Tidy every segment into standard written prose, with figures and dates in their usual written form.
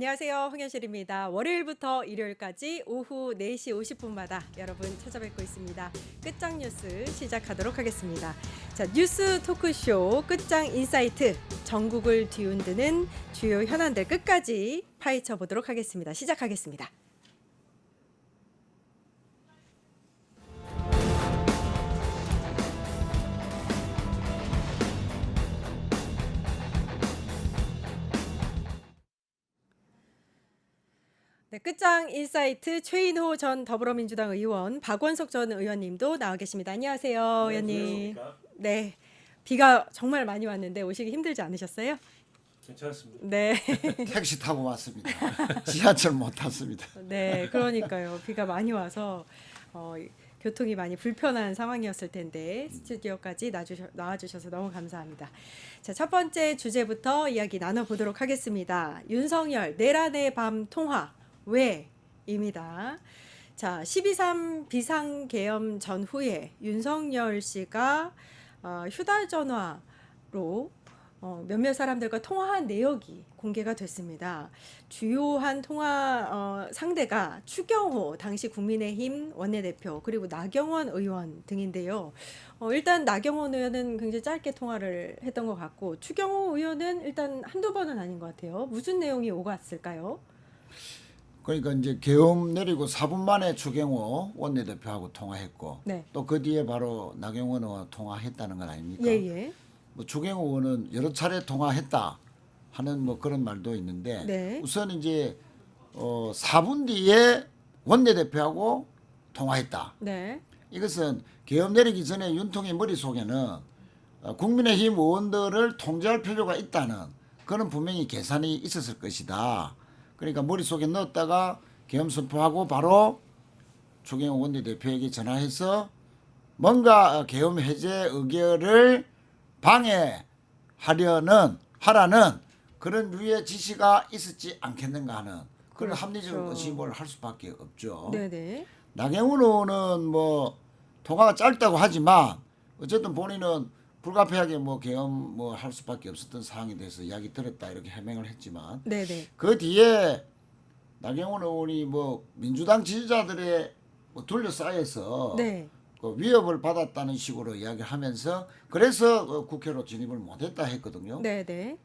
안녕하세요. 홍현실입니다. 월요일부터 일요일까지 오후 4시 50분마다 여러분 찾아뵙고 있습니다. 끝장 뉴스 시작하도록 하겠습니다. 자, 뉴스 토크쇼 끝장 인사이트, 전국을 뒤흔드는 주요 현안들 끝까지 파헤쳐 보도록 하겠습니다. 시작하겠습니다. 네, 끝장 인사이트 최인호 전 더불어민주당 의원, 박원석 전 의원님도 나와 계십니다. 안녕하세요, 의원님. 안녕하십니까? 네, 비가 정말 많이 왔는데 오시기 힘들지 않으셨어요? 괜찮습니다. 네, 택시 타고 왔습니다. 지하철 못 탔습니다. 네, 그러니까요. 비가 많이 와서 교통이 많이 불편한 상황이었을 텐데 스튜디오까지 나와주셔서 너무 감사합니다. 자, 첫 번째 주제부터 이야기 나눠보도록 하겠습니다. 윤석열 내란의 밤 통화 왜입니다. 자, 12.3 비상계엄 전후에 윤석열 씨가 휴대전화로 몇몇 사람들과 통화한 내역이 공개가 됐습니다. 주요한 통화 상대가 추경호 당시 국민의힘 원내대표 그리고 나경원 의원 등인데요. 일단 나경원 의원은 굉장히 짧게 통화를 했던 것 같고 추경호 의원은 일단 한두 번은 아닌 것 같아요. 무슨 내용이 오갔을까요? 그러니까 이제 계엄 내리고 4분 만에 추경호 원내대표하고 통화했고 네. 또 그 뒤에 바로 나경원 의원 통화했다는 건 아닙니까? 예예. 뭐 추경호 의원은 여러 차례 통화했다 하는 뭐 그런 말도 있는데 네. 우선 이제 4분 뒤에 원내대표하고 통화했다. 네. 이것은 계엄 내리기 전에 윤통의 머릿속에는 국민의힘 의원들을 통제할 필요가 있다는 그런 분명히 계산이 있었을 것이다. 그러니까 머릿속에 넣었다가 계엄 선포하고 바로 추경호 원내대표에게 전화해서 뭔가 계엄 해제 의결을 하라는 그런 류의 지시가 있었지 않겠는가 하는 그런 그렇죠. 합리적 의심을 할 수밖에 없죠. 네네. 나경원 의원은 뭐 통화가 짧다고 하지만 어쨌든 본인은 불가피하게 뭐 계엄 뭐 할 수밖에 없었던 상황에 대해서 이야기 들었다 이렇게 해명을 했지만 네네. 그 뒤에 나경원 의원이 뭐 민주당 지지자들의 뭐 둘러싸여서 네. 그 위협을 받았다는 식으로 이야기하면서 그래서 국회로 진입을 못했다 했거든요. 네네.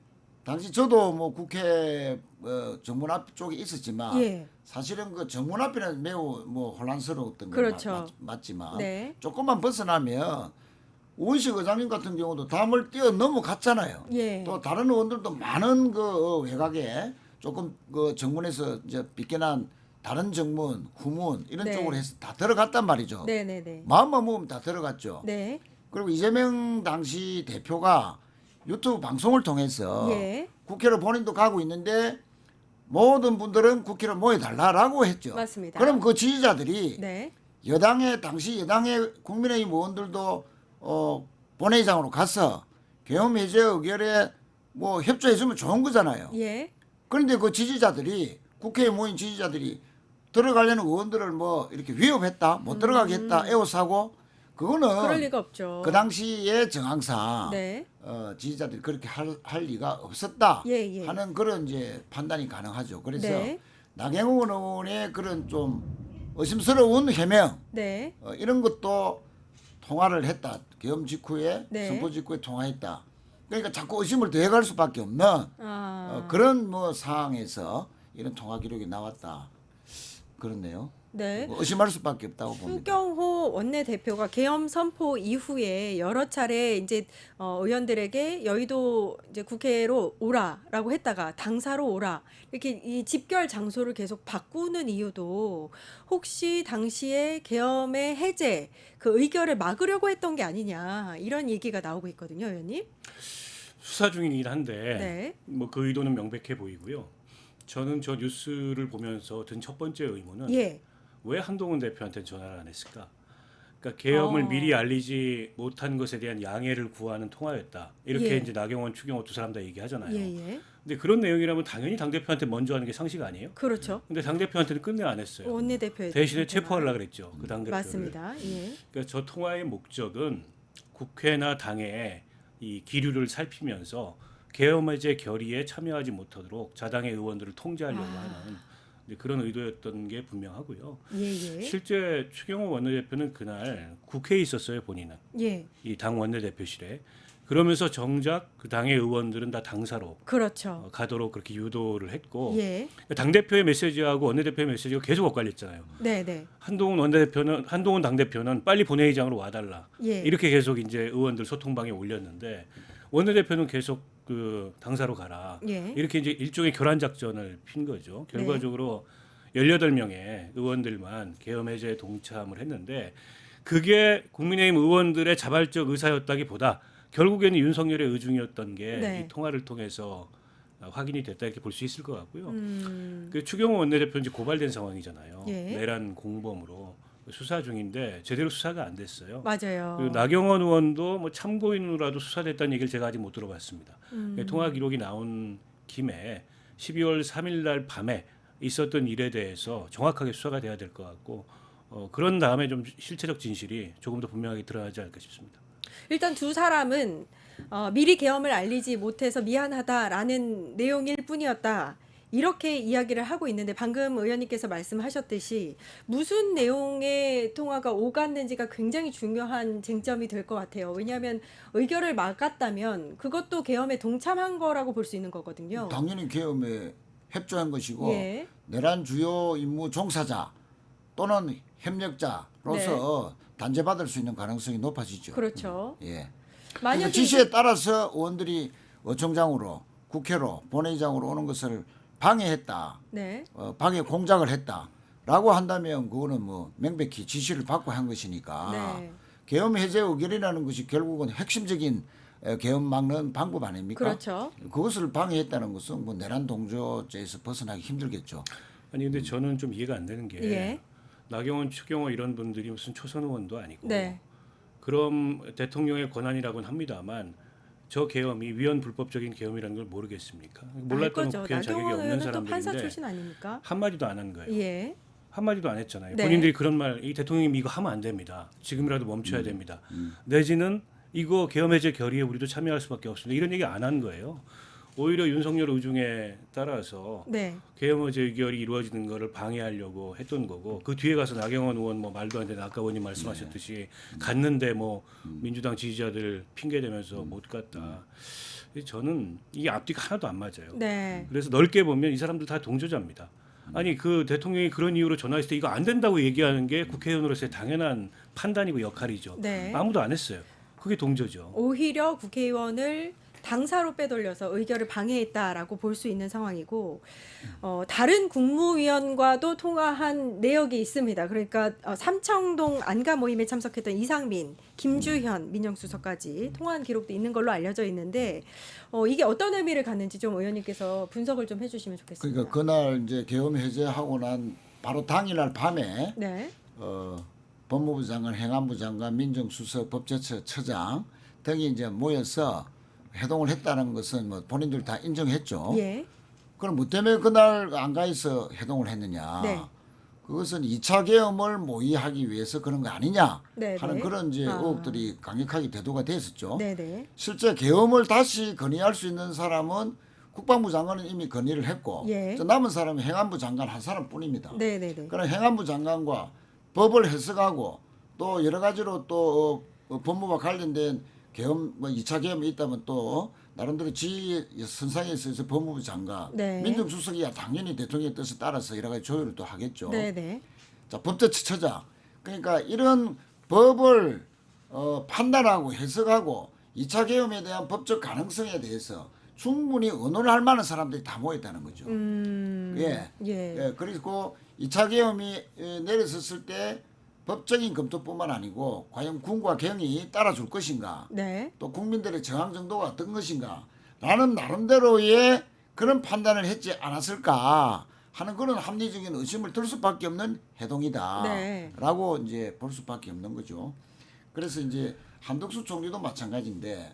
당시 저도 뭐 국회 정문 앞 쪽에 있었지만 예. 사실은 그 정문 앞에는 매우 뭐 혼란스러웠던 건 그렇죠. 맞지만 네. 조금만 벗어나면 우은식 의장님 같은 경우도 담을 뛰어 넘어갔잖아요. 예. 또 다른 의원들도 많은 그 외곽에 조금 그 정문에서 이제 빗겨난 다른 정문, 후문 이런 네. 쪽으로 해서 다 들어갔단 말이죠. 네네네. 마음만 먹으면 다 들어갔죠. 네. 그리고 이재명 당시 대표가 유튜브 방송을 통해서 예. 국회로 본인도 가고 있는데 모든 분들은 국회로 모여달라라고 했죠. 맞습니다. 그럼 그 지지자들이 네. 당시 여당의 국민의힘 의원들도 본회의장으로 가서 계엄 해제 의결에 뭐 협조해주면 좋은 거잖아요. 예. 그런데 그 지지자들이 국회에 모인 지지자들이 들어가려는 의원들을 뭐 이렇게 위협했다, 못 들어가게 했다, 에워싸고 그거는 그럴 리가 없죠. 그 당시의 정황상 네. 지지자들이 그렇게 할 리가 없었다 예, 예. 하는 그런 이제 판단이 가능하죠. 그래서 네. 나경원 의원의 그런 좀 의심스러운 해명 네. 이런 것도 통화를 했다. 계엄 직후에 네. 선포 직후에 통화했다. 그러니까 자꾸 의심을 더해갈 수밖에 없는 그런 뭐 상황에서 이런 통화 기록이 나왔다. 그렇네요. 네. 뭐 의심할 수밖에 없다고 봅니다. 추경호 원내대표가 계엄 선포 이후에 여러 차례 이제 의원들에게 여의도 이제 국회로 오라라고 했다가 당사로 오라 이렇게 이 집결 장소를 계속 바꾸는 이유도 혹시 당시에 계엄의 해제 그 의결을 막으려고 했던 게 아니냐 이런 얘기가 나오고 있거든요, 의원님. 수사 중이긴 한데 네. 뭐 그 의도는 명백해 보이고요. 저는 저 뉴스를 보면서 든 첫 번째 의문은 예. 왜 한동훈 대표한테 전화를 안 했을까? 그러니까 계엄을 미리 알리지 못한 것에 대한 양해를 구하는 통화였다. 이렇게 예. 이제 나경원, 추경호 두 사람 다 얘기하잖아요. 예. 근데 그런 내용이라면 당연히 당 대표한테 먼저 하는 게 상식 아니에요? 그렇죠. 근데 당 대표한테는 끝내 안 했어요. 원내대표 대신에 체포하려고 그랬죠. 그 당 대표를. 맞습니다. 예. 그러니까 저 통화의 목적은 국회나 당의 이 기류를 살피면서 계엄해제 결의에 참여하지 못하도록 자당의 의원들을 통제하려고 하는 이제 그런 의도였던 게 분명하고요. 예. 실제 추경호 원내대표는 그날 국회에 있었어요, 본인은. 예. 이 당 원내대표실에. 그러면서 정작 그 당의 의원들은 다 당사로 그렇죠. 가도록 그렇게 유도를 했고 예. 당 대표의 메시지하고 원내대표의 메시지가 계속 엇갈렸잖아요. 네. 한동훈 당대표는 빨리 본회의장으로 와달라 예. 이렇게 계속 이제 의원들 소통방에 올렸는데 원내대표는 계속 그 당사로 가라 예. 이렇게 이제 일종의 교란 작전을 핀 거죠. 결과적으로 18명의 의원들만 계엄 해제에 동참을 했는데 그게 국민의힘 의원들의 자발적 의사였다기보다 결국에는 윤석열의 의중이었던 게 네. 이 통화를 통해서 확인이 됐다 이렇게 볼 수 있을 것 같고요. 음. 그 추경호 원내대표 이제 고발된 상황이잖아요. 예. 내란 공범으로 수사 중인데 제대로 수사가 안 됐어요. 맞아요. 그리고 나경원 의원도 뭐 참고인으로라도 수사됐다는 얘기를 제가 아직 못 들어봤습니다. 통화 기록이 나온 김에 12월 3일 날 밤에 있었던 일에 대해서 정확하게 수사가 돼야 될 것 같고 그런 다음에 좀 실체적 진실이 조금 더 분명하게 드러나지 않을까 싶습니다. 일단 두 사람은 미리 계엄을 알리지 못해서 미안하다라는 내용일 뿐이었다. 이렇게 이야기를 하고 있는데 방금 의원님께서 말씀하셨듯이 무슨 내용의 통화가 오갔는지가 굉장히 중요한 쟁점이 될 것 같아요. 왜냐하면 의결을 막았다면 그것도 계엄에 동참한 거라고 볼 수 있는 거거든요. 당연히 계엄에 협조한 것이고 예. 내란 주요 임무 종사자 또는 협력자로서 단죄받을 수 있는 가능성이 높아지죠. 그렇죠. 예. 만약에 그러니까 지시에 따라서 의원들이 어청장으로 국회로 본회의장으로 오는 것을 방해했다. 네. 방해 공작을 했다라고 한다면 그거는 뭐 명백히 지시를 받고 한 것이니까 네. 계엄 해제 의결이라는 것이 결국은 핵심적인 계엄 막는 방법 아닙니까? 그렇죠. 그것을 방해했다는 것은 뭐 내란 동조죄에서 벗어나기 힘들겠죠. 아니 근데 저는 좀 이해가 안 되는 게 예. 나경원, 추경호 이런 분들이 무슨 초선 의원도 아니고 네. 그럼 대통령의 권한이라고는 합니다만 저 계엄이 위헌 불법적인 계엄이라는 걸 모르겠습니까? 알 몰랐던 거죠. 국회의원 자격이 나경원 없는 의원은 또 판사 사람들인데 출신 아닙니까? 한마디도 안 한 거예요. 예. 한마디도 안 했잖아요. 네. 본인들이 그런 말, 이 대통령님 이거 하면 안 됩니다. 지금이라도 멈춰야 됩니다. 내지는 이거 계엄 해제 결의에 우리도 참여할 수밖에 없습니다. 이런 얘기 안 한 거예요. 오히려 윤석열 의중에 따라서 네. 계엄 해제 의결이 이루어지는 거를 방해하려고 했던 거고 그 뒤에 가서 나경원 의원 뭐 말도 안 되는 아까 의원님 말씀하셨듯이 갔는데 뭐 민주당 지지자들 핑계 대면서 못 갔다. 저는 이 앞뒤가 하나도 안 맞아요. 네. 그래서 넓게 보면 이 사람들 다 동조자입니다. 아니 그 대통령이 그런 이유로 전화했을 때 이거 안 된다고 얘기하는 게 국회의원으로서의 당연한 판단이고 역할이죠. 네. 아무도 안 했어요. 그게 동조죠. 오히려 국회의원을 당사로 빼돌려서 의결을 방해했다라고 볼 수 있는 상황이고 다른 국무위원과도 통화한 내역이 있습니다. 그러니까 삼청동 안가 모임에 참석했던 이상민, 김주현 민정수석까지 통화한 기록도 있는 걸로 알려져 있는데 이게 어떤 의미를 갖는지 좀 의원님께서 분석을 좀 해주시면 좋겠습니다. 그러니까 그날 이제 계엄 해제하고 난 바로 당일날 밤에 네, 법무부 장관, 행안부 장관, 민정수석, 법제처장 등이 이제 모여서 해동을 했다는 것은 뭐 본인들 다 인정했죠. 예, 그럼 뭐 때문에 그날 안가에서 해동을 했느냐? 네. 그것은 2차 계엄을 모의하기 위해서 그런 거 아니냐 네, 하는 네. 그런 이제 의혹들이 강력하게 대두가 됐었죠. 네, 네, 실제 계엄을 다시 건의할 수 있는 사람은 국방부 장관은 이미 건의를 했고 예. 저 남은 사람은 행안부 장관 한 사람뿐입니다. 네, 네, 네. 그런 행안부 장관과 법을 해석하고 또 여러 가지로 또 법무부와 관련된 계엄 뭐 2차 계엄이 있다면 또 나름대로 지휘 선상에 있어서 법무부 장관, 네. 민정수석이야 당연히 대통령의 뜻에 따라서 여러 가지 조율을 또 하겠죠. 네, 네. 자, 법제처장. 그러니까 이런 법을 판단하고 해석하고 2차 계엄에 대한 법적 가능성에 대해서 충분히 의논을 할 만한 사람들이 다 모였다는 거죠. 예. 예. 그리고 2차 계엄이 내려섰을 때 법적인 검토뿐만 아니고 과연 군과 경이 따라줄 것인가, 네. 또 국민들의 저항 정도가 어떤 것인가 라는 나름대로의 그런 판단을 했지 않았을까 하는 그런 합리적인 의심을 들 수밖에 없는 해동이다 네. 라고 이제 볼 수밖에 없는 거죠. 그래서 이제 한덕수 총리도 마찬가지인데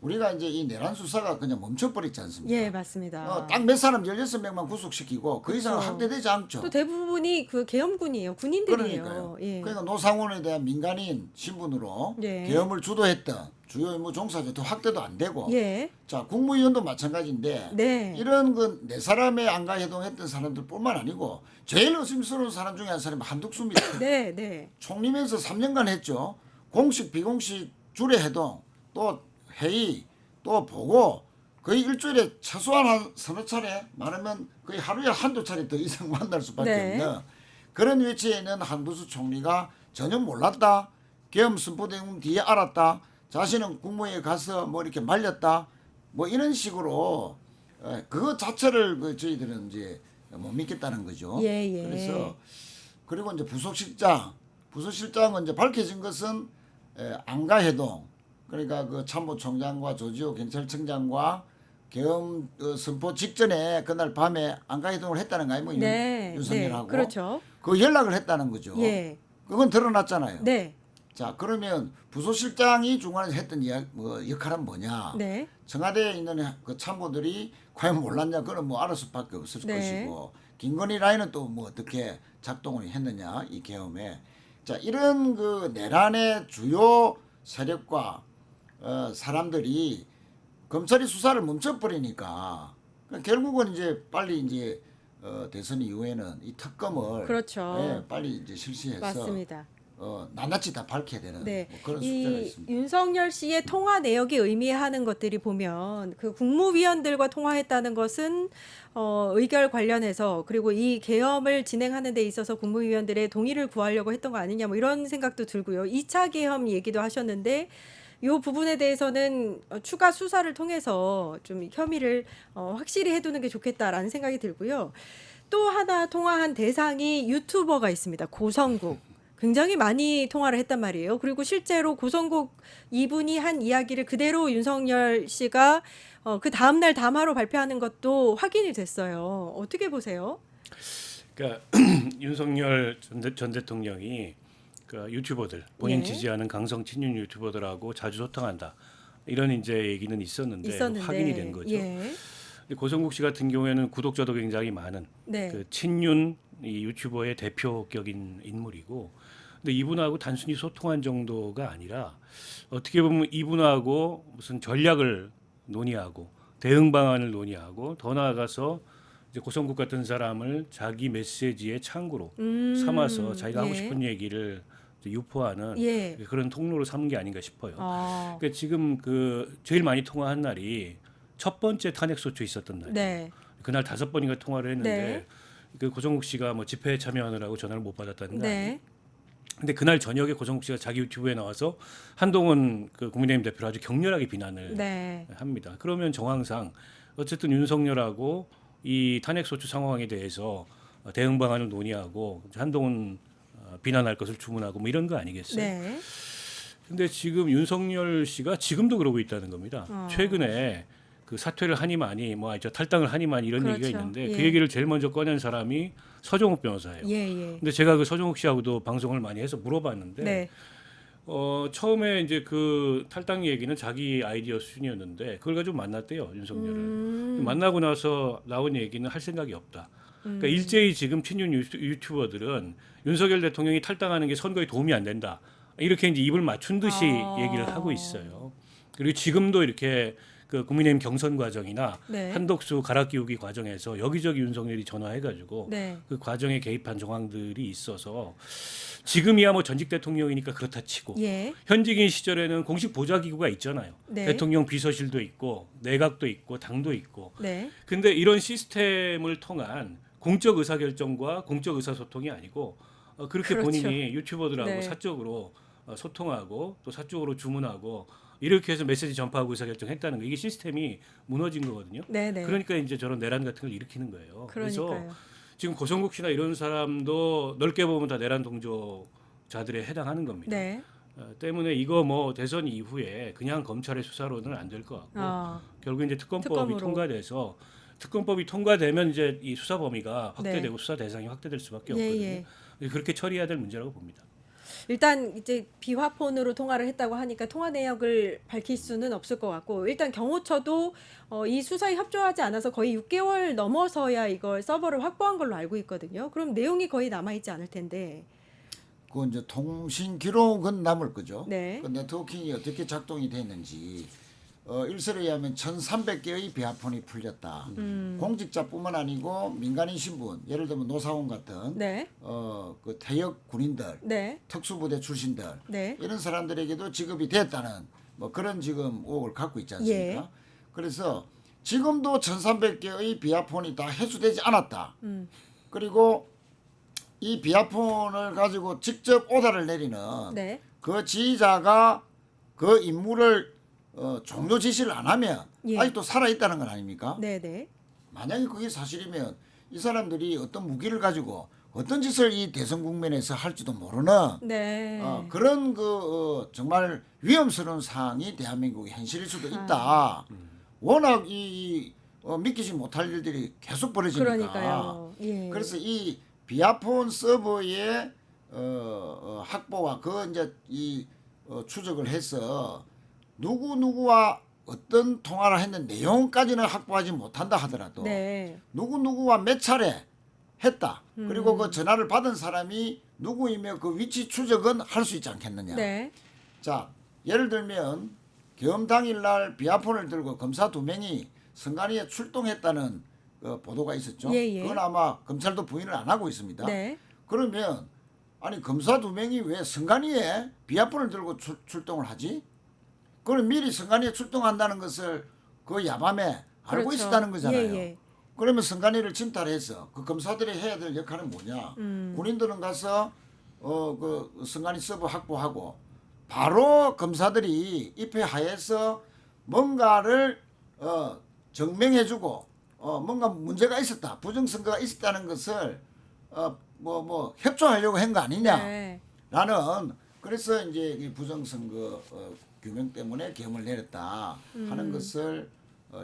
우리가 이제 이 내란 수사가 그냥 멈춰버렸지 않습니까? 예, 맞습니다. 딱 몇 사람 16명만 구속시키고 그 이상 그렇죠. 확대되지 않죠. 또 대부분이 그 계엄군이에요. 군인들이에요. 그러니까요. 예. 그러니까 노상원에 대한 민간인 신분으로 예. 계엄을 주도했던 주요 임무 종사자 더 확대도 안 되고 예. 자 국무위원도 마찬가지인데 네. 이런 그 네 사람의 안가 해동했던 사람들뿐만 아니고 제일 의심스러운 사람 중에 한 사람이 한덕수입니다. 네, 네. 총리면서 3년간 했죠. 공식 비공식 주례 해동 또 회의 또 보고 거의 일주일에 최소한 한 서너 차례 많으면 거의 하루에 한두 차례 더 이상 만날 수밖에 네. 없는 그런 위치에 있는 한덕수 총리가 전혀 몰랐다. 계엄 선포된 뒤에 알았다. 자신은 국무회의에 가서 뭐 이렇게 말렸다. 뭐 이런 식으로 그거 자체를 그 저희들은 이제 못 믿겠다는 거죠. 예, 예. 그래서 그리고 이제 부속실장은 이제 밝혀진 것은 안가해동 그러니까 그 참모총장과 조지호 경찰청장과 계엄 선포 직전에 그날 밤에 안가해동을 했다는 거 아니에요? 네. 윤석열하고 네. 그렇죠. 그 연락을 했다는 거죠. 예. 그건 드러났잖아요. 네. 자 그러면 부속실장이 중간에서 했던 역할은 뭐냐? 네. 청와대에 있는 그 참모들이 과연 몰랐냐? 그건 뭐 알을 수밖에 없을 네. 것이고 김건희 라인은 또 뭐 어떻게 작동을 했느냐 이 계엄에 자 이런 그 내란의 주요 세력과 사람들이 검찰이 수사를 멈춰버리니까 결국은 이제 빨리 이제 대선 이후에는 이 특검을 그렇죠. 빨리 이제 실시해서 맞습니다. 낱낱이 다 밝혀야 되는 네. 뭐 그런 숙제가 이 있습니다. 윤석열 씨의 통화 내역이 의미하는 것들이 보면 그 국무위원들과 통화했다는 것은 의결 관련해서 그리고 이 계엄을 진행하는 데 있어서 국무위원들의 동의를 구하려고 했던 거 아니냐 뭐 이런 생각도 들고요. 2차 계엄 얘기도 하셨는데 이 부분에 대해서는 추가 수사를 통해서 좀 혐의를 확실히 해두는 게 좋겠다라는 생각이 들고요. 또 하나 통화한 대상이 유튜버가 있습니다. 고성국. 굉장히 많이 통화를 했단 말이에요. 그리고 실제로 고성국 이분이 한 이야기를 그대로 윤석열 씨가 그 다음날 담화로 발표하는 것도 확인이 됐어요. 어떻게 보세요? 그러니까 윤석열 전 대통령이 그 유튜버들 본인 예. 지지하는 강성 친윤 유튜버들하고 자주 소통한다 이런 이제 얘기는 있었는데 확인이 된 거죠. 예. 근데 고성국 씨 같은 경우에는 구독자도 굉장히 많은 네. 그 친윤 이 유튜버의 대표격인 인물이고, 근데 이분하고 단순히 소통한 정도가 아니라 어떻게 보면 이분하고 무슨 전략을 논의하고 대응 방안을 논의하고 더 나아가서 이제 고성국 같은 사람을 자기 메시지의 창구로 삼아서 자기가 하고 예. 싶은 얘기를 이제 유포하는 예. 그런 통로로 삼은 게 아닌가 싶어요. 어. 그러니까 지금 그 제일 많이 통화한 날이 첫 번째 탄핵 소추 있었던 날. 네. 그날 5번인가 통화를 했는데 네. 그 고성국 씨가 뭐 집회에 참여하느라고 전화를 못 받았다는 거 아니에요? 네. 근데 그날 저녁에 고성국 씨가 자기 유튜브에 나와서 한동훈 그 국민의힘 대표를 아주 격렬하게 비난을 네. 합니다. 그러면 정황상 어쨌든 윤석열하고 이 탄핵 소추 상황에 대해서 대응 방안을 논의하고 한동훈 비난할 것을 주문하고 뭐 이런 거 아니겠어요? 네. 근데 지금 윤석열 씨가 지금도 그러고 있다는 겁니다. 어. 최근에 그 사퇴를 하니 많이 뭐 탈당을 하니 많이 이런 그렇죠. 얘기가 있는데 예. 그 얘기를 제일 먼저 꺼낸 사람이 서정욱 변호사예요. 예, 예. 근데 제가 그 서정욱 씨하고도 방송을 많이 해서 물어봤는데 네. 처음에 이제 그 탈당 얘기는 자기 아이디어 수준이었는데 그걸 가지고 만났대요, 윤석열을. 만나고 나서 나온 얘기는 할 생각이 없다. 그러니까 일제히 지금 친윤 유튜버들은 윤석열 대통령이 탈당하는 게 선거에 도움이 안 된다. 이렇게 이제 입을 맞춘 듯이 얘기를 하고 있어요. 그리고 지금도 이렇게 그 국민의힘 경선 과정이나 네. 한덕수 갈아 끼우기 과정에서 여기저기 윤석열이 전화해가지고 네. 그 과정에 개입한 정황들이 있어서 지금이야 뭐 전직 대통령이니까 그렇다 치고 예. 현직인 시절에는 공식 보좌기구가 있잖아요. 네. 대통령 비서실도 있고 내각도 있고 당도 있고. 네. 근데 이런 시스템을 통한 공적 의사결정과 공적 의사소통이 아니고 그렇게 그렇죠. 본인이 유튜버들하고 네. 사적으로 소통하고 또 사적으로 주문하고 이렇게 해서 메시지 전파하고 의사결정했다는 거 이게 시스템이 무너진 거거든요. 네, 네. 그러니까 이제 저런 내란 같은 걸 일으키는 거예요. 그래서 그러니까요. 지금 고성국 씨나 이런 사람도 넓게 보면 다 내란 동조자들에 해당하는 겁니다. 네. 때문에 이거 뭐 대선 이후에 그냥 검찰의 수사로는 안 될 것 같고 결국 이제 특검법이 특검으로. 통과돼서 특검법이 통과되면 이제 이 수사 범위가 확대되고 네. 수사 대상이 확대될 수밖에 예, 없거든요. 그렇게 처리해야 될 문제라고 봅니다. 일단 이제 비화폰으로 통화를 했다고 하니까 통화 내역을 밝힐 수는 없을 것 같고 일단 경호처도 이 수사에 협조하지 않아서 거의 6개월 넘어서야 이걸 서버를 확보한 걸로 알고 있거든요. 그럼 내용이 거의 남아있지 않을 텐데. 그 이제 통신 기록은 남을 거죠. 네. 그 네트워킹이 어떻게 작동이 됐는지 일설에 의하면 1,300개의 비화폰이 풀렸다. 공직자뿐만 아니고 민간인 신분, 예를 들면 노사원 같은 네. 그 퇴역 군인들, 네. 특수부대 출신들 네. 이런 사람들에게도 지급이 됐다는 뭐 그런 지금 의혹을 갖고 있지 않습니까? 예. 그래서 지금도 1,300개의 비화폰이 다 해소되지 않았다. 그리고 이 비화폰을 가지고 직접 오다를 내리는 네. 그 지휘자가 그 임무를 종료 지시를 안 하면 예. 아직도 살아 있다는 건 아닙니까? 네. 네. 만약에 그게 사실이면 이 사람들이 어떤 무기를 가지고 어떤 짓을 이 대선 국면에서 할지도 모르는 네. 그런 정말 위험스러운 상황이 대한민국의 현실일 수도 있다. 워낙 믿기지 못할 일들이 계속 벌어지니까. 그러니까요. 예. 그래서 이 비아폰 서버의 확보와 그 이제 추적을 해서 누구와 어떤 통화를 했는 내용까지는 확보하지 못한다 하더라도 네. 누구와 몇 차례 했다. 그리고 그 전화를 받은 사람이 누구이며 그 위치 추적은 할 수 있지 않겠느냐. 네. 자, 예를 들면 계엄 당일날 비아폰을 들고 검사 2명이 선관위에 출동했다는 보도가 있었죠. 예, 예. 그건 아마 검찰도 부인을 안 하고 있습니다. 네. 그러면 아니 검사 2명이 왜 선관위에 비아폰을 들고 출동을 하지? 그럼 미리 선관위에 출동한다는 것을 그 야밤에 알고 그렇죠. 있었다는 거잖아요. 예, 예. 그러면 선관위를 침탈해서 그 검사들이 해야 될 역할은 뭐냐? 군인들은 가서 그 선관위 서버 확보하고 바로 검사들이 입회하에서 뭔가를 증명해주고 뭔가 문제가 있었다, 부정선거가 있었다는 것을 뭐 협조하려고 한 거 아니냐라는 네. 그래서 이제 이 부정선거 규명 때문에 계엄을 내렸다 하는 것을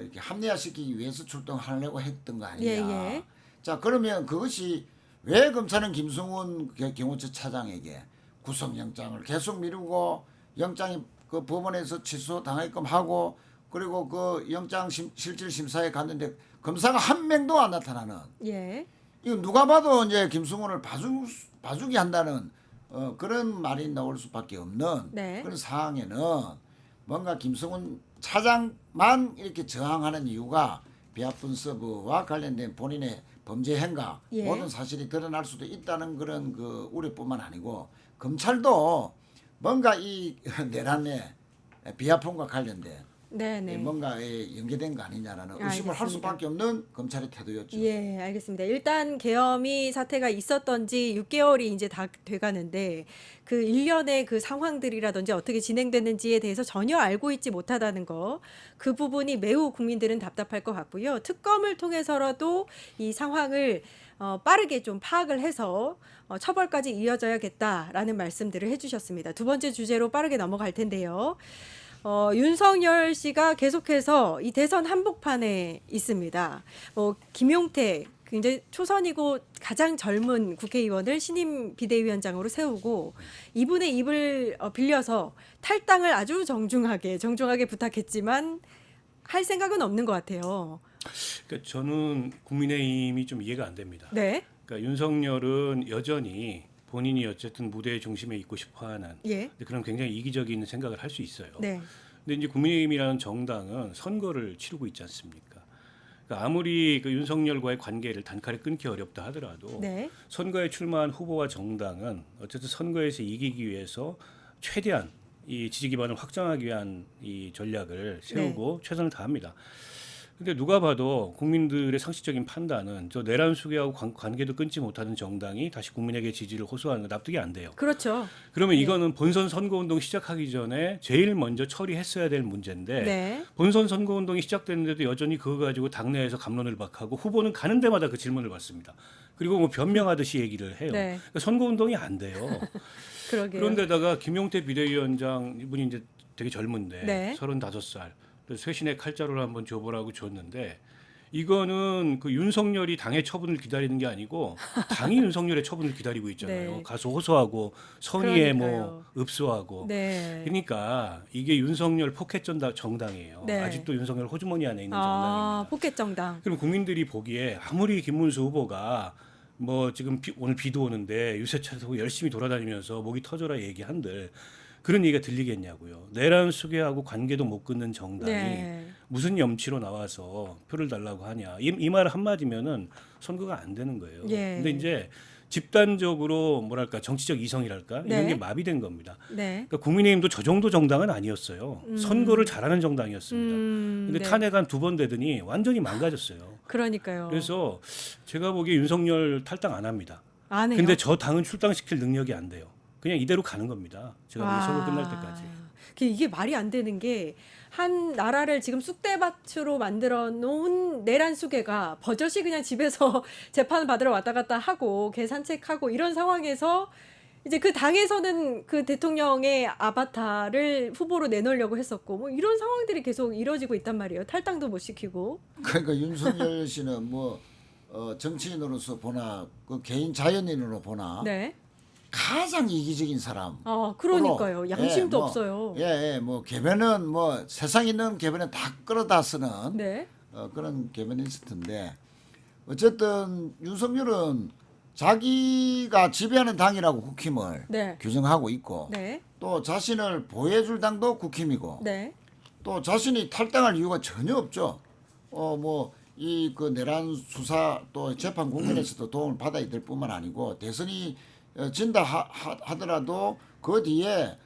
이렇게 합리화시키기 위해서 출동하려고 했던 거 아니냐. 예, 예. 자, 그러면 그것이 왜 검찰은 김성훈 경호처 차장에게 구속영장을 계속 미루고 영장이 그 법원에서 취소 당하게끔 하고 그리고 그 영장 실질 심사에 갔는데 검사가 한 명도 안 나타나는 예. 이거 누가 봐도 이제 김성훈을 봐주기 한다는 그런 말이 나올 수밖에 없는 네. 그런 상황에는 뭔가 김성훈 차장만 이렇게 저항하는 이유가 비아폰 서버와 관련된 본인의 범죄 행각 예. 모든 사실이 드러날 수도 있다는 그런 그 우려뿐만 아니고 검찰도 뭔가 이 내란에 비아폰과 관련된 네. 뭔가에 연계된 거 아니냐라는 의심을 할 알겠습니다. 수밖에 없는 검찰의 태도였죠. 예, 알겠습니다. 일단 계엄이 사태가 있었던 지 6개월이 이제 다 돼가는데 그 일련의 그 상황들이라든지 어떻게 진행됐는지에 대해서 전혀 알고 있지 못하다는 거, 그 부분이 매우 국민들은 답답할 것 같고요. 특검을 통해서라도 이 상황을 빠르게 좀 파악을 해서 처벌까지 이어져야겠다라는 말씀들을 해주셨습니다. 두 번째 주제로 빠르게 넘어갈 텐데요. 윤석열 씨가 계속해서 이 대선 한복판에 있습니다. 김용태 굉장히 초선이고 가장 젊은 국회의원을 신임 비대위원장으로 세우고 이분의 입을 빌려서 탈당을 아주 정중하게 부탁했지만 할 생각은 없는 것 같아요. 그러니까 저는 국민의힘이 좀 이해가 안 됩니다. 네. 그러니까 윤석열은 여전히 본인이 어쨌든 무대의 중심에 있고 싶어하는 예. 그런 굉장히 이기적인 생각을 할 수 있어요. 네. 근데 이제 국민의힘이라는 정당은 선거를 치르고 있지 않습니까? 그러니까 아무리 그 윤석열과의 관계를 단칼에 끊기 어렵다 하더라도 네. 선거에 출마한 후보와 정당은 어쨌든 선거에서 이기기 위해서 최대한 이 지지 기반을 확장하기 위한 이 전략을 세우고 최선을 다합니다. 근데 누가 봐도 국민들의 상식적인 판단은 저 내란 수계하고 관계도 끊지 못하는 정당이 다시 국민에게 지지를 호소하는 거 납득이 안 돼요. 그렇죠. 그러면 이거는 본선 선거운동 시작하기 전에 제일 먼저 처리했어야 될 문제인데 네. 본선 선거운동이 시작됐는데도 여전히 그거 가지고 당내에서 갑론을 박하고 후보는 가는 데마다 그 질문을 받습니다. 그리고 뭐 변명하듯이 얘기를 해요. 네. 그러니까 선거운동이 안 돼요. 그러게요. 그런데다가 김용태 비대위원장 이분이 이제 되게 젊은데 네. 35살. 그래서 쇄신의 칼자루를 한번 줘보라고 줬는데 이거는 그 윤석열이 당의 처분을 기다리는 게 아니고 당이 윤석열의 처분을 기다리고 있잖아요. 네. 가서 호소하고 선의에 그러니까요. 뭐 읍소하고. 네. 그러니까 이게 윤석열 포켓 정당이에요. 네. 아직도 윤석열 호주머니 안에 있는 아, 정당입니다. 포켓 정당. 그럼 국민들이 보기에 아무리 김문수 후보가 뭐 지금 오늘 비도 오는데 유세차 타고 열심히 돌아다니면서 목이 터져라 얘기한들 그런 얘기가 들리겠냐고요. 내란 수계하고 관계도 못 끊는 정당이 네. 무슨 염치로 나와서 표를 달라고 하냐. 이 말 한마디면은 선거가 안 되는 거예요. 예. 근데 이제 집단적으로 뭐랄까 정치적 이성이랄까 이런 네. 게 마비된 겁니다. 네. 그러니까 국민의힘도 저 정도 정당은 아니었어요. 선거를 잘하는 정당이었습니다. 근데 네. 탄핵 한 2번 되더니 완전히 망가졌어요. 그러니까. 그래서 제가 보기에 윤석열 탈당 안 합니다. 안 해요. 근데 저 당은 출당시킬 능력이 안 돼요. 그냥 이대로 가는 겁니다. 제가 보기에 선거 끝날 때까지. 이게 말이 안 되는 게 한 나라를 지금 쑥대밭으로 만들어 놓은 내란 수괴가 버젓이 그냥 집에서 재판 받으러 왔다 갔다 하고 개 산책하고 이런 상황에서 이제 그 당에서는 그 대통령의 아바타를 후보로 내놓으려고 했었고 뭐 이런 상황들이 계속 이뤄지고 있단 말이에요. 탈당도 못 시키고. 그러니까 윤석열 씨는 뭐 정치인으로서 보나 그 개인 자연인으로 보나 네. 가장 이기적인 사람. 그러니까요. 양심도 뭐, 없어요. 뭐 개변은 뭐 세상 있는 개변은 다 끌어다 쓰는 네. 그런 개변리스트인데 어쨌든 윤석열은 자기가 지배하는 당이라고 국힘을 네. 규정하고 있고 네. 또 자신을 보호해줄 당도 국힘이고 네. 또 자신이 탈당할 이유가 전혀 없죠. 뭐 이 그 내란 수사 또 재판 국면에서도 도움을 받아야 될 뿐만 아니고 대선이 진다 하더라도 그 뒤에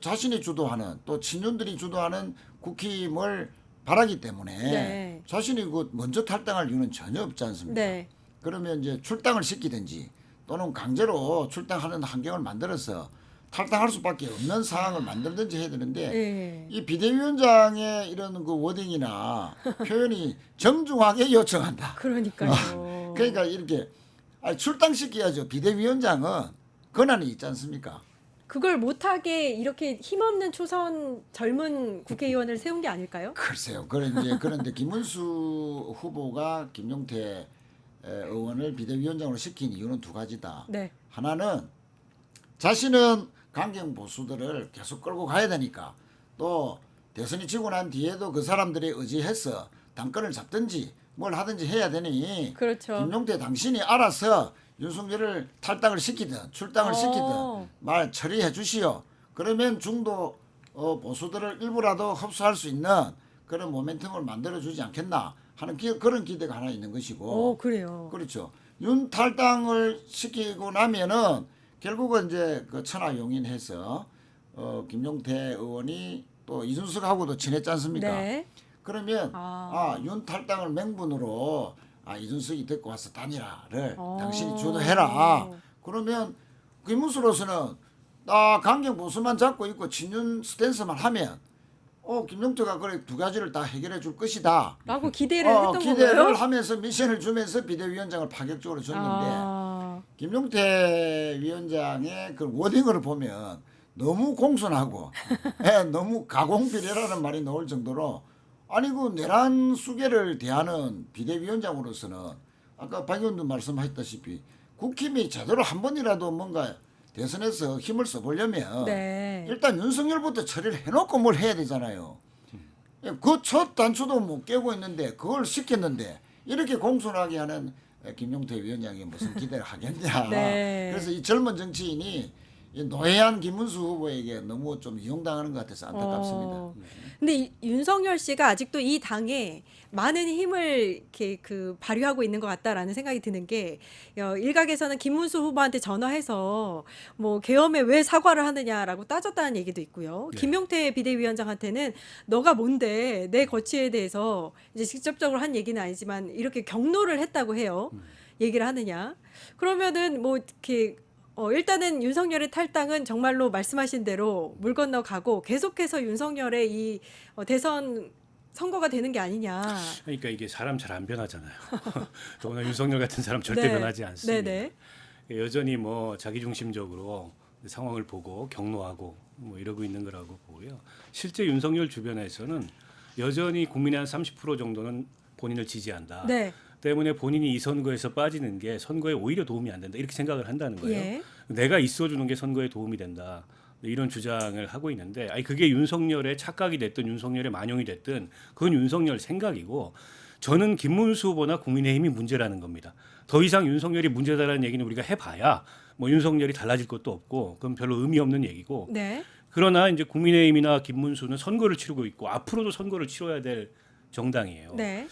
자신이 주도하는 또 친윤들이 주도하는 국힘을 바라기 때문에 네. 자신이 그 먼저 탈당할 이유는 전혀 없지 않습니까? 네. 그러면 이제 출당을 시키든지 또는 강제로 출당하는 환경을 만들어서 탈당할 수밖에 없는 상황을 만들든지 해야 되는데 네. 이 비대위원장의 이런 그 워딩이나 표현이 정중하게 요청한다. 그러니까요. 그러니까 이렇게 출당시켜야죠. 비대위원장은 권한이 있지 않습니까? 그걸 못하게 이렇게 힘없는 초선 젊은 국회의원을 세운 게 아닐까요? 글쎄요. 그런데 김문수 후보가 김용태 의원을 비대위원장으로 시킨 이유는 두 가지다. 네. 하나는 자신은 강경 보수들을 계속 끌고 가야 되니까 또 대선이 지고 난 뒤에도 그 사람들이 의지해서 당권을 잡든지 뭘 하든지 해야 되니 그렇죠. 김용태 당신이 알아서 윤석열을 탈당을 시키든 출당을 시키든 말 처리해 주시오. 그러면 중도 보수들을 일부라도 흡수할 수 있는 그런 모멘텀을 만들어 주지 않겠나 하는 그런 기대가 하나 있는 것이고. 그래요. 그렇죠. 윤 탈당을 시키고 나면은 결국은 이제 그 천하용인해서 김용태 의원이 또 이준석하고도 친했지 않습니까? 네. 그러면 윤 탈당을 명분으로 이준석이 데리고 와서 다니라를 당신이 주도해라. 그러면 김문수로서는 강경 보수만 잡고 있고 친윤 스탠스만 하면 김용태가 그래 두 가지를 다 해결해 줄 것이다. 라고 기대를 했던 기대를 거고요. 하면서 미션을 주면서 비대위원장을 파격적으로 줬는데 김용태 위원장의 그 워딩을 보면 너무 공손하고 너무 가공비례라는 말이 나올 정도로 아니 그 내란 수계를 대하는 비대위원장으로서는 아까 박 의원도 말씀하셨다시피 국힘이 제대로 한 번이라도 뭔가 대선에서 힘을 써보려면 네. 일단 윤석열부터 처리를 해놓고 뭘 해야 되잖아요. 그 첫 단추도 못 깨고 있는데 그걸 시켰는데 이렇게 공손하게 하는 김용태 위원장이 무슨 기대를 하겠냐. 네. 그래서 이 젊은 정치인이 이 노회한 김문수 후보에게 너무 좀 이용당하는 것 같아서 안타깝습니다. 근데 윤석열 씨가 아직도 이 당에 많은 힘을 이렇게 발휘하고 있는 것 같다라는 생각이 드는 게 일각에서는 김문수 후보한테 전화해서 뭐 계엄에 왜 사과를 하느냐라고 따졌다는 얘기도 있고요. 네. 김용태 비대위원장한테는 너가 뭔데 내 거취에 대해서 이제 직접적으로 한 얘기는 아니지만 이렇게 경로를 했다고 해요. 얘기를 하느냐? 그러면은 뭐 이렇게 일단은 윤석열의 탈당은 정말로 말씀하신 대로 물 건너가고 계속해서 윤석열의 이 대선 선거가 되는 게 아니냐. 그러니까 이게 사람 잘 안 변하잖아요. 더구나 윤석열 같은 사람 절대 네. 변하지 않습니다. 네네. 여전히 뭐 자기중심적으로 상황을 보고 경로하고 뭐 이러고 있는 거라고 보고요. 실제 윤석열 주변에서는 여전히 국민의 한 30% 정도는 본인을 지지한다. 네. 때문에 본인이 이 선거에서 빠지는 게 선거에 오히려 도움이 안 된다. 이렇게 생각을 한다는 거예요. 예. 내가 있어주는 게 선거에 도움이 된다. 이런 주장을 하고 있는데 아니 그게 윤석열의 착각이 됐든 윤석열의 만용이 됐든 그건 윤석열 생각이고 저는 김문수 후보나 국민의힘이 문제라는 겁니다. 더 이상 윤석열이 문제다라는 얘기는 우리가 해봐야 뭐 윤석열이 달라질 것도 없고 그건 별로 의미 없는 얘기고 네. 그러나 이제 국민의힘이나 김문수는 선거를 치르고 있고 앞으로도 선거를 치러야 될 정당이에요. 네.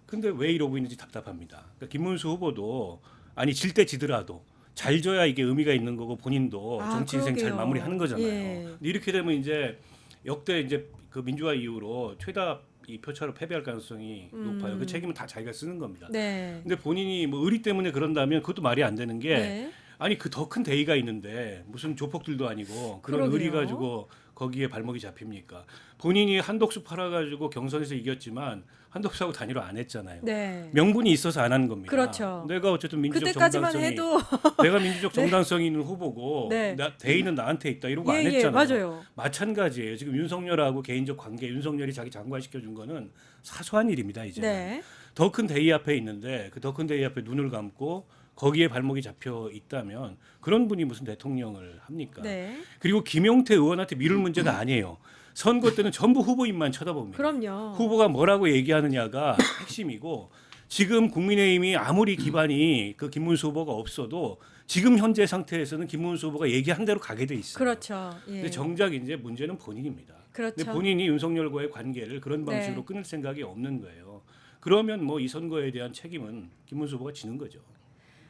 근데 왜 이러고 있는지 답답합니다. 그러니까 김문수 후보도 아니 질 때 지더라도 잘 져야 이게 의미가 있는 거고 본인도 아, 정치 인생 잘 그러게요. 마무리하는 거잖아요. 예. 근데 이렇게 되면 이제 역대 이제 그 민주화 이후로 최다 이 표차로 패배할 가능성이 높아요. 그 책임은 다 자기가 쓰는 겁니다. 네. 근데 본인이 뭐 의리 때문에 그런다면 그것도 말이 안 되는 게 네. 아니 그 더 큰 대의가 있는데 무슨 조폭들도 아니고 그런 그러게요. 의리 가지고 거기에 발목이 잡힙니까? 본인이 한독수 팔아가지고 경선에서 이겼지만 한독수하고 단일화 안 했잖아요. 네. 명분이 있어서 안 한 겁니다. 그렇죠. 내가 어쨌든 민주적 그때까지만 정당성이 해도 내가 민주적 정당성이 있는 후보고 네. 대의는 나한테 있다 이러고 안 예, 했잖아요. 맞아요. 마찬가지예요. 지금 윤석열하고 개인적 관계, 윤석열이 자기 장관시켜 준 거는 사소한 일입니다. 이제 네. 더 큰 대의 앞에 있는데 그 더 큰 대의 앞에 눈을 감고 거기에 발목이 잡혀 있다면 그런 분이 무슨 대통령을 합니까? 네. 그리고 김용태 의원한테 미룰 문제가 아니에요. 선거 때는 전부 후보인만 쳐다봅니다. 그럼요. 후보가 뭐라고 얘기하느냐가 핵심이고 지금 국민의힘이 아무리 기반이 그 김문수 후보가 없어도 지금 현재 상태에서는 김문수 후보가 얘기한 대로 가게 돼 있어요. 그렇죠. 예. 근데 정작 이제 문제는 본인입니다. 그렇죠. 근데 본인이 윤석열과의 관계를 그런 방식으로 네. 끊을 생각이 없는 거예요. 그러면 뭐 이 선거에 대한 책임은 김문수 후보가 지는 거죠.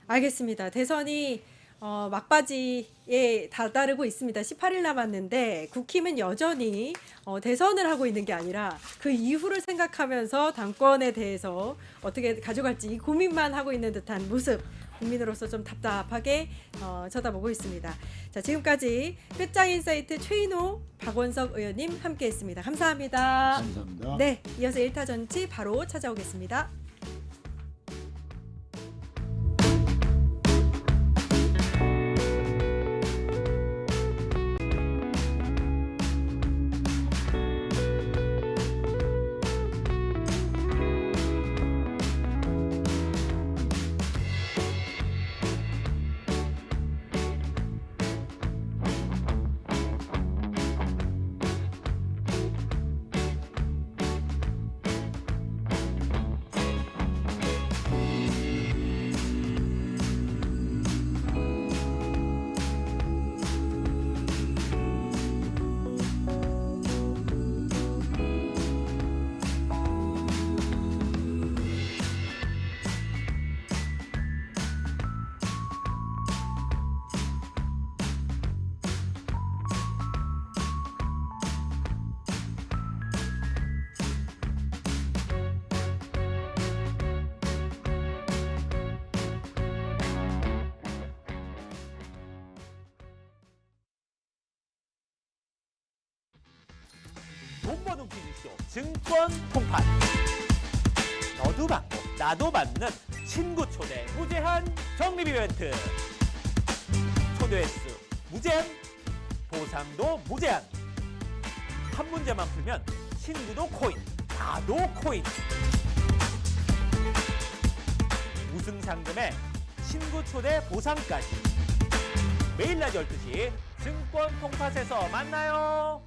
알겠습니다. 대선이 막바지에 다다르고 있습니다. 18일 남았는데 국힘은 여전히 대선을 하고 있는 게 아니라 그 이후를 생각하면서 당권에 대해서 어떻게 가져갈지 이 고민만 하고 있는 듯한 모습. 국민으로서 좀 답답하게 쳐다보고 있습니다. 자, 지금까지 끝장 인사이트 최인호, 박원석 의원님 함께했습니다. 감사합니다. 감사합니다. 네, 이어서 1타 전치 바로 찾아오겠습니다. 돈 버는 퀴즈쇼 증권 통판. 너도 받고 나도 받는 친구 초대 무제한 적립 이벤트. 초대 횟수 무제한, 보상도 무제한. 한 문제만 풀면 친구도 코인, 나도 코인. 우승 상금에 친구 초대 보상까지. 매일 낮 12시 증권 통팟에서 만나요.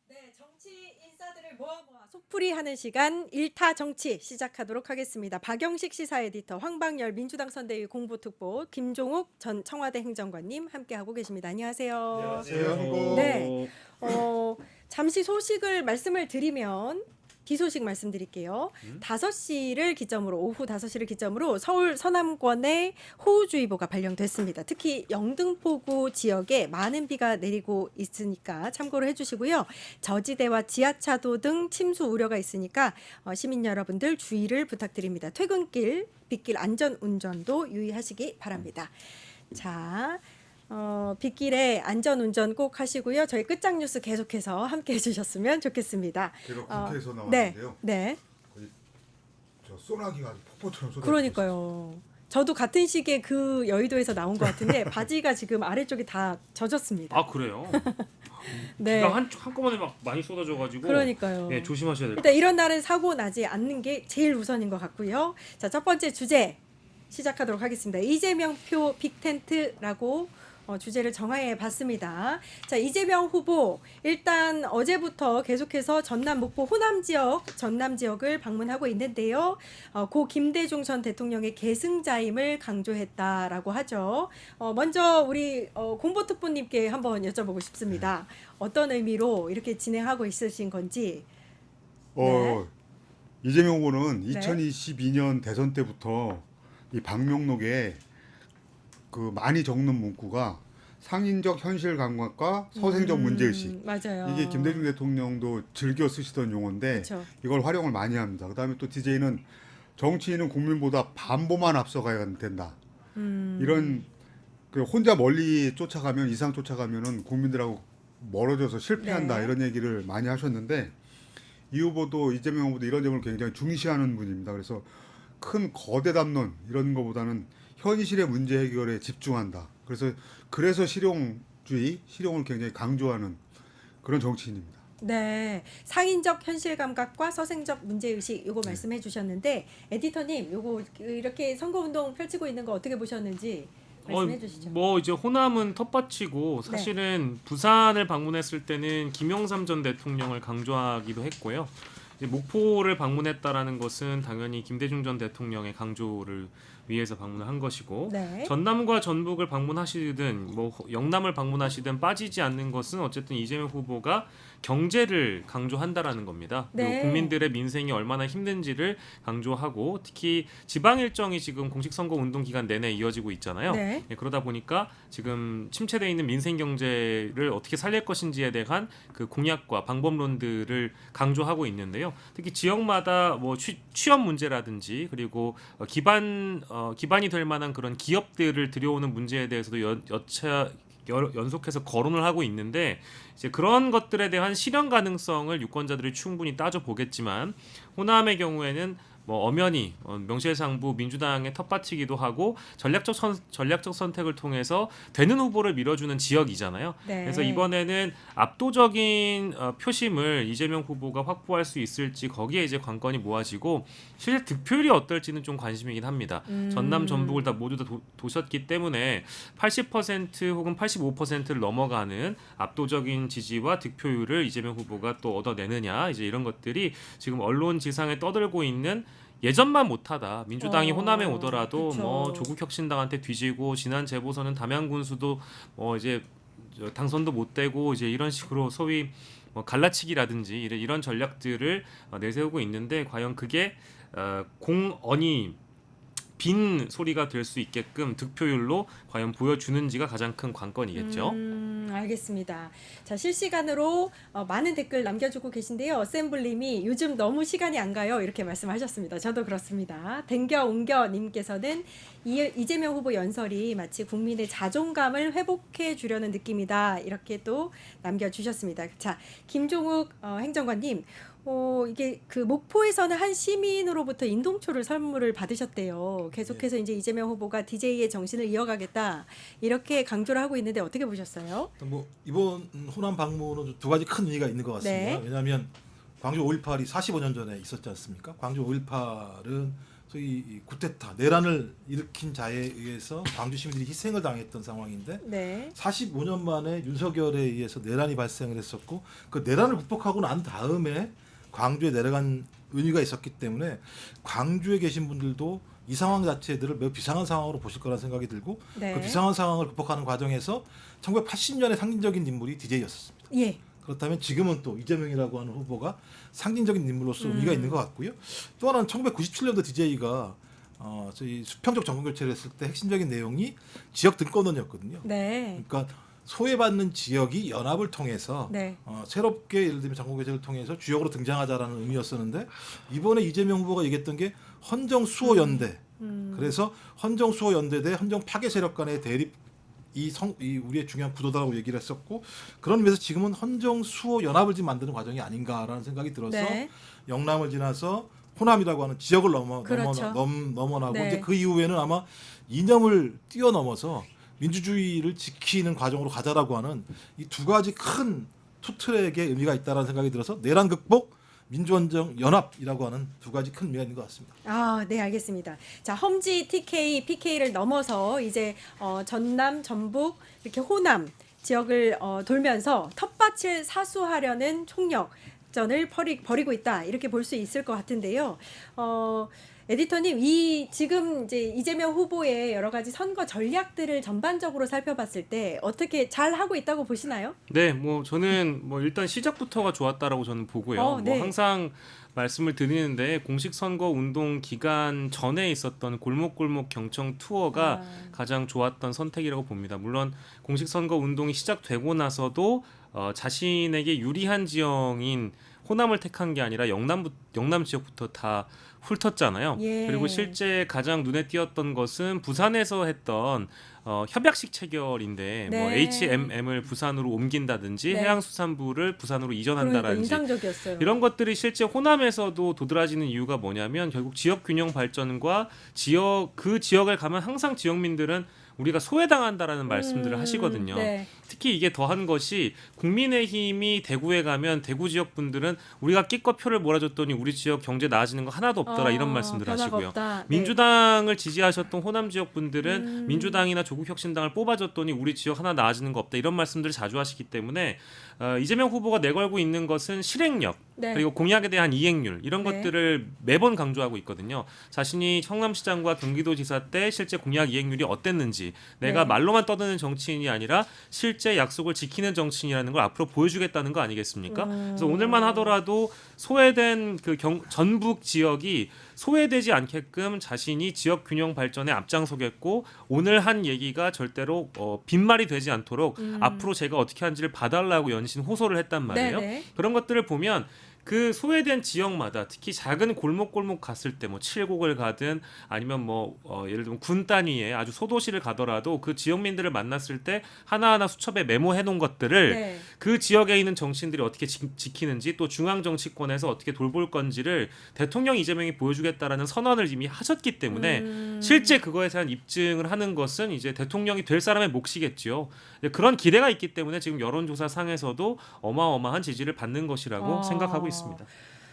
네, 정치 인사들을 모아 속풀이하는 시간 1타 정치 시작하도록 하겠습니다. 박영식 시사 에디터, 황방열 민주당 선대위 공보특보, 김종욱 전 청와대 행정관님 함께하고 계십니다. 안녕하세요. 안녕하세요. 네. 잠시 소식을 말씀을 드리면 기소식 말씀드릴게요. 5시를 기점으로 오후 5시를 기점으로 서울 서남권에 호우주의보가 발령됐습니다. 특히 영등포구 지역에 많은 비가 내리고 있으니까 참고를 해주시고요. 저지대와 지하차도 등 침수 우려가 있으니까 시민 여러분들 주의를 부탁드립니다. 퇴근길, 빗길 안전 운전도 유의하시기 바랍니다. 자. 빗길에 안전운전 꼭 하시고요. 저희 끝장 뉴스 계속해서 함께 해주셨으면 좋겠습니다. 제가 국회에서 네, 나왔는데요. 네, 거의 저 소나기가 아주 폭포처럼 쏟아지고 그러니까요. 저도 같은 시기에 그 여의도에서 나온 것 같은데 바지가 지금 아래쪽이 다 젖었습니다. 아 그래요? 네. 비가 한꺼번에 막 많이 쏟아져가지고 그러니까요. 네, 조심하셔야 될 것 일단 이런 날은 사고 나지 않는 게 제일 우선인 것 같고요. 자, 첫 번째 주제 시작하도록 하겠습니다. 이재명 표 빅텐트라고 주제를 정해 봤습니다. 자, 이재명 후보 일단 어제부터 계속해서 전남 목포 호남 지역을 방문하고 있는데요. 고 김대중 전 대통령의 계승자임을 강조했다라고 하죠. 먼저 우리 공보특보님께 한번 여쭤보고 싶습니다. 어떤 의미로 이렇게 진행하고 있으신 건지. 네. 이재명 후보는 네. 2022년 대선 때부터 이 방명록에 그 많이 적는 문구가 상인적 현실 감각과 서생적 문제의식. 맞아요. 이게 김대중 대통령도 즐겨 쓰시던 용어인데 그쵸. 이걸 활용을 많이 합니다. 그다음에 또 DJ는 정치인은 국민보다 반보만 앞서가야 된다. 이런 그 혼자 멀리 쫓아가면 이상 쫓아가면은 국민들하고 멀어져서 실패한다 네. 이런 얘기를 많이 하셨는데 이 후보도 이재명 후보도 이런 점을 굉장히 중시하는 분입니다. 그래서 큰 거대 담론 이런 거보다는 현실의 문제 해결에 집중한다. 그래서 실용을 굉장히 강조하는 그런 정치인입니다. 네, 상인적 현실 감각과 서생적 문제 의식 요거 말씀해 주셨는데 에디터님 요거 이렇게 선거 운동 펼치고 있는 거 어떻게 보셨는지 말씀해 주시죠. 뭐 이제 호남은 텃밭이고 사실은 부산을 방문했을 때는 김영삼 전 대통령을 강조하기도 했고요. 이제 목포를 방문했다라는 것은 당연히 김대중 전 대통령의 강조를 위해서 방문을 한 것이고 네. 전남과 전북을 방문하시든 뭐 영남을 방문하시든 빠지지 않는 것은 어쨌든 이재명 후보가 경제를 강조한다라는 겁니다. 네. 그리고 국민들의 민생이 얼마나 힘든지를 강조하고 특히 지방 일정이 지금 공식 선거 운동 기간 내내 이어지고 있잖아요. 네. 예, 그러다 보니까 지금 침체되어 있는 민생 경제를 어떻게 살릴 것인지에 대한 그 공약과 방법론들을 강조하고 있는데요. 특히 지역마다 뭐 취업 문제라든지 그리고 기반이 될 만한 그런 기업들을 들여오는 문제에 대해서도 연속해서 거론을 하고 있는데 이제 그런 것들에 대한 실현 가능성을 유권자들이 충분히 따져 보겠지만 호남의 경우에는 뭐 엄연히 명실상부 민주당의 텃밭이기도 하고 전략적 선택을 통해서 되는 후보를 밀어주는 지역이잖아요. 네. 그래서 이번에는 압도적인 표심을 이재명 후보가 확보할 수 있을지 거기에 이제 관건이 모아지고 실제 득표율이 어떨지는 좀 관심이긴 합니다. 전남 전북을 모두 다 도셨기 때문에 80% 혹은 85%를 넘어가는 압도적인 지지와 득표율을 이재명 후보가 또 얻어내느냐 이제 이런 것들이 지금 언론 지상에 떠들고 있는 예전만 못하다 민주당이 호남에 오더라도 그쵸. 뭐 조국혁신당한테 뒤지고 지난 재보선은 담양군수도 이제 당선도 못 되고 이제 이런 식으로 소위 뭐 갈라치기라든지 이런 전략들을 내세우고 있는데 과연 그게 공언이 빈 소리가 될 수 있게끔 득표율로 과연 보여주는지가 가장 큰 관건이겠죠. 알겠습니다. 자, 실시간으로 많은 댓글 남겨주고 계신데요. 어셈블님이 요즘 너무 시간이 안 가요 이렇게 말씀하셨습니다. 저도 그렇습니다. 댕겨 옹겨 님께서는 이재명 후보 연설이 마치 국민의 자존감을 회복해 주려는 느낌이다 이렇게 또 남겨주셨습니다. 자, 김종욱 행정관님. 이게 그 목포에서는 한 시민으로부터 인동초를 선물을 받으셨대요. 계속해서 이제 이재명 후보가 DJ의 정신을 이어가겠다 이렇게 강조를 하고 있는데 어떻게 보셨어요? 뭐 이번 호남 방문은 두 가지 큰 의미가 있는 것 같습니다. 네. 왜냐하면 광주 5.18이 45년 전에 있었지 않습니까? 광주 5.18은 소위 쿠데타 내란을 일으킨 자에 의해서 광주 시민들이 희생을 당했던 상황인데 네. 45년 만에 윤석열에 의해서 내란이 발생을 했었고 그 내란을 극복하고 난 다음에 광주에 내려간 의미가 있었기 때문에 광주에 계신 분들도 이 상황 자체들을 매우 비상한 상황으로 보실 거라는 생각이 들고 네. 그 비상한 상황을 극복하는 과정에서 1980년에 상징적인 인물이 DJ였습니다. 예. 그렇다면 지금은 또 이재명이라고 하는 후보가 상징적인 인물로서 의미가 있는 것 같고요. 또 하나는 1997년도 DJ가 저희 수평적 정권 교체를 했을 때 핵심적인 내용이 지역 등권론이었거든요. 네. 그러니까 소외받는 지역이 연합을 통해서 네. 새롭게 예를 들면 정권 교체를 통해서 주역으로 등장하자라는 의미였었는데 이번에 이재명 후보가 얘기했던 게 헌정 수호 연대. 그래서 헌정 수호 연대 대 헌정 파괴 세력 간의 대립 이 우리의 중요한 구도다라고 얘기를 했었고 그런 의미에서 지금은 헌정 수호 연합을 지금 만드는 과정이 아닌가라는 생각이 들어서 네. 영남을 지나서 호남이라고 하는 지역을 그렇죠. 넘어나고 네. 이제 그 이후에는 아마 이념을 뛰어넘어서 민주주의를 지키는 과정으로 가자라고 하는 이 두 가지 큰 투트랙의 의미가 있다라는 생각이 들어서 내란 극복, 민주헌정 연합이라고 하는 두 가지 큰 의미가 있는 것 같습니다. 아, 네, 알겠습니다. 자, 험지, TK, PK를 넘어서 이제 전남, 전북, 이렇게 호남 지역을 돌면서 텃밭을 사수하려는 총력전을 벌이고 있다. 이렇게 볼 수 있을 것 같은데요. 에디터님, 이 지금 이제 이재명 후보의 여러 가지 선거 전략들을 전반적으로 살펴봤을 때 어떻게 잘 하고 있다고 보시나요? 네, 뭐 저는 뭐 일단 시작부터가 좋았다라고 저는 보고요. 네. 뭐 항상 말씀을 드리는데 공식 선거 운동 기간 전에 있었던 골목골목 경청 투어가 가장 좋았던 선택이라고 봅니다. 물론 공식 선거 운동이 시작되고 나서도 자신에게 유리한 지형인 호남을 택한 게 아니라 영남 지역부터 다 훑었잖아요. 예. 그리고 실제 가장 눈에 띄었던 것은 부산에서 했던 협약식 체결인데 뭐 네. HMM을 부산으로 옮긴다든지 네. 해양수산부를 부산으로 그러니까 이전한다든지 인상적이었어요. 이런 것들이 실제 호남에서도 도드라지는 이유가 뭐냐면 결국 지역 균형 발전과 그 지역을 가면 항상 지역민들은 우리가 소외당한다라는 말씀들을 하시거든요. 네. 특히 이게 더한 것이 국민의힘이 대구에 가면 대구 지역 분들은 우리가 끼껏 표를 몰아줬더니 우리 지역 경제 나아지는 거 하나도 없더라 이런 말씀들 변화가 하시고요. 없다. 네. 민주당을 지지하셨던 호남 지역 분들은 민주당이나 조국혁신당을 뽑아줬더니 우리 지역 하나 나아지는 거 없다 이런 말씀들을 자주 하시기 때문에 이재명 후보가 내걸고 있는 것은 실행력 네. 그리고 공약에 대한 이행률 이런 네. 것들을 매번 강조하고 있거든요. 자신이 성남시장과 경기도지사 때 실제 공약 이행률이 어땠는지 내가 네. 말로만 떠드는 정치인이 아니라 실제 약속을 지키는 정치인이라는 걸 앞으로 보여주겠다는 거 아니겠습니까? 그래서 오늘만 하더라도 소외된 그 전북 지역이 소외되지 않게끔 자신이 지역 균형 발전에 앞장서겠고 오늘 한 얘기가 절대로 빈말이 되지 않도록 앞으로 제가 어떻게 하는지를 봐달라고 연신 호소를 했단 말이에요. 네네. 그런 것들을 보면 그 소외된 지역마다 특히 작은 골목골목 갔을 때 뭐 칠곡을 가든 아니면 뭐 예를 들면 군 단위의 아주 소도시를 가더라도 그 지역민들을 만났을 때 하나하나 수첩에 메모해 놓은 것들을 네. 그 지역에 있는 정치인들이 어떻게 지키는지 또 중앙 정치권에서 어떻게 돌볼 건지를 대통령 이재명이 보여주겠다라는 선언을 이미 하셨기 때문에 실제 그거에 대한 입증을 하는 것은 이제 대통령이 될 사람의 몫이겠죠. 그런 기대가 있기 때문에 지금 여론조사 상에서도 어마어마한 지지를 받는 것이라고 생각하고 있습니다.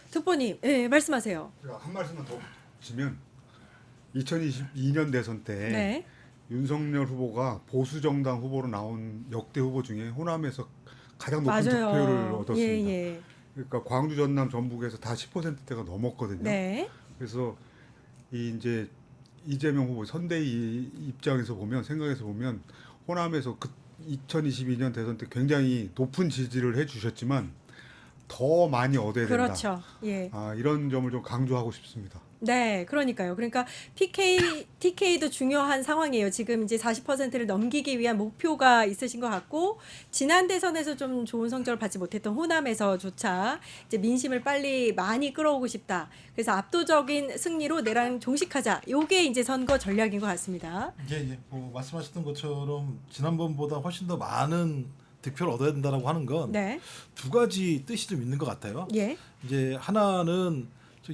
특보님, 네, 말씀하세요. 제가 한 말씀만 더 드리면 2022년 대선 때 네. 윤석열 후보가 보수 정당 후보로 나온 역대 후보 중에 호남에서 가장 높은 맞아요. 득표율을 얻었습니다. 예. 그러니까 광주, 전남, 전북에서 다 10%대가 넘었거든요. 네. 그래서 이제 이재명 후보 선대위 입장에서 보면 생각해서 보면 호남에서 그 2022년 대선 때 굉장히 높은 지지를 해주셨지만 더 많이 얻어야 된다. 그렇죠. 예. 이런 점을 좀 강조하고 싶습니다. 네, 그러니까요. 그러니까 TK도 중요한 상황이에요. 지금 이제 40%를 넘기기 위한 목표가 있으신 것 같고 지난 대선에서 좀 좋은 성적을 받지 못했던 호남에서조차 이제 민심을 빨리 많이 끌어오고 싶다. 그래서 압도적인 승리로 내랑 종식하자. 요게 이제 선거 전략인 것 같습니다. 이게 뭐 말씀하셨던 것처럼 지난번보다 훨씬 더 많은 득표를 얻어야 된다라고 하는 건 두 네. 가지 뜻이 좀 있는 것 같아요. 예. 이제 하나는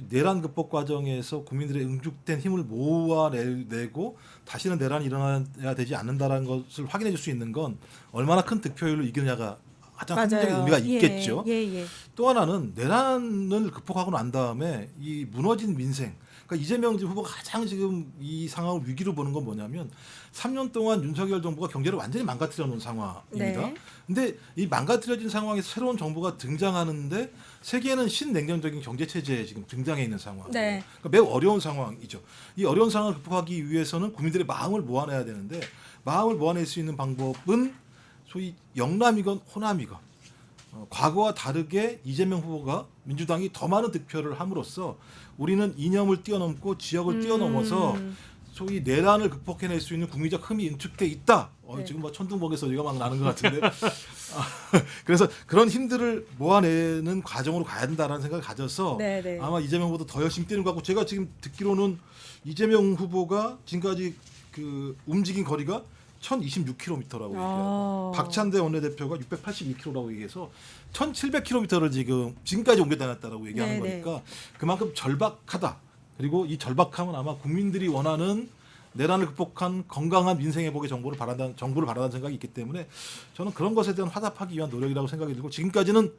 내란 극복 과정에서 국민들의 응축된 힘을 모아내고 다시는 내란이 일어나야 되지 않는다라는 것을 확인해 줄 수 있는 건 얼마나 큰 득표율로 이기느냐가 가장 핵심적인 의미가 있겠죠. 예. 또 하나는 내란을 극복하고 난 다음에 이 무너진 민생, 그러니까 이재명 후보가 가장 지금 이 상황을 위기로 보는 건 뭐냐면 3년 동안 윤석열 정부가 경제를 완전히 망가뜨려 놓은 상황입니다. 네. 근데 이 망가뜨려진 상황에서 새로운 정부가 등장하는데 세계는 신냉전적인 경제 체제에 지금 등장해 있는 상황. 네. 그러니까 매우 어려운 상황이죠. 이 어려운 상황을 극복하기 위해서는 국민들의 마음을 모아내야 되는데 마음을 모아낼 수 있는 방법은 소위 영남이건 호남이건 과거와 다르게 이재명 후보가 민주당이 더 많은 득표를 함으로써 우리는 이념을 뛰어넘고 지역을 뛰어넘어서 소위 내란을 극복해낼 수 있는 국민적 힘이 응축돼 있다. 네. 지금 뭐 천둥번개 소리가 막 나는 것 같은데. 그래서 그런 힘들을 모아내는 과정으로 가야 된다라는 생각을 가져서 네네. 아마 이재명 후보도 더 열심히 뛰는 것 같고 제가 지금 듣기로는 이재명 후보가 지금까지 그 움직인 거리가 1026km라고 어. 얘기하고 박찬대 원내대표가 682km라고 얘기해서 1700km를 지금까지 옮겨 다녔다라고 얘기하는 네네. 거니까 그만큼 절박하다. 그리고 이 절박함은 아마 국민들이 원하는 내란을 극복한 건강한 민생 회복의 정부를 바란다는 생각이 있기 때문에 저는 그런 것에 대한 화답하기 위한 노력이라고 생각이 들고 지금까지는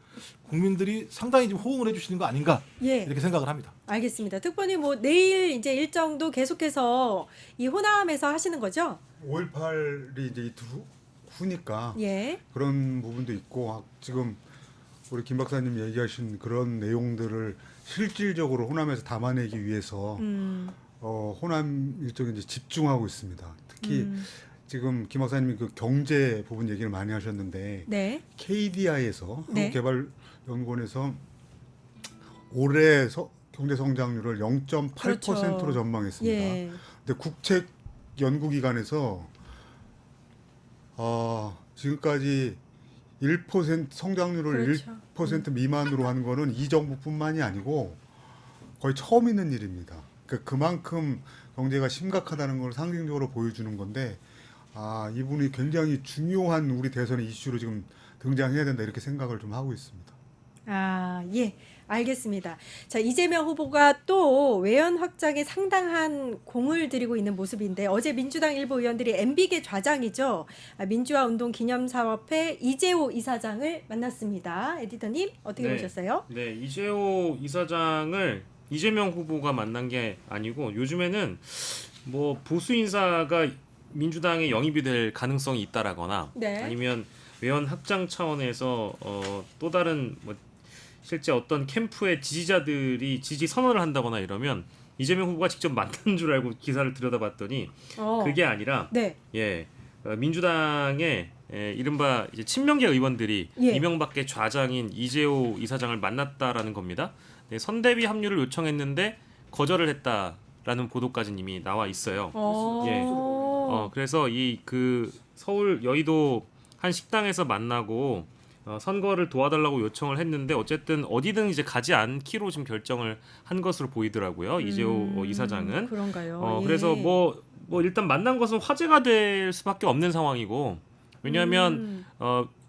국민들이 상당히 좀 호응을 해주시는 거 아닌가 예. 이렇게 생각을 합니다. 알겠습니다. 특보님 뭐 내일 이제 일정도 계속해서 이 호남에서 하시는 거죠? 5.18이 이제 이틀 후니까 예. 그런 부분도 있고 지금 우리 김 박사님 얘기하신 그런 내용들을 실질적으로 호남에서 담아내기 위해서 호남 일정에 이제 집중하고 있습니다. 특히 지금 김 박사님이 그 경제 부분 얘기를 많이 하셨는데 네. KDI에서 네. 한국개발연구원에서 올해 경제 성장률을 0.8%로 그렇죠. 전망했습니다. 예. 근데 국책 연구기관에서 지금까지 1% 성장률을 그렇죠. 1% 미만으로 한 거는 이 정부뿐만이 아니고 거의 처음 있는 일입니다. 그만큼 경제가 심각하다는 걸 상징적으로 보여주는 건데 이분이 굉장히 중요한 우리 대선의 이슈로 지금 등장해야 된다 이렇게 생각을 좀 하고 있습니다. 예. 알겠습니다. 자, 이재명 후보가 또 외연 확장에 상당한 공을 들이고 있는 모습인데 어제 민주당 일부 의원들이 MB계 좌장이죠. 민주화 운동 기념사업회 이재호 이사장을 만났습니다. 에디터님 어떻게 네. 보셨어요? 네, 이재호 이사장을 이재명 후보가 만난 게 아니고 요즘에는 뭐 보수 인사가 민주당에 영입이 될 가능성이 있다라거나 네. 아니면 외연 확장 차원에서 또 다른 뭐 실제 어떤 캠프의 지지자들이 지지 선언을 한다거나 이러면 이재명 후보가 직접 만난 줄 알고 기사를 들여다봤더니 그게 아니라 네. 민주당의 이른바 이제 친명계 의원들이 예. 이명박계 좌장인 이재호 이사장을 만났다라는 겁니다. 네, 선대위 합류를 요청했는데 거절을 했다라는 보도까지 이미 나와 있어요. 예. 그래서 그 서울 여의도 한 식당에서 만나고 선거를 도와달라고 요청을 했는데 어쨌든 어디든 이제 가지 않기로 지금 결정을 한 것으로 보이더라고요. 이재호 이사장은. 그런가요? 예. 그래서 뭐 일단 만난 것은 화제가 될 수밖에 없는 상황이고 왜냐하면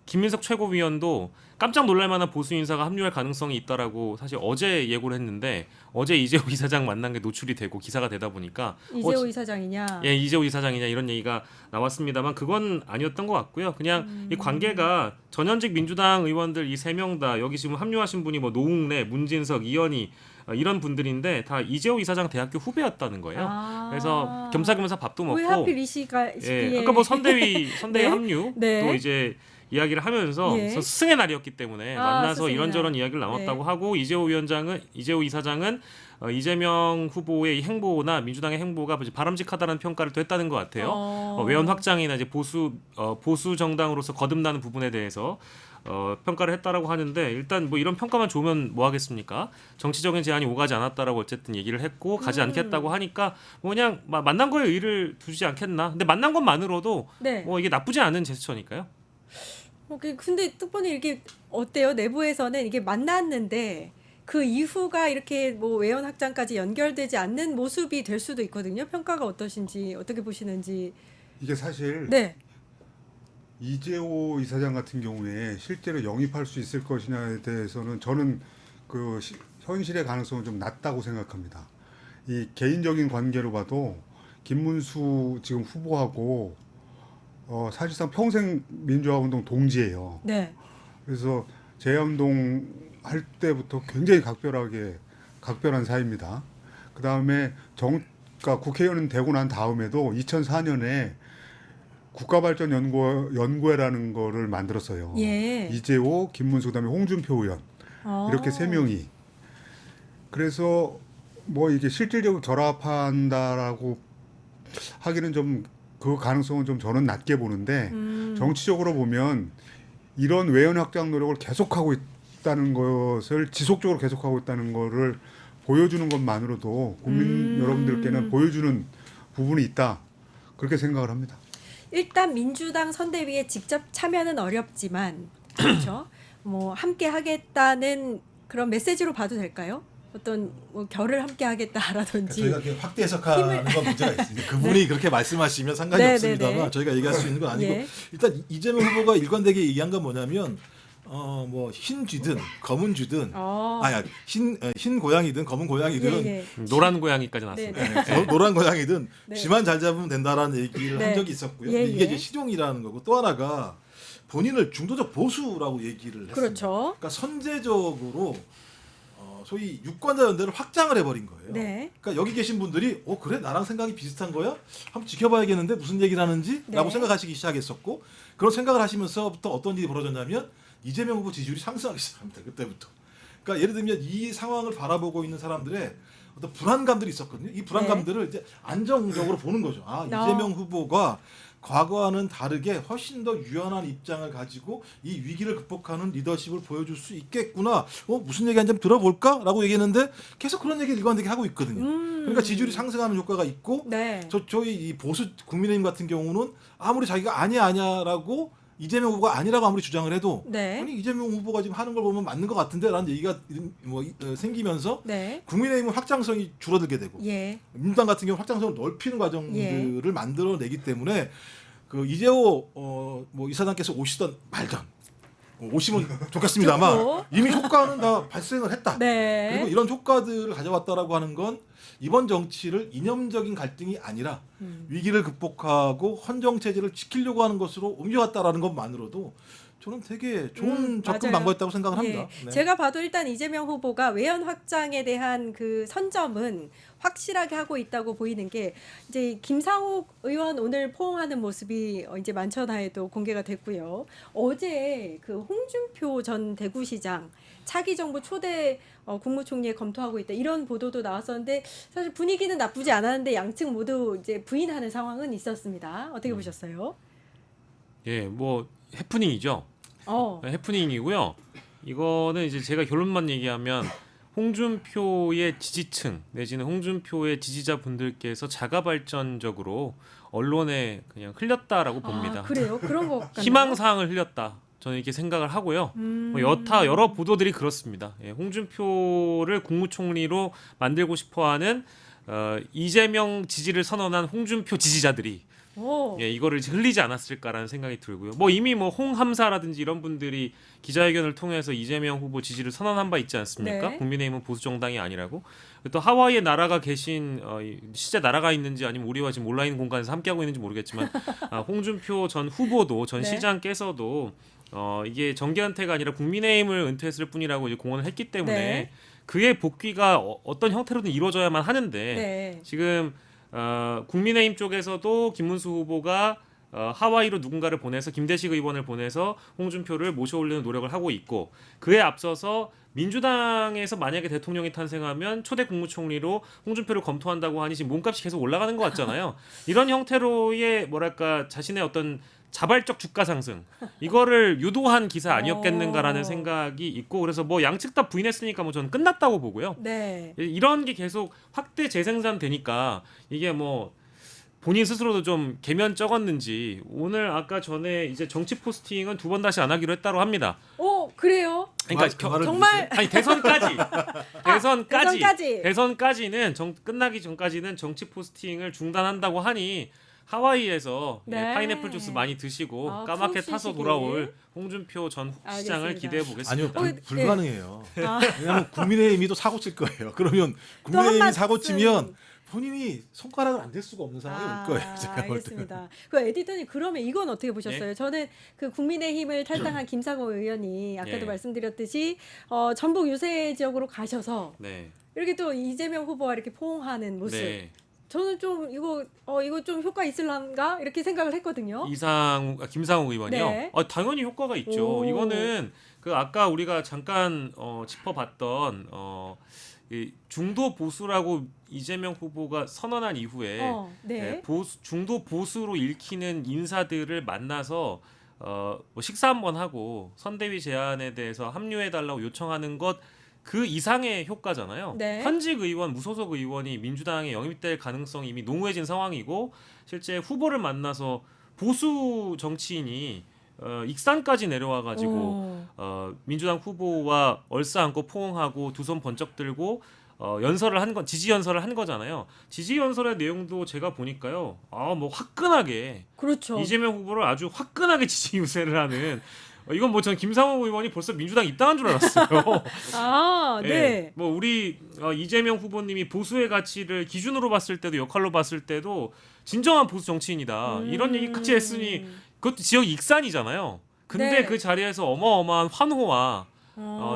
김민석 최고위원도 깜짝 놀랄만한 보수 인사가 합류할 가능성이 있다라고 사실 어제 예고를 했는데 어제 이재호 이사장 만난 게 노출이 되고 기사가 되다 보니까 이재호 이사장이냐? 예, 이재호 이사장이냐 이런 얘기가 나왔습니다만 그건 아니었던 것 같고요. 그냥 이 관계가 전현직 민주당 의원들 이 세 명 다 여기 지금 합류하신 분이 뭐 노웅래, 문진석, 이현희 이런 분들인데 다 이재호 이사장 대학교 후배였다는 거예요. 그래서 겸사겸사 밥도 먹고 왜 하필 이 시기에? 그러니까 뭐 선대위 네? 합류 네. 또 이제 이야기를 하면서 예. 스승의 날이었기 때문에 만나서 스승의 이런저런 날. 이야기를 나눴다고 네. 하고 이재호 이사장은 이재명 후보의 행보나 민주당의 행보가 바람직하다는 평가를 또 했다는 것 같아요. 외연 확장이나 이제 보수 정당으로서 거듭나는 부분에 대해서 평가를 했다라고 하는데 일단 뭐 이런 평가만 좋으면 뭐 하겠습니까? 정치적인 제한이 오가지 않았다라고 어쨌든 얘기를 했고 가지 않겠다고 하니까 뭐 그냥 만난 거에 의의를 두지 않겠나? 근데 만난 것만으로도 네. 뭐 이게 나쁘지 않은 제스처니까요. 근데 특보는 이렇게 어때요? 내부에서는 이게 만났는데 그 이후가 이렇게 뭐 외연 확장까지 연결되지 않는 모습이 될 수도 있거든요. 평가가 어떠신지 어떻게 보시는지. 이게 사실 네. 이재호 이사장 같은 경우에 실제로 영입할 수 있을 것이냐에 대해서는 저는 그 현실의 가능성은 좀 낮다고 생각합니다. 이 개인적인 관계로 봐도 김문수 지금 후보하고 사실상 평생 민주화운동 동지예요. 네. 그래서 재야운동 할 때부터 굉장히 각별한 사이입니다. 그 다음에 그러니까 국회의원 되고 난 다음에도 2004년에 국가발전연구회라는 거를 만들었어요. 예. 이재호, 김문수, 그다음에 홍준표 의원 이렇게 세 명이. 그래서 뭐 이게 실질적으로 결합한다라고 하기는 좀 그 가능성은 좀 저는 낮게 보는데 정치적으로 보면 이런 외연 확장 노력을 계속하고 있다는 것을 지속적으로 계속하고 있다는 거를 보여주는 것만으로도 국민 여러분들께는 보여주는 부분이 있다 그렇게 생각을 합니다. 일단 민주당 선대위에 직접 참여는 어렵지만 그렇죠. 뭐 함께 하겠다는 그런 메시지로 봐도 될까요? 어떤 뭐 결을 함께 하겠다라든지 저희가 이렇게 확대 해석하는 건 문제가 있습니다. 그분이 그렇게 말씀하시면 상관이 네, 없습니다만 네, 네. 저희가 얘기할 수 있는 건 아니고 예. 일단 이재명 후보가 일관되게 얘기한 건 뭐냐면 뭐 흰 쥐든 검은 쥐든 흰 고양이든 검은 고양이든 예, 예. 노란 고양이까지 나왔습니다. 네, 네. 노란 고양이든 네. 쥐만 잘 잡으면 된다라는 얘기를 네. 한 적이 있었고요. 예, 이게 예. 이제 실용이라는 거고 또 하나가 본인을 중도적 보수라고 얘기를 했습니다. 그렇죠. 그러니까 선제적으로 소위 유권자 연대를 확장을 해버린 거예요. 네. 그러니까 여기 계신 분들이 그래 나랑 생각이 비슷한 거야? 한번 지켜봐야겠는데 무슨 얘기를 하는지? 네. 라고 생각하시기 시작했었고 그런 생각을 하시면서부터 어떤 일이 벌어졌냐면 이재명 후보 지지율이 상승하기 시작합니다. 그때부터. 그러니까 예를 들면 이 상황을 바라보고 있는 사람들의 어떤 불안감들이 있었거든요. 이 불안감들을 이제 안정적으로 보는 거죠. 이재명 후보가 과거와는 다르게 훨씬 더 유연한 입장을 가지고 이 위기를 극복하는 리더십을 보여줄 수 있겠구나. 무슨 얘기하는지 좀 들어볼까?라고 얘기했는데 계속 그런 얘기를 일관되게 하고 있거든요. 그러니까 지지율이 상승하는 효과가 있고 네. 저희 이 보수 국민의힘 같은 경우는 아무리 자기가 아니야라고 이재명 후보가 아니라고 아무리 주장을 해도 네. 아니 이재명 후보가 지금 하는 걸 보면 맞는 것 같은데라는 얘기가 생기면서 네. 국민의힘은 확장성이 줄어들게 되고 예. 민주당 같은 경우 확장성을 넓히는 과정들을 만들어내기 때문에 그 이재호 뭐 이사장께서 오시던 말던 오시면 좋겠습니다만 좋고. 이미 효과는 다 발생을 했다. 네. 그리고 이런 효과들을 가져왔다라고 하는 건 이번 정치를 이념적인 갈등이 아니라 위기를 극복하고 헌정 체제를 지키려고 하는 것으로 옮겨왔다라는 것만으로도 저는 되게 좋은 접근 맞아요. 방법이었다고 생각을 합니다. 예. 네. 제가 봐도 일단 이재명 후보가 외연 확장에 대한 그 선점은 확실하게 하고 있다고 보이는 게 이제 김상욱 의원 오늘 포옹하는 모습이 이제 만천하에도 공개가 됐고요. 어제 그 홍준표 전 대구시장 차기 정부 초대 국무총리에 검토하고 있다 이런 보도도 나왔었는데 사실 분위기는 나쁘지 않았는데 양측 모두 이제 부인하는 상황은 있었습니다. 어떻게 보셨어요? 예, 뭐 해프닝이죠. 해프닝이고요. 이거는 이제 제가 결론만 얘기하면 홍준표의 지지층 내지는 홍준표의 지지자분들께서 자가 발전적으로 언론에 그냥 흘렸다라고 봅니다. 그래요? 그런 것 같나요? 희망사항을 흘렸다. 저는 이렇게 생각을 하고요. 여러 보도들이 그렇습니다. 예, 홍준표를 국무총리로 만들고 싶어하는 이재명 지지를 선언한 홍준표 지지자들이 이거를 흘리지 않았을까라는 생각이 들고요. 뭐 이미 뭐 홍함사라든지 이런 분들이 기자회견을 통해서 이재명 후보 지지를 선언한 바 있지 않습니까? 네. 국민의힘은 보수 정당이 아니라고. 또 하와이에 나라가 계신 실제 나라가 있는지 아니면 우리와 지금 온라인 공간에서 함께하고 있는지 모르겠지만 홍준표 전 후보도 전 네. 시장께서도 이게 정계 은퇴가 아니라 국민의힘을 은퇴했을 뿐이라고 이제 공언을 했기 때문에 네. 그의 복귀가 어떤 형태로든 이루어져야만 하는데 네. 지금 국민의힘 쪽에서도 김문수 후보가 하와이로 누군가를 보내서 김대식 의원을 보내서 홍준표를 모셔오려는 노력을 하고 있고 그에 앞서서 민주당에서 만약에 대통령이 탄생하면 초대 국무총리로 홍준표를 검토한다고 하니 지금 몸값이 계속 올라가는 것 같잖아요. 이런 형태로의 뭐랄까 자신의 어떤 자발적 주가 상승 이거를 유도한 기사 아니었겠는가라는 생각이 있고 그래서 뭐 양측 다 부인했으니까 뭐 저는 끝났다고 보고요. 네. 이런 게 계속 확대 재생산되니까 이게 뭐 본인 스스로도 좀 개면 적었는지 오늘 아까 전에 이제 정치 포스팅은 2번 다시 안 하기로 했다고 합니다. 그래요? 그러니까 그 말을 정말 아니 대선까지 대선까지. 대선까지는 끝나기 전까지는 정치 포스팅을 중단한다고 하니 하와이에서 네. 파인애플 주스 많이 드시고 까맣게 푹 타서 쉬시길. 돌아올 홍준표 전 시장을 알겠습니다. 기대해 보겠습니다. 아니요 불가능해요. 아. 왜냐하면 국민의힘이 또 사고 칠 거예요. 그러면 또 한 국민의힘이 말씀. 사고 치면 본인이 손가락을 안 댈 수가 없는 상황이 올 거예요. 제가 볼 때는. 알겠습니다. 그 에디터님 그러면 이건 어떻게 보셨어요? 네. 저는 그 국민의힘을 탈당한 김상호 의원이 아까도 네. 말씀드렸듯이 전북 유세 지역으로 가셔서 네. 이렇게 또 이재명 후보와 이렇게 포옹하는 모습. 네. 저는 좀 이거 좀 효과 있을란가 이렇게 생각을 했거든요. 김상욱 의원이요. 네. 당연히 효과가 있죠. 오. 이거는 그 아까 우리가 잠깐 짚어봤던 이 중도 보수라고 이재명 후보가 선언한 이후에 네. 중도 보수로 읽히는 인사들을 만나서 뭐 식사 한번 하고 선대위 제안에 대해서 합류해달라고 요청하는 것 그 이상의 효과잖아요. 네. 현직 의원, 무소속 의원이 민주당에 영입될 가능성이 이미 농후해진 상황이고 실제 후보를 만나서 보수 정치인이 익산까지 내려와가지고 민주당 후보와 얼싸안고 포옹하고 두 손 번쩍 들고 연설을 한 건 지지 연설을 한 거잖아요. 지지 연설의 내용도 제가 보니까요. 뭐 화끈하게 그렇죠. 이재명 후보를 아주 화끈하게 지지 유세를 하는 이건 뭐 전 김상호 의원이 벌써 민주당 입당한 줄 알았어요. 아, 네. 뭐 우리 이재명 후보님이 보수의 가치를 기준으로 봤을 때도 역할로 봤을 때도 진정한 보수 정치인이다. 이런 얘기까지 했으니 그것도 지역 익산이잖아요. 근데 네. 그 자리에서 어마어마한 환호와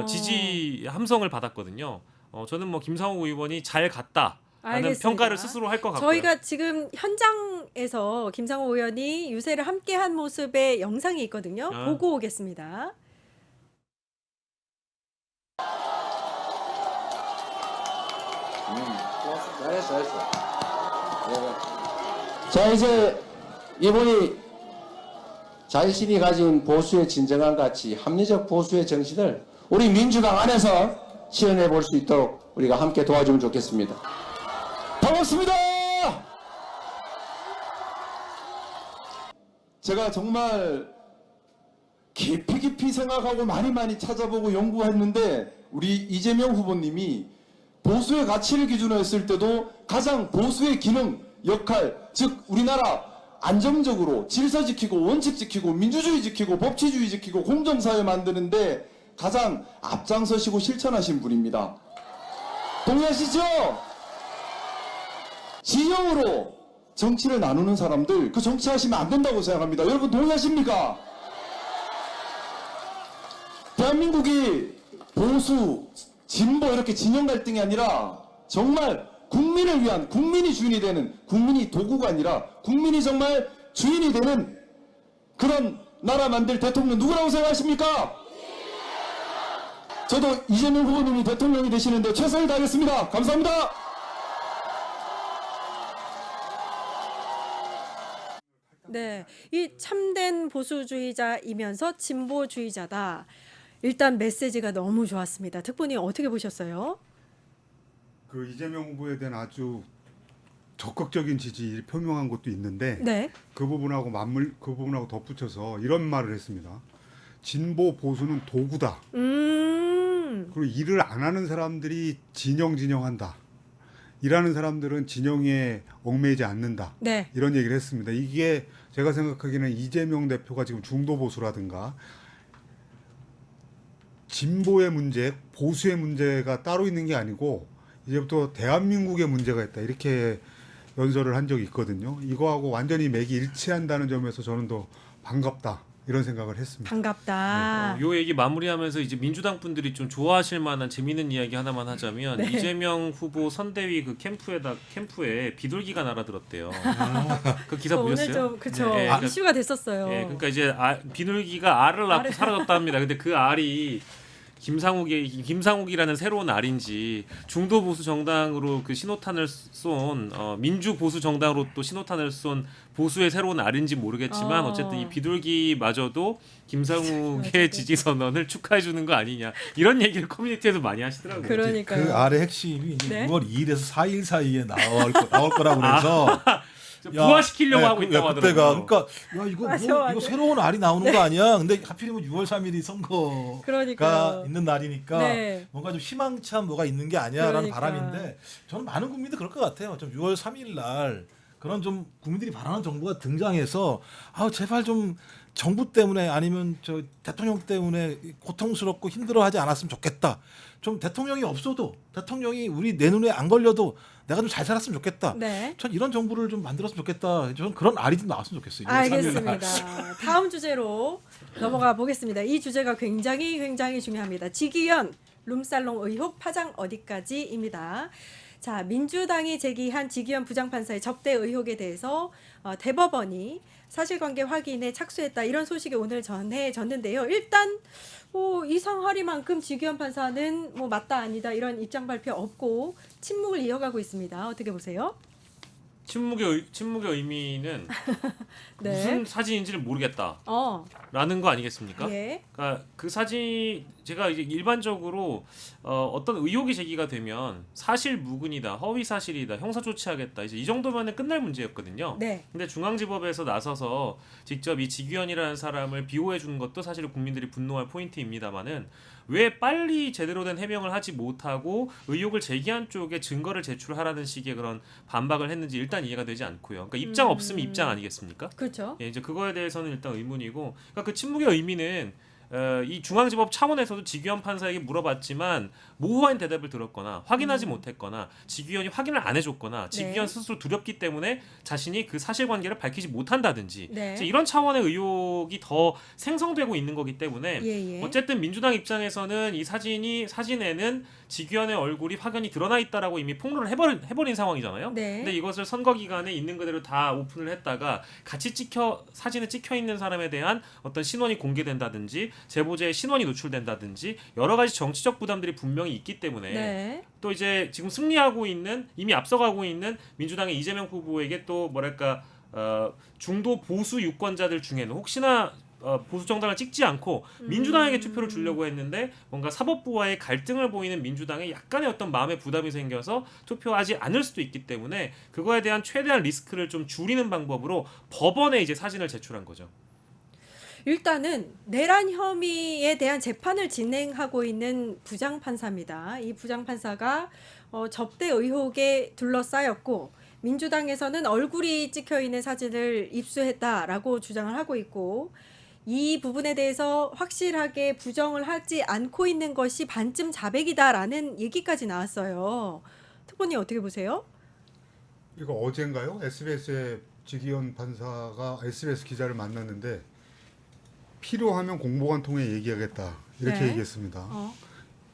지지 함성을 받았거든요. 저는 뭐 김상호 의원이 잘 갔다라는 알겠습니다. 평가를 스스로 할 것 같고요. 저희가 지금 현장에서 김상호 의원이 유세를 함께한 모습의 영상이 있거든요. 아. 보고 오겠습니다. 잘했어. 자, 이제 이분이 자신이 가진 보수의 진정한 가치, 합리적 보수의 정신을 우리 민주당 안에서 실현해 볼 수 있도록 우리가 함께 도와주면 좋겠습니다. 반갑습니다. 제가 정말 깊이 생각하고 많이 찾아보고 연구했는데 우리 이재명 후보님이 보수의 가치를 기준으로 했을 때도 가장 보수의 기능, 역할, 즉 우리나라 안정적으로 질서 지키고 원칙 지키고 민주주의 지키고 법치주의 지키고 공정사회 만드는데 가장 앞장서시고 실천하신 분입니다. 동의하시죠? 진영으로 정치를 나누는 사람들 그 정치하시면 안 된다고 생각합니다. 여러분 동의하십니까? 대한민국이 보수, 진보 이렇게 진영 갈등이 아니라 정말 국민을 위한 국민이 주인이 되는 국민이 도구가 아니라 국민이 정말 주인이 되는 그런 나라 만들 대통령 누구라고 생각하십니까? 저도 이재명 후보님이 대통령이 되시는데 최선을 다하겠습니다. 감사합니다. 네, 이 참된 보수주의자이면서 진보주의자다. 일단 메시지가 너무 좋았습니다. 특보님 어떻게 보셨어요? 그 이재명 후보에 대한 아주 적극적인 지지를 표명한 것도 있는데 네. 그 부분하고 덧붙여서 이런 말을 했습니다. 진보 보수는 도구다. 그리고 일을 안 하는 사람들이 진영한다. 일하는 사람들은 진영에 얽매이지 않는다. 네. 이런 얘기를 했습니다. 이게 제가 생각하기에는 이재명 대표가 지금 중도 보수라든가 진보의 문제, 보수의 문제가 따로 있는 게 아니고 이제부터 대한민국의 문제가 있다. 이렇게 연설을 한 적이 있거든요. 이거하고 완전히 맥이 일치한다는 점에서 저는 더 반갑다. 이런 생각을 했습니다. 반갑다. 요 얘기 마무리하면서 이제 민주당 분들이 좀 좋아하실 만한 재미있는 이야기 하나만 하자면 네. 이재명 후보 선대위 그 캠프에 비둘기가 날아들었대요. 그 기사 오늘 보셨어요? 좀 그쵸 네, 그러니까- 이슈가 됐었어요. 그러니까 이제 비둘기가 알을 낳고 사라졌답니다. 근데 그 알이 김상욱이라는 새로운 알인지 중도 보수 정당으로 그 신호탄을 쏜 민주 보수 정당으로 또 신호탄을 쏜 보수의 새로운 알인지 모르겠지만 어쨌든 이 비둘기마저도 김상욱의 지지 선언을 축하해 주는 거 아니냐 이런 얘기를 커뮤니티에서 많이 하시더라고요. 그러니까요. 그 알의 핵심이 이제 네. 6월 2일에서 4일 사이에 나올 거라고 그래서 부활시키려고 하고 있다고 그때가 하더라고요. 그러니까 야 이거 맞아, 뭐 맞아. 이거 새로운 알이 나오는 거 아니야? 근데 하필이면 6월 3일이 선거가 그러니까요. 있는 날이니까 네. 뭔가 좀 희망찬 뭐가 있는 게 아니야라는 그러니까. 바람인데 저는 많은 국민들 그럴 것 같아요. 좀 6월 3일 날 그런 좀 국민들이 바라는 정부가 등장해서 제발 좀 정부 때문에 아니면 저 대통령 때문에 고통스럽고 힘들어하지 않았으면 좋겠다. 좀 대통령이 없어도 대통령이 우리 내 눈에 안 걸려도 내가 좀 잘 살았으면 좋겠다. 네. 전 이런 정부를 좀 만들었으면 좋겠다. 저는 그런 알이 좀 나왔으면 좋겠어요. 6월 3일 날. 알겠습니다. 다음 주제로 넘어가 보겠습니다. 이 주제가 굉장히 중요합니다. 지기현 룸살롱 의혹 파장 어디까지입니다. 자, 민주당이 제기한 지기현 부장판사의 접대 의혹에 대해서 대법원이 사실관계 확인에 착수했다. 이런 소식이 오늘 전해졌는데요. 일단 이상하리만큼 지기현 판사는 맞다 아니다 이런 입장 발표 없고 침묵을 이어가고 있습니다. 어떻게 보세요? 침묵의 의미는 네. 무슨 사진인지를 모르겠다라는 거 아니겠습니까? 예. 그러니까 그 사진 제가 이제 일반적으로 어떤 의혹이 제기가 되면 사실 무근이다, 허위 사실이다, 형사 조치하겠다 이제 이 정도면은 끝날 문제였거든요. 네. 근데 중앙지법에서 나서서 직접 이 지규현이라는 사람을 비호해 주는 것도 사실 국민들이 분노할 포인트입니다만은 왜 빨리 제대로 된 해명을 하지 못하고 의혹을 제기한 쪽에 증거를 제출하라는 식의 그런 반박을 했는지 일단 이해가 되지 않고요. 그러니까 입장 없으면 입장 아니겠습니까? 그렇죠. 예, 이제 그거에 대해서는 일단 의문이고, 그러니까 그 침묵의 의미는 이 중앙지법 차원에서도 지규현 판사에게 물어봤지만 모호한 대답을 들었거나 확인하지 못했거나 지규현이 확인을 안 해줬거나 지규현 스스로 두렵기 때문에 자신이 그 사실관계를 밝히지 못한다든지 네. 이제 이런 차원의 의혹이 더 생성되고 있는 거기 때문에 예, 예. 어쨌든 민주당 입장에서는 이 사진에는 지규현의 얼굴이 확연히 드러나 있다라고 이미 폭로를 해버린 상황이잖아요. 네. 근데 이것을 선거 기간에 있는 그대로 다 오픈을 했다가 같이 사진에 찍혀 있는 사람에 대한 어떤 신원이 공개된다든지 제보자의 신원이 노출된다든지 여러 가지 정치적 부담들이 분명히 있기 때문에 네. 또 이제 지금 승리하고 있는 이미 앞서가고 있는 민주당의 이재명 후보에게 또 뭐랄까 중도 보수 유권자들 중에는 혹시나 보수 정당을 찍지 않고 민주당에게 투표를 주려고 했는데 뭔가 사법부와의 갈등을 보이는 민주당에 약간의 어떤 마음의 부담이 생겨서 투표하지 않을 수도 있기 때문에 그거에 대한 최대한 리스크를 좀 줄이는 방법으로 법원에 이제 사진을 제출한 거죠. 일단은 내란 혐의에 대한 재판을 진행하고 있는 부장판사입니다. 이 부장판사가 접대 의혹에 둘러싸였고 민주당에서는 얼굴이 찍혀 있는 사진을 입수했다라고 주장을 하고 있고 이 부분에 대해서 확실하게 부정을 하지 않고 있는 것이 반쯤 자백이다라는 얘기까지 나왔어요. 특보님 어떻게 보세요? 이거 어젠가요? SBS의 지기현 판사가 SBS 기자를 만났는데 필요하면 공보관 통해 얘기하겠다 이렇게 네. 얘기했습니다.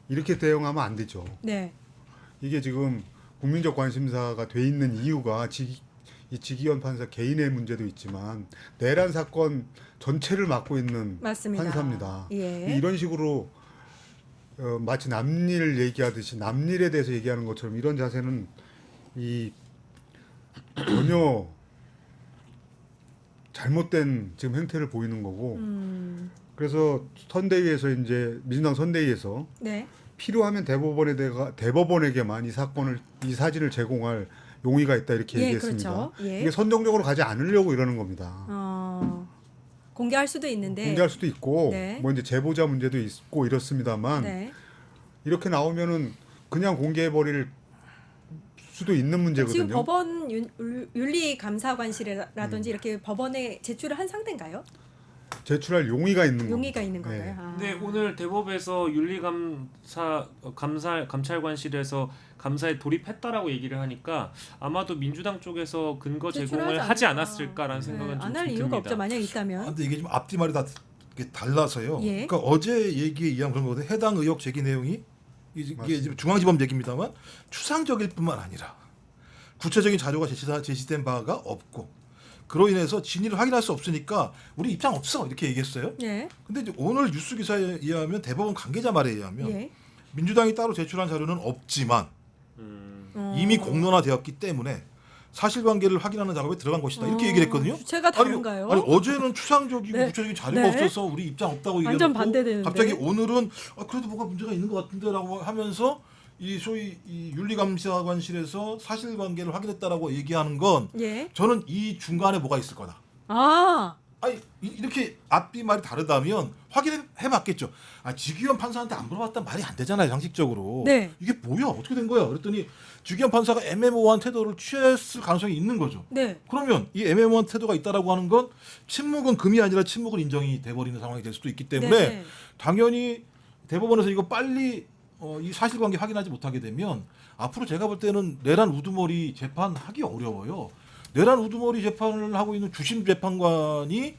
이렇게 대응하면 안 되죠. 네. 이게 지금 국민적 관심사가 돼 있는 이유가 이 지기현 판사 개인의 문제도 있지만 내란 사건 전체를 맡고 있는 맞습니다. 판사입니다. 예. 이런 식으로 마치 남일 얘기하듯이 남일에 대해서 얘기하는 것처럼 이런 자세는 이 전혀 잘못된 지금 행태를 보이는 거고 그래서 선대위에서 이제 민주당 선대위에서 네. 필요하면 대법원에게만 이 사진을 제공할 용의가 있다 이렇게 예, 얘기했습니다. 그렇죠. 예. 이게 선정적으로 가지 않으려고 이러는 겁니다. 공개할 수도 있는데. 공개할 수도 있고 네. 뭐 이제 제보자 문제도 있고 이렇습니다만 네. 이렇게 나오면은 그냥 공개해 버릴 수도 있는 문제거든요. 지금 법원 윤리감사관실이라든지 이렇게 법원에 제출을 한 상태인가요? 제출할 용의가 있는 겁니다. 용의가 있는 건가요? 네. 아. 근데 오늘 대법에서 감찰관실에서 감사에 돌입했다라고 얘기를 하니까 아마도 민주당 쪽에서 근거 제공을 제출하지 하지 않을까. 않았을까라는 생각은 좀 안 할 듭니다. 이유가 없죠. 만약 있다면. 근데 이게 좀 앞뒤말이 다 이게 달라서요. 예. 그러니까 어제 얘기에 의하면 그런 거거든요. 해당 의혹 제기 내용이 이게 지금 중앙지법 얘기입니다만 추상적일 뿐만 아니라 구체적인 자료가 제시된 바가 없고 그로 인해서 진위를 확인할 수 없으니까 우리 입장 없어 이렇게 얘기했어요. 예. 근데 이제 오늘 뉴스 기사에 의하면 대법원 관계자 말에 의하면 예. 민주당이 따로 제출한 자료는 없지만 이미 공론화되었기 때문에 사실관계를 확인하는 작업에 들어간 것이다 이렇게 얘기를 했거든요. 주체가 다른가요? 아니 어제는 추상적이고 네. 구체적인 자료가 네. 없어서 우리 입장 없다고 완전 얘기해놓고 반대되는데. 갑자기 오늘은 그래도 뭐가 문제가 있는 것 같은데라고 하면서 이 소위 이 윤리감사관실에서 사실관계를 확인했다라고 얘기하는 건 예. 저는 이 중간에 뭐가 있을 거다. 아. 아니 이렇게 앞뒤 말이 다르다면 확인해봤겠죠. 지규현 판사한테 안 물어봤단 말이 안 되잖아요, 상식적으로. 네. 이게 뭐야, 어떻게 된 거야? 그랬더니 지규현 판사가 애매모호한 태도를 취했을 가능성이 있는 거죠. 네. 그러면 이 애매모호한 태도가 있다라고 하는 건 침묵은 금이 아니라 침묵은 인정이 돼버리는 상황이 될 수도 있기 때문에 네. 당연히 대법원에서 이거 빨리 이 사실관계 확인하지 못하게 되면 앞으로 제가 볼 때는 내란 우두머리 재판하기 어려워요. 내란 우두머리 재판을 하고 있는 주심 재판관이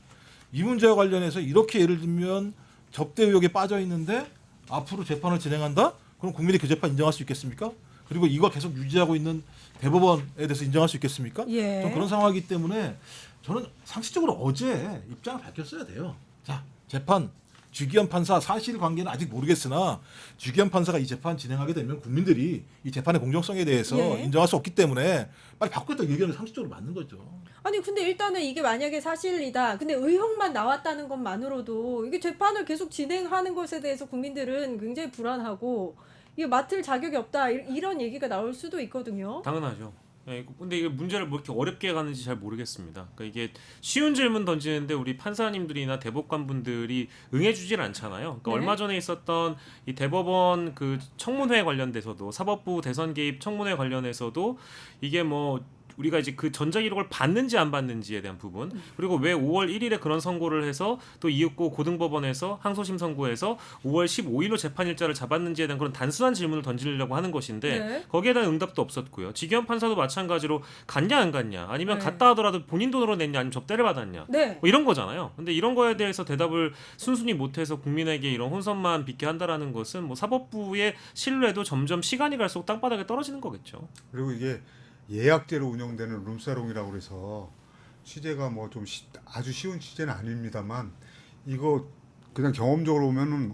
이 문제와 관련해서 이렇게 예를 들면 접대 의혹에 빠져 있는데 앞으로 재판을 진행한다? 그럼 국민이 그 재판 인정할 수 있겠습니까? 그리고 이걸 계속 유지하고 있는 대법원에 대해서 인정할 수 있겠습니까? 예. 좀 그런 상황이기 때문에 저는 상식적으로 어제 입장을 밝혔어야 돼요. 자, 재판 주기현 판사 사실관계는 아직 모르겠으나 주기현 판사가 이 재판 진행하게 되면 국민들이 이 재판의 공정성에 대해서 예. 인정할 수 없기 때문에 빨리 바꾸겠다는 의견을 상식적으로 맞는 거죠. 아니 근데 일단은 이게 만약에 사실이다. 근데 의혹만 나왔다는 것만으로도 이게 재판을 계속 진행하는 것에 대해서 국민들은 굉장히 불안하고 이게 맡을 자격이 없다 이런 얘기가 나올 수도 있거든요. 당연하죠. 예, 근데 이게 문제를 뭐 이렇게 어렵게 가는지 잘 모르겠습니다. 그러니까 이게 쉬운 질문 던지는데 우리 판사님들이나 대법관분들이 응해주질 않잖아요. 그러니까 네. 얼마 전에 있었던 이 대법원 그 청문회 관련돼서도 사법부 대선 개입 청문회 관련해서도 이게 뭐 우리가 이제 그 전자기록을 받는지 안 받는지에 대한 부분, 그리고 왜 5월 1일에 그런 선고를 해서 또 이윽고 고등법원에서 항소심 선고해서 5월 15일로 재판일자를 잡았는지에 대한 그런 단순한 질문을 던지려고 하는 것인데 네. 거기에 대한 응답도 없었고요. 지기현 판사도 마찬가지로 갔냐 안 갔냐, 아니면 네. 갔다 하더라도 본인 돈으로 냈냐 아니면 접대를 받았냐, 네. 뭐 이런 거잖아요. 근데 이런 거에 대해서 대답을 순순히 못해서 국민에게 이런 혼선만 빚게 한다라는 것은 뭐 사법부의 신뢰도 점점 시간이 갈수록 땅바닥에 떨어지는 거겠죠. 그리고 이게 예약제로 운영되는 룸사롱이라고 해서 취재가 뭐 좀 아주 쉬운 취재는 아닙니다만 이거 그냥 경험적으로 보면은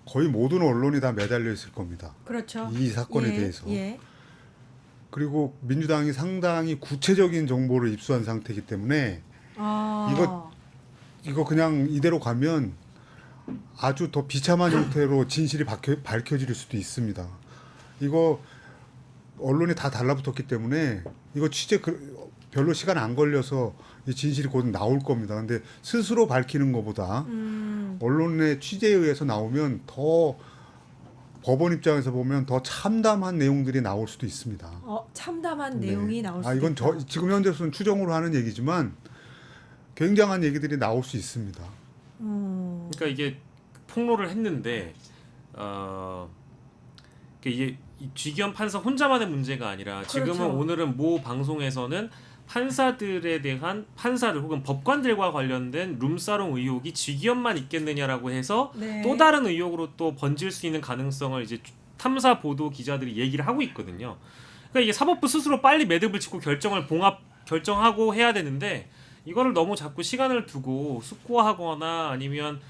거의 모든 언론이 다 매달려 있을 겁니다. 그렇죠. 이 사건에 예, 대해서. 예. 그리고 민주당이 상당히 구체적인 정보를 입수한 상태이기 때문에 아. 이거 그냥 이대로 가면 아주 더 비참한 형태로 진실이 밝혀질 수도 있습니다. 이거 언론이 다 달라붙었기 때문에 이거 취재 별로 시간 안 걸려서 이 진실이 곧 나올 겁니다. 근데 스스로 밝히는 것보다 언론의 취재에 의해서 나오면 더 법원 입장에서 보면 더 참담한 내용들이 나올 수도 있습니다. 참담한 네. 내용이 나올 수도 이건 있다. 지금 현재로서는 추정으로 하는 얘기지만 굉장한 얘기들이 나올 수 있습니다. 그러니까 이게 폭로를 했는데 이게 이 쥐기현 판사 혼자만의 문제가 아니라 지금은 그렇죠. 오늘은 모 방송에서는 판사들에 대한 판사들 혹은 법관들과 관련된 룸사롱 의혹이 쥐기현만 있겠느냐라고 해서 네. 또 다른 의혹으로 또 번질 수 있는 가능성을 이제 탐사 보도 기자들이 얘기를 하고 있거든요. 그러니까 이게 사법부 스스로 빨리 매듭을 짓고 결정하고 해야 되는데 이거를 너무 자꾸 시간을 두고 숙고하거나 아니면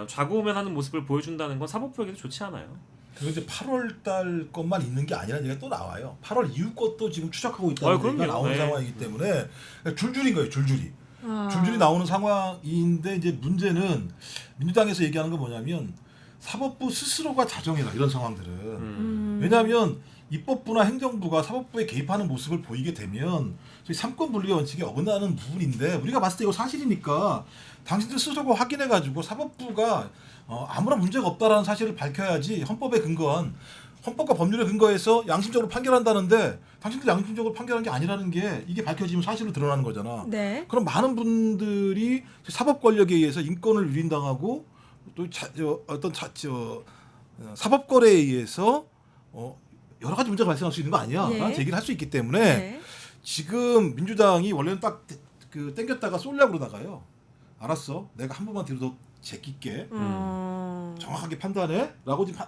좌고우면하는 모습을 보여준다는 건 사법부에게도 좋지 않아요. 그리고 이제 8월 달 것만 있는 게 아니라 얘기가 또 나와요. 8월 이후 것도 지금 추적하고 있다는 얘기가 그럼요. 나오는 네. 상황이기 때문에 줄줄인 거예요. 줄줄이. 아. 줄줄이 나오는 상황인데 이제 문제는 민주당에서 얘기하는 건 뭐냐면 사법부 스스로가 자정해라 이런 상황들은. 왜냐하면 입법부나 행정부가 사법부에 개입하는 모습을 보이게 되면 저희 삼권 분립의 원칙에 어긋나는 부분인데 우리가 봤을 때 이거 사실이니까 당신들 스스로가 확인해가지고 사법부가 아무런 문제가 없다라는 사실을 밝혀야지 헌법에 근거한 헌법과 법률에 근거해서 양심적으로 판결한다는데 당신들 양심적으로 판결한 게 아니라는 게 이게 밝혀지면 사실로 드러나는 거잖아. 네. 그럼 많은 분들이 사법 권력에 의해서 인권을 유린당하고 또 사법 거래에 의해서 여러 가지 문제가 발생할 수 있는 거 아니야? 예. 라는 얘기를 할 수 있기 때문에 네. 지금 민주당이 원래는 딱 땡겼다가 쏠려고 그러다가요. 알았어. 내가 한 번만 뒤로 더 제낄게. 정확하게 판단해.라고 지금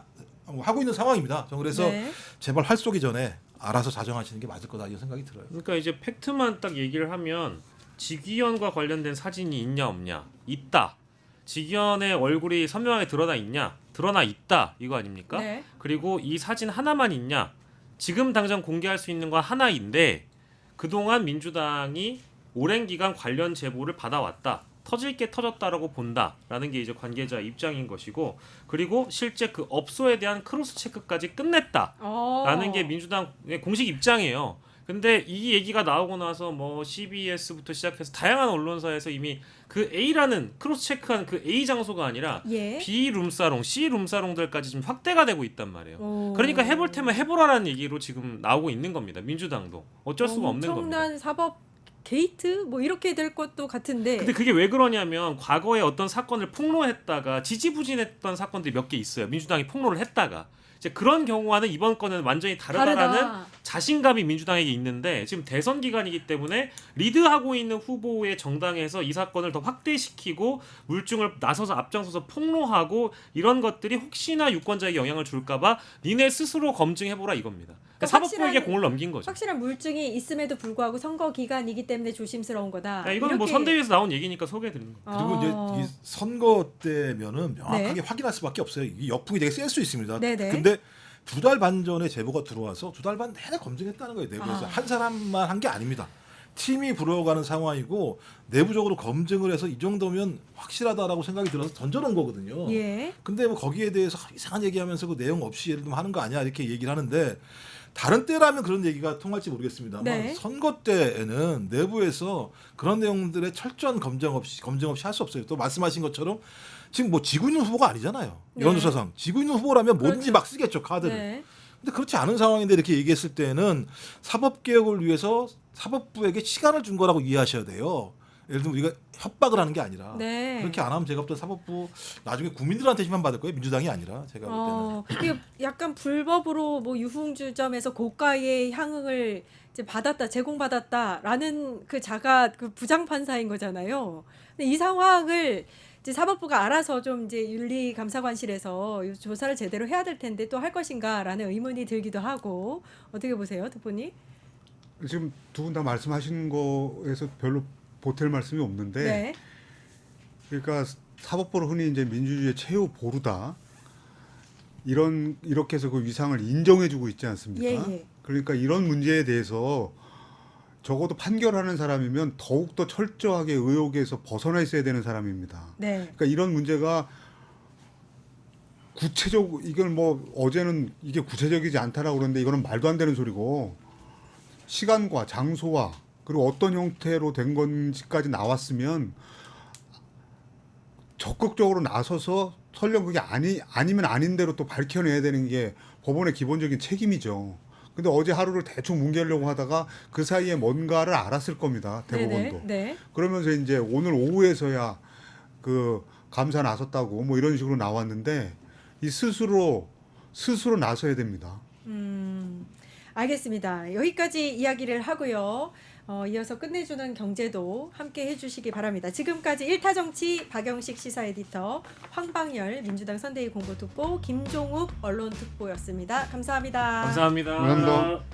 하고 있는 상황입니다. 저는 그래서 네. 제발 할 쏘기 전에 알아서 자정하시는 게 맞을 거다 이런 생각이 들어요. 그러니까 이제 팩트만 딱 얘기를 하면 지기현과 관련된 사진이 있냐 없냐, 있다. 지기현의 얼굴이 선명하게 드러나 있냐, 드러나 있다, 이거 아닙니까? 네. 그리고 이 사진 하나만 있냐, 지금 당장 공개할 수 있는 건 하나인데 그동안 민주당이 오랜 기간 관련 제보를 받아왔다. 터질 게 터졌다라고 본다라는 게 이제 관계자 입장인 것이고, 그리고 실제 그 업소에 대한 크로스 체크까지 끝냈다라는 게 민주당의 공식 입장이에요. 근데 이 얘기가 나오고 나서 뭐 CBS부터 시작해서 다양한 언론사에서 이미 그 A라는 크로스 체크한 그 A 장소가 아니라 예. B 룸사롱, C 룸사롱들까지 지금 확대가 되고 있단 말이에요. 오. 그러니까 해볼 테면 해보라라는 얘기로 지금 나오고 있는 겁니다. 민주당도 어쩔 수가 없는 겁니다. 엄청난 사법 게이트 뭐 이렇게 될 것도 같은데. 근데 그게 왜 그러냐면 과거에 어떤 사건을 폭로했다가 지지부진했던 사건들이 몇 개 있어요. 민주당이 폭로를 했다가 이제 그런 경우와는 이번 건은 완전히 다르다라는 다르다. 자신감이 민주당에게 있는데 지금 대선 기간이기 때문에 리드하고 있는 후보의 정당에서 이 사건을 더 확대시키고 물증을 나서서 앞장서서 폭로하고 이런 것들이 혹시나 유권자에게 영향을 줄까봐 니네 스스로 검증해보라 이겁니다. 그러니까 사법부에게 공을 넘긴 거죠. 확실한 물증이 있음에도 불구하고 선거 기간이기 때문에 조심스러운 거다. 야, 이거는 뭐 이렇게- 선대위에서 나온 얘기니까 소개해드리는 거예요. 그리고 아. 이제 이 선거 때면은 명확하게 네. 확인할 수밖에 없어요. 이 역풍이 되게 셀 수 있습니다. 네네. 근데 2달 반 전에 제보가 들어와서 2달 반 내내 검증했다는 거예요. 내부에서. 아. 한 사람만 한 게 아닙니다. 팀이 불어가는 상황이고 내부적으로 검증을 해서 이 정도면 확실하다라고 생각이 들어서 던져놓은 거거든요. 예. 근데 뭐 거기에 대해서 이상한 얘기하면서 그 내용 없이 예를 들면 하는 거 아니야 이렇게 얘기를 하는데 다른 때라면 그런 얘기가 통할지 모르겠습니다만 네. 선거 때에는 내부에서 그런 내용들의 철저한 검증 없이 할 수 없어요. 또 말씀하신 것처럼 지금 뭐 지고 있는 후보가 아니잖아요. 네. 여론조사상 지고 있는 후보라면 뭐든지 그렇죠. 막 쓰겠죠 카드를. 네. 근데 그렇지 않은 상황인데 이렇게 얘기했을 때는 사법개혁을 위해서 사법부에게 시간을 준 거라고 이해하셔야 돼요. 예를 들면 우리가 협박을 하는 게 아니라 네. 그렇게 안 하면 제가 볼 때 사법부 나중에 국민들한테 힘만 받을 거예요. 민주당이 아니라 제가 볼 때는. 이게 약간 불법으로 뭐 유흥주점에서 고가의 향응을 이제 제공받았다라는 그 자가 그 부장판사인 거잖아요. 근데 이 상황을 이제 사법부가 알아서 좀 이제 윤리감사관실에서 조사를 제대로 해야 될 텐데 또 할 것인가라는 의문이 들기도 하고 어떻게 보세요, 대표님? 지금 두 분 다 말씀하신 거에서 별로 보탤 말씀이 없는데 네. 그러니까 사법부로 흔히 이제 민주주의의 최후 보루다 이렇게 해서 그 위상을 인정해주고 있지 않습니까? 예, 예. 그러니까 이런 문제에 대해서 적어도 판결하는 사람이면 더욱 더 철저하게 의혹에서 벗어나 있어야 되는 사람입니다. 네. 그러니까 이런 문제가 이건 뭐 어제는 이게 구체적이지 않다라고 그러는데 이거는 말도 안 되는 소리고 시간과 장소와 그리고 어떤 형태로 된 건지까지 나왔으면 적극적으로 나서서 설령 그게 아니면 아닌 대로 또 밝혀내야 되는 게 법원의 기본적인 책임이죠. 근데 어제 하루를 대충 뭉개려고 하다가 그 사이에 뭔가를 알았을 겁니다. 대법원도. 네네. 네. 그러면서 이제 오늘 오후에서야 그 감사 나섰다고 뭐 이런 식으로 나왔는데 이 스스로 나서야 됩니다. 알겠습니다. 여기까지 이야기를 하고요. 이어서 끝내주는 경제도 함께 해주시기 바랍니다. 지금까지 1타 정치 박영식 시사 에디터, 황방열 민주당 선대위 공보특보, 김종욱 언론특보였습니다. 감사합니다. 감사합니다. 감사합니다.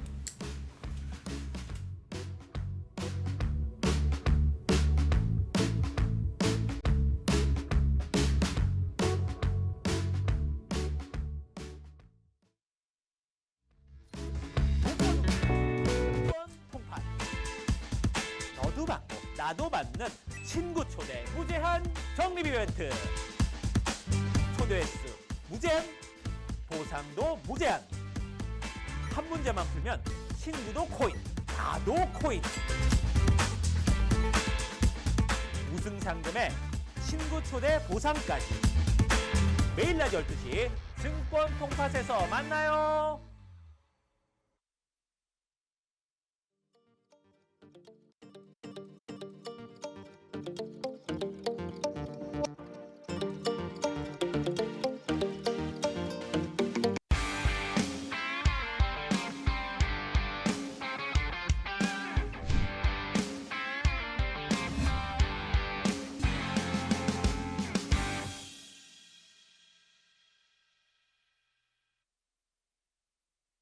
통판. 너도 받고 나도 받는 친구 초대 무제한 적립 이벤트. 초대 횟수 무제한, 보상도 무제한. 한 문제만 풀면 친구도 코인, 나도 코인. 우승 상금에 친구 초대 보상까지. 매일 낮 12시 증권 통팟에서 만나요.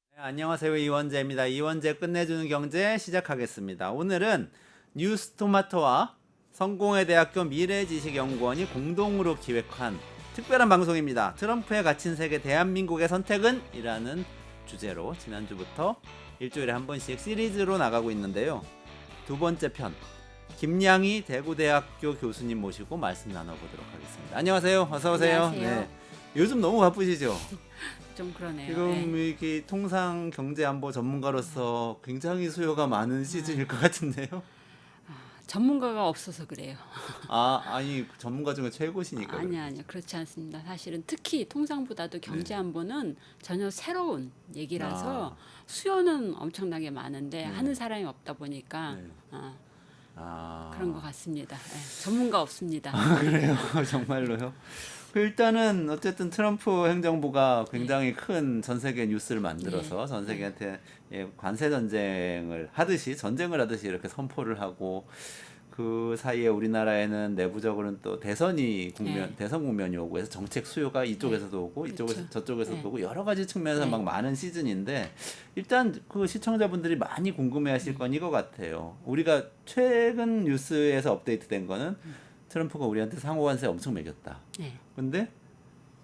네, 안녕하세요. 이원재입니다. 이원재 끝내주는 경제 시작하겠습니다. 오늘은 뉴스토마토와 성공회대학교 미래지식연구원이 공동으로 기획한 특별한 방송입니다. 트럼프에 갇힌 세계 대한민국의 선택은? 이라는 주제로 지난주부터 일주일에 한 번씩 시리즈로 나가고 있는데요. 두 번째 편, 김양희 대구대학교 교수님 모시고 말씀 나눠보도록 하겠습니다. 안녕하세요. 어서 오세요. 안녕하세요. 요즘 너무 바쁘시죠? 좀 그러네요. 지금 네. 이렇게 통상 경제안보 전문가로서 굉장히 수요가 많은 시즌일 것 같은데요. 전문가가 없어서 그래요. 아니 전문가 중에 최고시니까. 아니요. 그렇지 않습니다. 사실은 특히 통상보다도 경제안보는 전혀 새로운 얘기라서 수요는 엄청나게 많은데 하는 사람이 없다 보니까 그런 것 같습니다. 네, 전문가 없습니다. 그래요? 정말로요? 일단은 어쨌든 트럼프 행정부가 굉장히 큰 전 세계 뉴스를 만들어서 전 세계한테 관세 전쟁을 하듯이 이렇게 선포를 하고 그 사이에 우리나라에는 내부적으로는 또 대선 국면이 오고 해서 정책 수요가 이쪽에서도 오고 그렇죠. 저쪽에서도 오고 여러 가지 측면에서 막 많은 시즌인데 일단 그 시청자분들이 많이 궁금해하실 건 이거 같아요. 우리가 최근 뉴스에서 업데이트된 거는 트럼프가 우리한테 상호관세 엄청 매겼다. 근데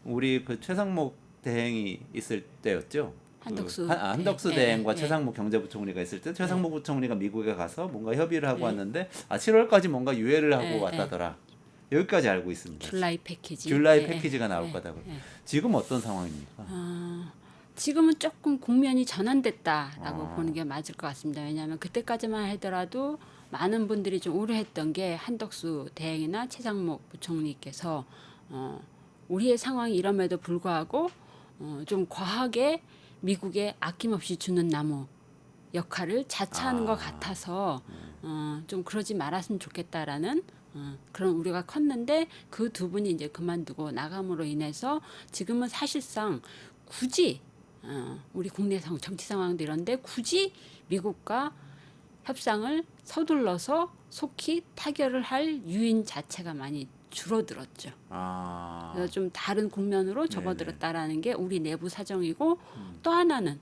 우리 그 최상목 대행이 있을 때였죠. 한덕수 대행과 최상목 경제부총리가 있을 때 최상목 부총리가 미국에 가서 뭔가 협의를 하고 왔는데 7월까지 뭔가 유예를 하고 왔다더라. 여기까지 알고 있습니다. 줄라이 패키지. 줄라이 패키지가 나올 거다고. 지금 어떤 상황입니까? 지금은 조금 국면이 전환됐다라고 보는 게 맞을 것 같습니다. 왜냐하면 그때까지만 하더라도 많은 분들이 좀 우려했던 게 한덕수 대행이나 최상목 부총리께서 우리의 상황이 이럼에도 불구하고 좀 과하게 미국에 아낌없이 주는 나무 역할을 자처하는 것 같아서 좀 그러지 말았으면 좋겠다라는 그런 우려가 컸는데 그 두 분이 이제 그만두고 나감으로 인해서 지금은 사실상 굳이 우리 국내 정치 상황도 이런데 굳이 미국과 협상을 서둘러서 속히 타결을 할 유인 자체가 많이 줄어들었죠. 그래서 좀 다른 국면으로 접어들었다라는 게 우리 내부 사정이고 또 하나는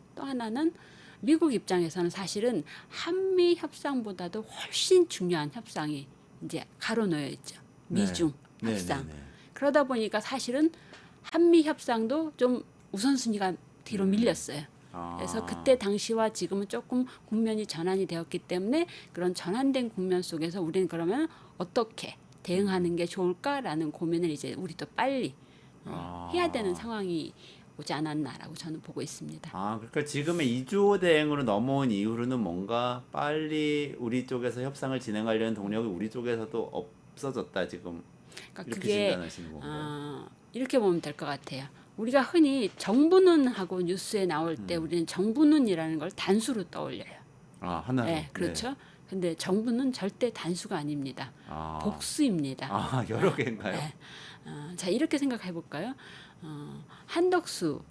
미국 입장에서는 사실은 한미 협상보다도 훨씬 중요한 협상이 이제 가로놓여 있죠. 미중 협상. 그러다 보니까 사실은 한미 협상도 좀 우선순위가 뒤로 밀렸어요. 그래서 그때 당시와 지금은 조금 국면이 전환이 되었기 때문에 그런 전환된 국면 속에서 우리는 그러면 어떻게 대응하는 게 좋을까라는 고민을 이제 우리도 빨리 해야 되는 상황이 오지 않았나라고 저는 보고 있습니다. 그러니까 지금의 2조 대행으로 넘어온 이후로는 뭔가 빨리 우리 쪽에서 협상을 진행하려는 동력이 우리 쪽에서도 없어졌다 지금. 그러니까 이렇게 그게 진단하시는 건가요? 이렇게 보면 될 것 같아요. 우리가 흔히 정부는 하고 뉴스에 나올 때 우리는 정부는이라는 걸 단수로 떠올려요. 하나로. 네, 그렇죠. 근데 정부는 절대 단수가 아닙니다. 복수입니다. 여러 개인가요? 네. 자, 이렇게 생각해 볼까요? 한덕수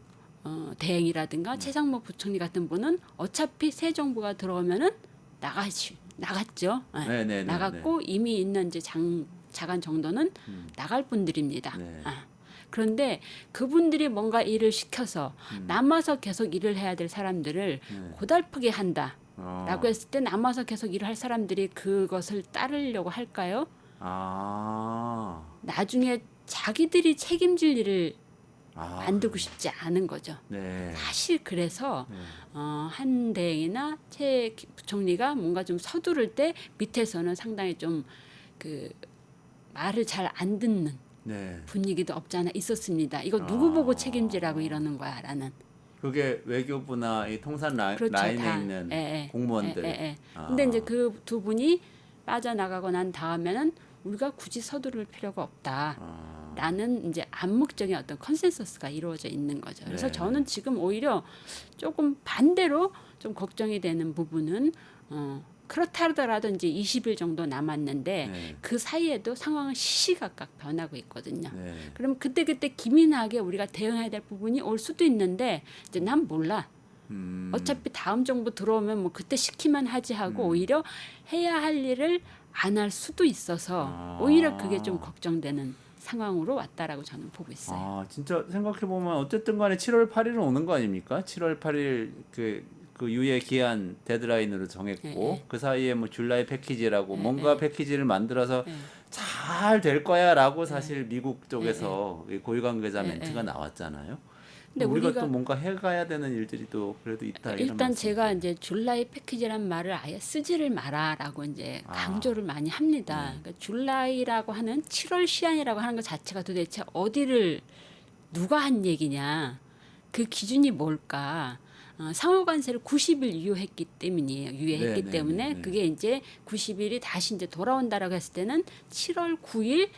대행이라든가 최상목 부총리 같은 분은 어차피 새 정부가 들어오면은 나갔죠. 네. 나갔고 이미 있는 이제 자간 정도는 나갈 분들입니다. 그런데 그분들이 뭔가 일을 시켜서 남아서 계속 일을 해야 될 사람들을 고달프게 한다라고 했을 때 남아서 계속 일을 할 사람들이 그것을 따르려고 할까요? 나중에 자기들이 책임질 일을 만들고 싶지 않은 거죠. 사실 그래서 한 대행이나 최 부총리가 뭔가 좀 서두를 때 밑에서는 상당히 좀 그 말을 잘 안 듣는 분위기도 없지 않아 있었습니다. 이거 누구 보고 책임지라고 이러는 거야라는. 그게 외교부나 이 통산 그렇죠, 라인에 다. 있는 공무원들. 근데 이제 그 두 분이 빠져나가고 난 다음에는 우리가 굳이 서두를 필요가 없다라는 이제 암묵적인 어떤 컨센서스가 이루어져 있는 거죠. 그래서 저는 지금 오히려 조금 반대로 좀 걱정이 되는 부분은 그렇다 하더라도 이제 20일 정도 남았는데 그 사이에도 상황은 시시각각 변하고 있거든요. 그럼 그때 기민하게 우리가 대응해야 될 부분이 올 수도 있는데 이제 난 몰라. 어차피 다음 정부 들어오면 뭐 그때 시키면 하지 하고 오히려 해야 할 일을 안 할 수도 있어서 오히려 그게 좀 걱정되는 상황으로 왔다라고 저는 보고 있어요. 진짜 생각해 보면 어쨌든 간에 7월 8일은 오는 거 아닙니까? 7월 8일 그 유예 기한 데드라인으로 정했고 그 사이에 뭐 줄라이 패키지라고 뭔가 패키지를 만들어서 잘 될 거야라고 사실 미국 쪽에서 고위 관계자 멘트가 나왔잖아요. 근데 우리가 또 뭔가 해가야 되는 일들이 또 그래도 있다. 일단 제가 이제 줄라이 패키지란 말을 아예 쓰지를 마라라고 이제 강조를 많이 합니다. 그러니까 줄라이라고 하는 7월 시한이라고 하는 것 자체가 도대체 어디를 누가 한 얘기냐? 그 기준이 뭘까? 상호관세를 90일 유예했기 때문에 그게 이제 90일이 다시 이제 돌아온다라고 했을 때는 7월 9일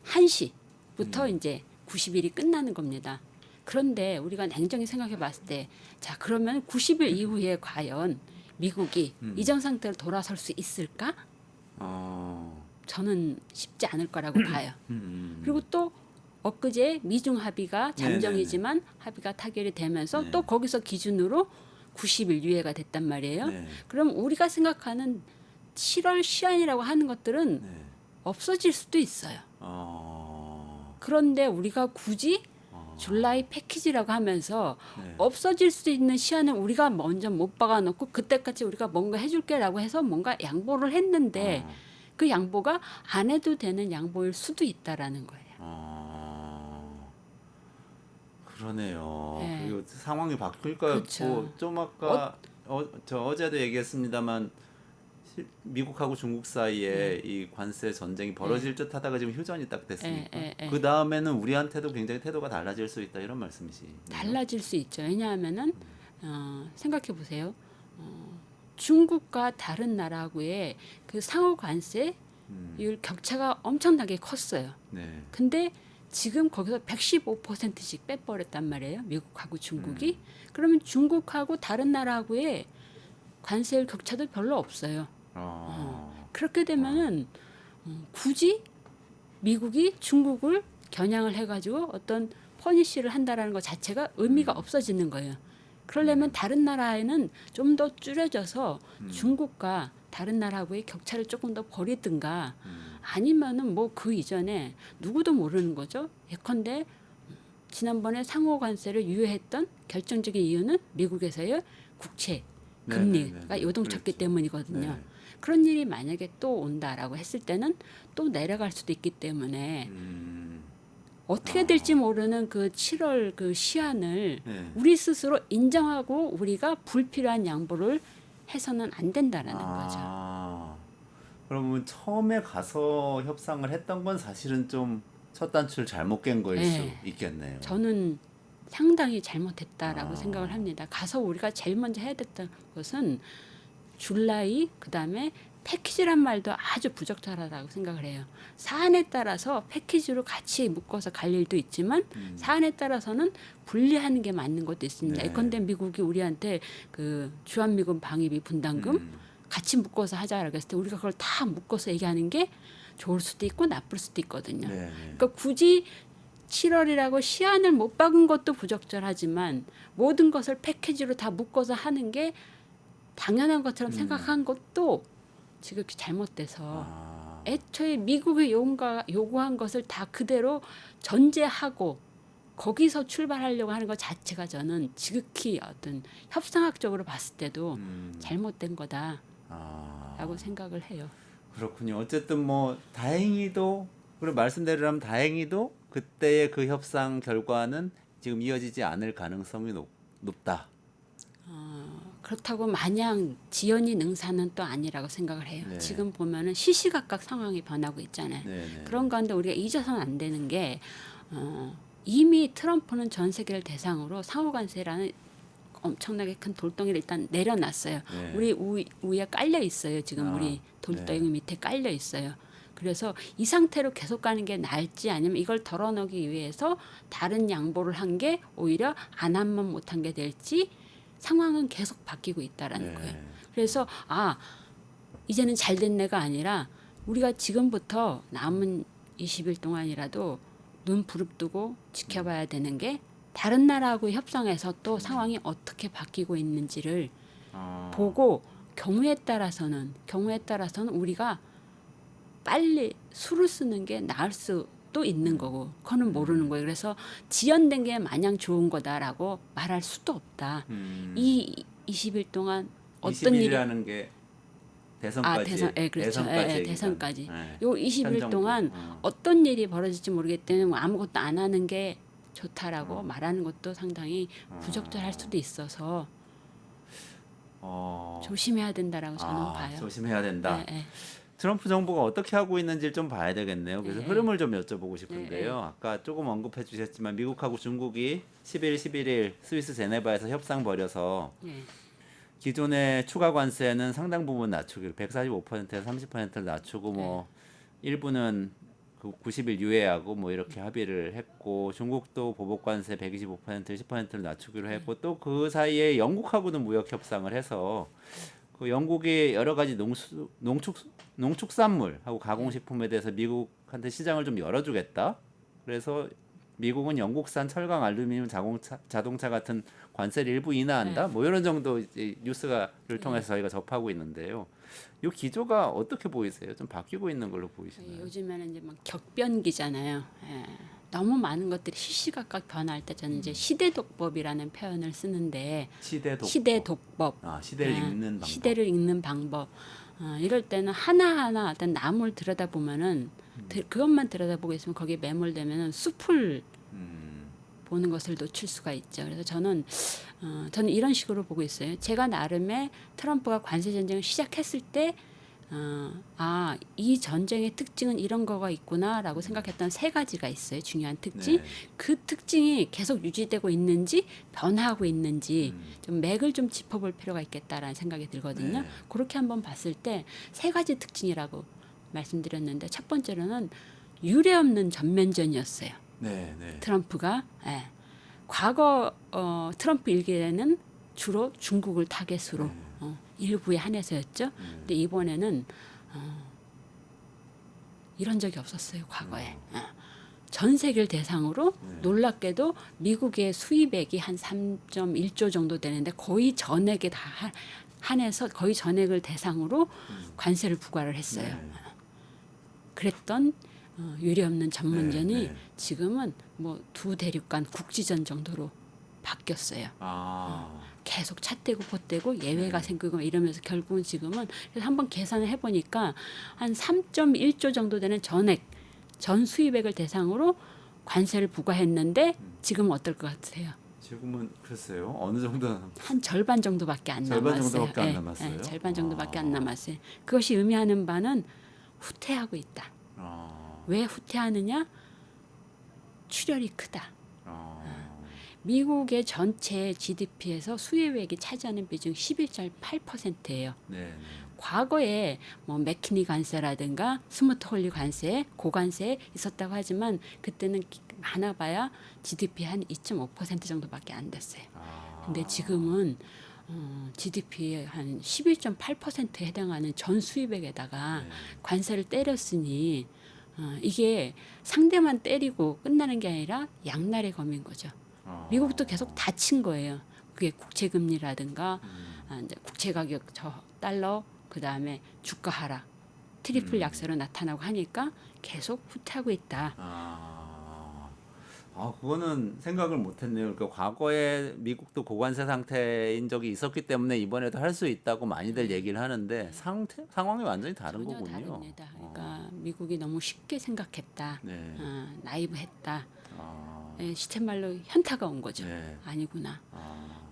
1시부터 이제 90일이 끝나는 겁니다. 그런데 우리가 냉정히 생각해 봤을 때 자, 그러면 90일 이후에 과연 미국이 이전 상태로 돌아설 수 있을까? 저는 쉽지 않을 거라고 봐요. 그리고 또 엊그제 미중 합의가 잠정이지만 합의가 타결이 되면서 또 거기서 기준으로 90일 유예가 됐단 말이에요. 그럼 우리가 생각하는 7월 시한이라고 하는 것들은 없어질 수도 있어요. 그런데 우리가 굳이 줄라이 패키지라고 하면서 없어질 수 있는 시한을 우리가 먼저 못 박아놓고 그때까지 우리가 뭔가 해줄게라고 해서 뭔가 양보를 했는데 그 양보가 안 해도 되는 양보일 수도 있다라는 거예요. 그러네요. 그리고 상황이 바뀔 것 같고 좀 아까 저 어제도 얘기했습니다만 미국하고 중국 사이에 이 관세 전쟁이 벌어질 듯하다가 지금 휴전이 딱 됐으니까 그 다음에는 우리한테도 굉장히 태도가 달라질 수 있다 이런 말씀이시네요. 달라질 수 있죠. 왜냐하면은 생각해 보세요. 중국과 다른 나라하고의 그 상호 관세율 격차가 엄청나게 컸어요. 네. 근데 지금 거기서 115%씩 빼버렸단 말이에요. 미국하고 중국이. 그러면 중국하고 다른 나라하고의 관세율 격차도 별로 없어요. 그렇게 되면은 굳이 미국이 중국을 겨냥을 해가지고 어떤 퍼니쉬를 한다라는 것 자체가 의미가 없어지는 거예요. 그러려면 다른 나라에는 좀 더 줄여져서 중국과 다른 나라하고의 격차를 조금 더 버리든가 아니면은 뭐 그 이전에 누구도 모르는 거죠. 예컨대 지난번에 상호 관세를 유예했던 결정적인 이유는 미국에서의 국채 금리가 요동쳤기 때문이거든요. 네. 그런 일이 만약에 또 온다라고 했을 때는 또 내려갈 수도 있기 때문에 어떻게 될지 모르는 그 7월 그 시한을 우리 스스로 인정하고 우리가 불필요한 양보를 해서는 안 된다라는 거죠. 그러면 처음에 가서 협상을 했던 건 사실은 좀 첫 단추를 잘못 깬 거일 수 있겠네요. 저는 상당히 잘못했다라고 생각을 합니다. 가서 우리가 제일 먼저 해야 됐던 것은 줄라이 그다음에 패키지란 말도 아주 부적절하다고 생각을 해요. 사안에 따라서 패키지로 같이 묶어서 갈 일도 있지만 사안에 따라서는 분리하는 게 맞는 것도 있습니다. 예컨대 미국이 우리한테 그 주한미군 방위비 분담금 같이 묶어서 하자라고 했을 때 우리가 그걸 다 묶어서 얘기하는 게 좋을 수도 있고 나쁠 수도 있거든요. 그러니까 굳이 7월이라고 시한을 못 박은 것도 부적절하지만 모든 것을 패키지로 다 묶어서 하는 게 당연한 것처럼 생각한 것도 지극히 잘못돼서 애초에 미국이 요구한 것을 다 그대로 전제하고 거기서 출발하려고 하는 것 자체가 저는 지극히 어떤 협상학적으로 봤을 때도 잘못된 거다라고 생각을 해요. 그렇군요. 어쨌든 뭐 다행히도 그리고 말씀대로라면 다행히도 그때의 그 협상 결과는 지금 이어지지 않을 가능성이 높다. 그렇다고 마냥 지연이 능사는 또 아니라고 생각을 해요. 네. 지금 보면은 시시각각 상황이 변하고 있잖아요. 그런 가운데 우리가 잊어서는 안 되는 게 이미 트럼프는 전 세계를 대상으로 상호관세라는 엄청나게 큰 돌덩이를 일단 내려놨어요. 우리 위에 깔려 있어요. 지금 우리 돌덩이 밑에 깔려 있어요. 그래서 이 상태로 계속 가는 게 나을지 아니면 이걸 덜어넣기 위해서 다른 양보를 한 게 오히려 안 하면 못한 게 될지 상황은 계속 바뀌고 있다라는 거예요. 그래서 이제는 잘 됐네가 아니라 우리가 지금부터 남은 20일 동안이라도 눈 부릅뜨고 지켜봐야 되는 게 다른 나라하고 협상해서 또 상황이 어떻게 바뀌고 있는지를 보고 경우에 따라서는 우리가 빨리 수를 쓰는 게 나을 수도 있는 거고 그거는 모르는 거예요. 그래서 지연된 게 마냥 좋은 거다라고 말할 수도 없다. 이 20일 동안 어떤 일이 20일이라는 게 대선까지. 그렇죠. 대선까지. 네. 요 20일 동안 어떤 일이 벌어질지 모르기 때문에 뭐 아무것도 안 하는 게 좋다라고 말하는 것도 상당히 부적절할 수도 있어서 조심해야 된다라고 저는 봐요. 조심해야 된다. 트럼프 정부가 어떻게 하고 있는지를 좀 봐야 되겠네요. 그래서 흐름을 좀 여쭤보고 싶은데요. 아까 조금 언급해 주셨지만 미국하고 중국이 10일, 11일 스위스 제네바에서 협상 벌여서 기존의 추가 관세는 상당 부분 낮추기로 145%에서 30%를 낮추고 뭐 일부는 그 90일 유예하고 뭐 이렇게 합의를 했고 중국도 보복 관세 125% 10%를 낮추기로 했고 또 그 사이에 영국하고는 무역 협상을 해서 그 영국이 여러 가지 농축산물하고 가공식품에 대해서 미국한테 시장을 좀 열어주겠다. 그래서 미국은 영국산 철강, 알루미늄, 자동차 같은 관세를 일부 인하한다. 뭐 이런 정도 이제 뉴스가를 통해서 저희가 접하고 있는데요. 이 기조가 어떻게 보이세요? 좀 바뀌고 있는 걸로 보이시나요? 요즘에는 이제 막 격변기잖아요. 너무 많은 것들이 시시각각 변할 때 저는 이제 시대독법이라는 표현을 쓰는데 시대독법. 시대를 읽는 방법. 시대를 읽는 방법. 이럴 때는 하나하나 어떤 나무를 들여다보면은 그것만 들여다보고 있으면 거기에 매몰되면은 숲을 보는 것을 놓칠 수가 있죠. 그래서 저는 이런 식으로 보고 있어요. 제가 나름의 트럼프가 관세 전쟁을 시작했을 때 이 전쟁의 특징은 이런 거가 있구나라고 생각했던 3가지가 있어요. 중요한 특징. 네. 그 특징이 계속 유지되고 있는지 변화하고 있는지 좀 맥을 좀 짚어볼 필요가 있겠다라는 생각이 들거든요. 네. 그렇게 한번 봤을 때 3가지 특징이라고 말씀드렸는데 첫 번째로는 유례 없는 전면전이었어요. 네, 네. 트럼프가 과거 트럼프 일기에는 주로 중국을 타겟으로 일부에 한해서였죠. 근데 이번에는 이런 적이 없었어요. 과거에. 전 세계를 대상으로 놀랍게도 미국의 수입액이 한 3.1조 정도 되는데 거의 전액에 다 한해서 거의 전액을 대상으로 관세를 부과를 했어요. 그랬던 유례없는 전문전이 네, 네. 지금은 뭐 두 대륙 간 국지전 정도로 바뀌었어요. 계속 찻대고 pot대고 예외가 생기고 이러면서 결국은 지금은 그래서 한번 계산을 해보니까 한 3.1조 정도 되는 전 수입액을 대상으로 관세를 부과했는데 지금은 어떨 것 같으세요? 지금은 글쎄요. 어느 정도 한 절반 정도밖에 안 절반 남았어요. 정도밖에 안 남았어요? 절반 정도밖에 안 남았어요. 그것이 의미하는 바는 후퇴하고 있다. 왜 후퇴하느냐? 출혈이 크다. 미국의 전체 GDP에서 수입액이 차지하는 비중 11.8%예요. 네. 과거에 뭐 맥키니 관세라든가 스무트 홀리 관세, 고관세 있었다고 하지만 그때는 많아봐야 GDP 한 2.5% 정도밖에 안 됐어요. 근데 지금은 GDP의 한 11.8%에 해당하는 전 수입액에다가 관세를 때렸으니 이게 상대만 때리고 끝나는 게 아니라 양날의 검인 거죠. 미국도 계속 다친 거예요. 그게 국채 금리라든가 이제 국채 가격 저 달러 그다음에 주가 하락 트리플 약세로 나타나고 하니까 계속 후퇴하고 있다. 그거는 생각을 못했네요. 그러니까 과거에 미국도 고관세 상태인 적이 있었기 때문에 이번에도 할 수 있다고 많이들 얘기를 하는데 상황이 완전히 다른 전혀 거군요. 다릅니다. 그러니까 미국이 너무 쉽게 생각했다. 네. 나이브했다. 시쳇말로 현타가 온 거죠. 네. 아니구나.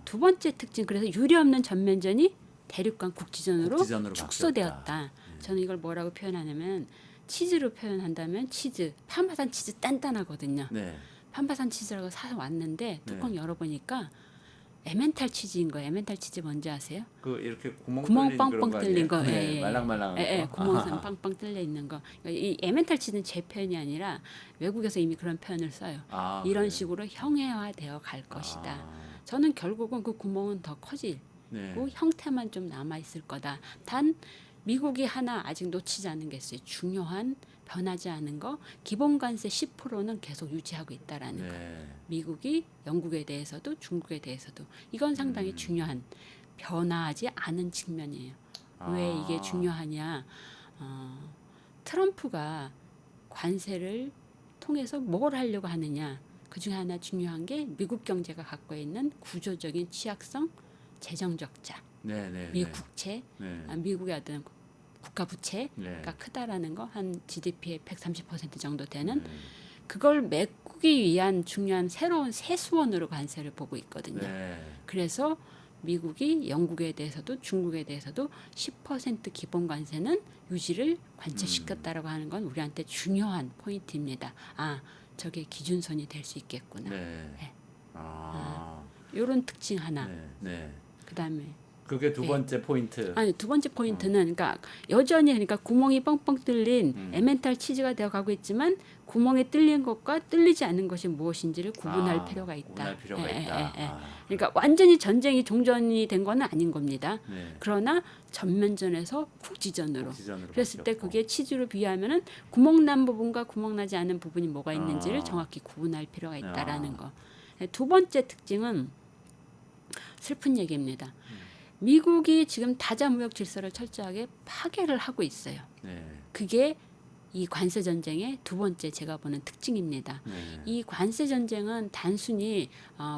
두 번째 특징 그래서 유례없는 전면전이 대륙 간 국지전으로 축소되었다. 저는 이걸 뭐라고 표현하냐면 치즈로 표현한다면 치즈 파마산 치즈 단단하거든요. 네. 파마산 치즈라고 사서 왔는데 뚜껑 열어보니까 에멘탈 치즈인 거예요. 에멘탈 치즈 뭔지 아세요? 그 이렇게 구멍 빵빵 뚫린 거. 네, 말랑말랑한 거. 구멍 빵빵 뚫려 있는 거. 이 에멘탈 치즈는 제 표현이 아니라 외국에서 이미 그런 표현을 써요. 이런 그래요? 식으로 형해화되어 갈 것이다. 저는 결국은 그 구멍은 더 커지고 네. 형태만 좀 남아 있을 거다. 단 미국이 하나 아직 놓치지 않은 게 있어요. 중요한 변하지 않은 거 기본 관세 10%는 계속 유지하고 있다라는 거. 미국이 영국에 대해서도 중국에 대해서도 이건 상당히 중요한 변화하지 않은 측면이에요. 왜 이게 중요하냐? 트럼프가 관세를 통해서 뭘 하려고 하느냐? 그 중에 하나 중요한 게 미국 경제가 갖고 있는 구조적인 취약성, 재정 적자, 미국 국채, 미국의 어떤 국가 부채가 크다라는 거 한 GDP의 130% 정도 되는 그걸 메꾸기 위한 중요한 새로운 세수원으로 관세를 보고 있거든요. 그래서 미국이 영국에 대해서도 중국에 대해서도 10% 기본 관세는 유지를 관철시켰다라고 하는 건 우리한테 중요한 포인트입니다. 저게 기준선이 될 수 있겠구나. 이런 특징 하나. 그다음에 그게 두 번째 포인트. 두 번째 포인트는 그러니까 여전히 그러니까 구멍이 뻥뻥 뚫린 에멘탈 치즈가 되어 가고 있지만 구멍에 뚫린 것과 뚫리지 않은 것이 무엇인지를 구분할 필요가 있다. 그러니까 완전히 전쟁이 종전이 된 건 아닌 겁니다. 그러나 전면전에서 국지전으로. 그랬을 때 그게 치즈로 비유하면은 구멍 난 부분과 구멍 나지 않은 부분이 뭐가 있는지를 정확히 구분할 필요가 있다라는 거. 두 번째 특징은 슬픈 얘기입니다. 미국이 지금 다자무역 질서를 철저하게 파괴를 하고 있어요. 그게 이 관세 전쟁의 두 번째 제가 보는 특징입니다. 이 관세 전쟁은 단순히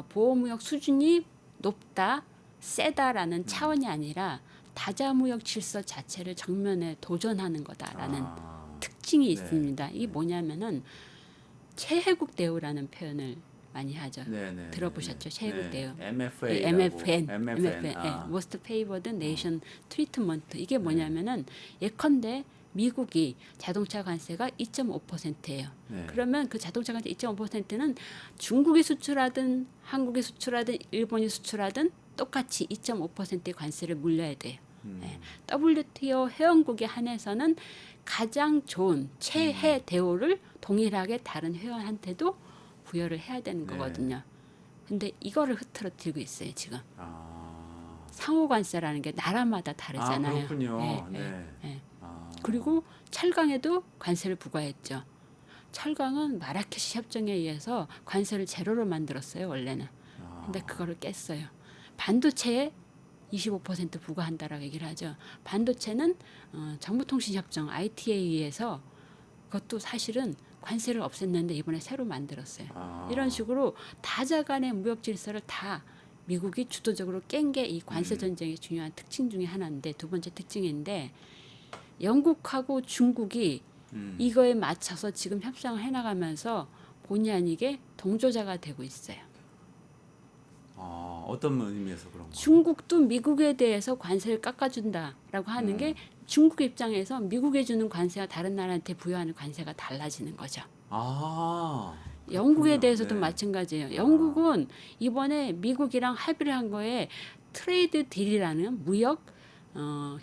보호무역 수준이 높다, 세다라는 차원이 아니라 다자무역 질서 자체를 정면에 도전하는 거다라는 특징이 있습니다. 이게 뭐냐면은 최혜국 대우라는 표현을 많이 하죠. 네네. 들어보셨죠? 최고 때요. MFA. MFN, 아. Most Favored Nation Treatment. 이게 뭐냐면은 예컨대 미국이 자동차 관세가 2.5%예요. 네. 그러면 그 자동차 관세 2.5%는 중국이 수출하든 한국이 수출하든 일본이 수출하든 똑같이 2.5%의 관세를 물려야 돼요. 네. WTO 회원국에 한해서는 가장 좋은 최혜 대우를 동일하게 다른 회원한테도 부여를 해야 되는 네. 거거든요. 근데 이거를 흐트러뜨리고 있어요 지금. 아. 상호 관세라는 게 나라마다 다르잖아요. 아, 그렇군요. 네, 네. 네, 네. 아. 그리고 철강에도 관세를 부과했죠. 철강은 마라케시 협정에 의해서 관세를 제로로 만들었어요 원래는. 근데 그거를 깼어요. 반도체에 25% 부과한다라고 얘기를 하죠. 반도체는 정보통신협정 ITA에 의해서 그것도 사실은 관세를 없앴는데 이번에 새로 만들었어요. 아. 이런 식으로 다자 간의 무역 질서를 다 미국이 주도적으로 깬 게 이 관세 전쟁의 중요한 특징 중에 하나인데 두 번째 특징인데 영국하고 중국이 이거에 맞춰서 지금 협상을 해나가면서 본의 아니게 동조자가 되고 있어요. 아, 어떤 의미에서 그런 거? 중국도 미국에 대해서 관세를 깎아준다라고 하는 게 중국 입장에서 미국에 주는 관세와 다른 나라한테 부여하는 관세가 달라지는 거죠. 아. 영국에 그렇군요. 대해서도 네. 마찬가지예요. 영국은 이번에 미국이랑 합의를 한 거에 트레이드 딜이라는 무역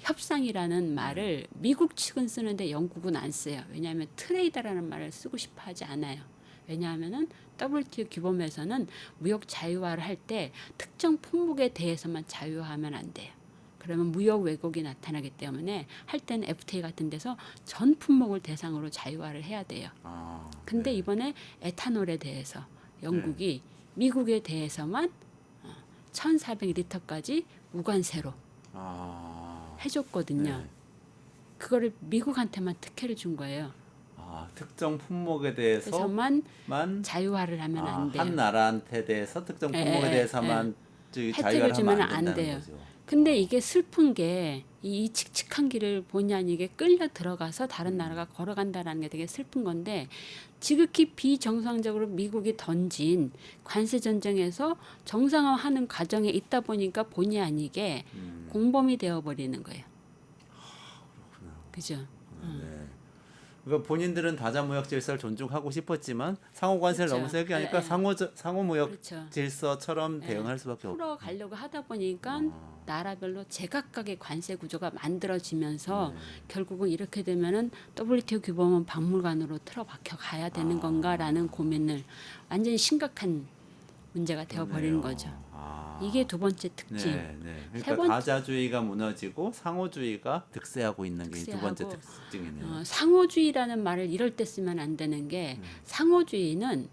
협상이라는 말을 미국 측은 쓰는데 영국은 안 써요. 왜냐하면 트레이드라는 말을 쓰고 싶어 하지 않아요. 왜냐하면은 WTO 규범에서는 무역 자유화를 할 때 특정 품목에 대해서만 자유화하면 안 돼요. 그러면 무역 왜곡이 나타나기 때문에 할 때는 FTA 같은 데서 전 품목을 대상으로 자유화를 해야 돼요. 아. 근데 네. 이번에 에탄올에 대해서 영국이 미국에 대해서만 1,400리터까지 무관세로 아. 해줬거든요. 네. 그거를 미국한테만 특혜를 준 거예요. 아, 특정 품목에 대해서 그래서만 만 자유화를 하면 안 돼요. 한 나라한테 대해서 특정 품목에 대해서만 혜택을 자유화를 주면 하면 안 된다는 돼요. 거죠. 근데 이게 슬픈 게 이 칙칙한 길을 본의 아니게 끌려 들어가서 다른 나라가 걸어간다는 게 되게 슬픈 건데 지극히 비정상적으로 미국이 던진 관세 전쟁에서 정상화하는 과정에 있다 보니까 본의 아니게 공범이 되어버리는 거예요. 그죠? 네. 그러니까 본인들은 다자무역 질서를 존중하고 싶었지만 상호 관세를 그렇죠. 너무 세게 하니까 네. 상호 무역 그렇죠. 질서처럼 대응할 수밖에 없고. 풀어가려고 하다 보니까 나라별로 제각각의 관세 구조가 만들어지면서 네. 결국은 이렇게 되면은 WTO 규범은 박물관으로 틀어박혀 가야 되는 건가라는 고민을 완전히 심각한 문제가 되어버리는 거죠. 이게 두 번째 특징. 네, 네. 세 그러니까 번째- 다자주의가 무너지고 상호주의가 득세하고 있는 게 두 번째 득세하고, 특징이네요. 상호주의라는 말을 이럴 때 쓰면 안 되는 게 상호주의는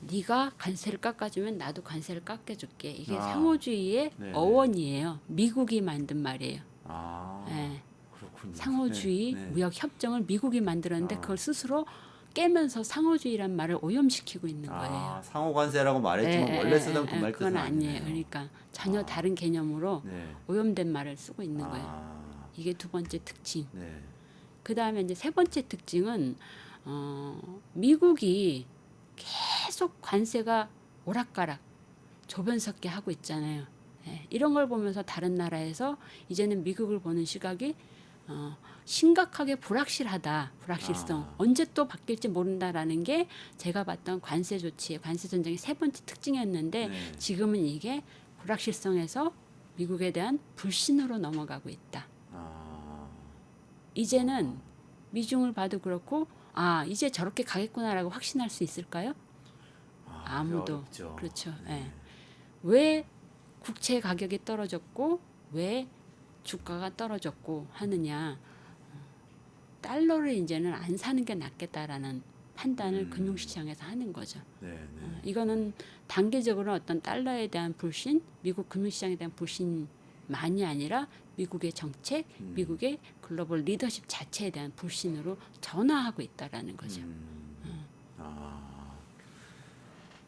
네가 관세를 깎아주면 나도 관세를 깎아줄게. 이게 상호주의의 네네. 어원이에요. 미국이 만든 말이에요. 아, 네. 그렇군요. 상호주의 네, 네. 무역 협정을 미국이 만들었는데 그걸 스스로 깨면서 상호주의란 말을 오염시키고 있는 거예요. 아, 상호 관세라고 말했지만 원래 쓰던 그 말 뜻은 그건 아니에요. 아니네요. 그러니까 전혀 다른 개념으로 네. 오염된 말을 쓰고 있는 거예요. 아, 이게 두 번째 특징. 네. 그 다음에 이제 세 번째 특징은 미국이 계속 관세가 오락가락 조변석게 하고 있잖아요. 예, 이런 걸 보면서 다른 나라에서 이제는 미국을 보는 시각이 심각하게 불확실하다. 불확실성. 언제 또 바뀔지 모른다라는 게 제가 봤던 관세 조치의 관세 전쟁의 세 번째 특징이었는데 네. 지금은 이게 불확실성에서 미국에 대한 불신으로 넘어가고 있다. 아, 이제는 미중을 봐도 그렇고 이제 저렇게 가겠구나라고 확신할 수 있을까요? 아무도. 어렵죠. 그렇죠. 네. 예. 왜 국채 가격이 떨어졌고 왜 주가가 떨어졌고 하느냐. 달러를 이제는 안 사는 게 낫겠다라는 판단을 금융시장에서 하는 거죠. 네, 네. 이거는 단계적으로 어떤 달러에 대한 불신, 미국 금융시장에 대한 불신만이 아니라 미국의 정책, 미국의 글로벌 리더십 자체에 대한 불신으로 전화하고 있다라는 거죠.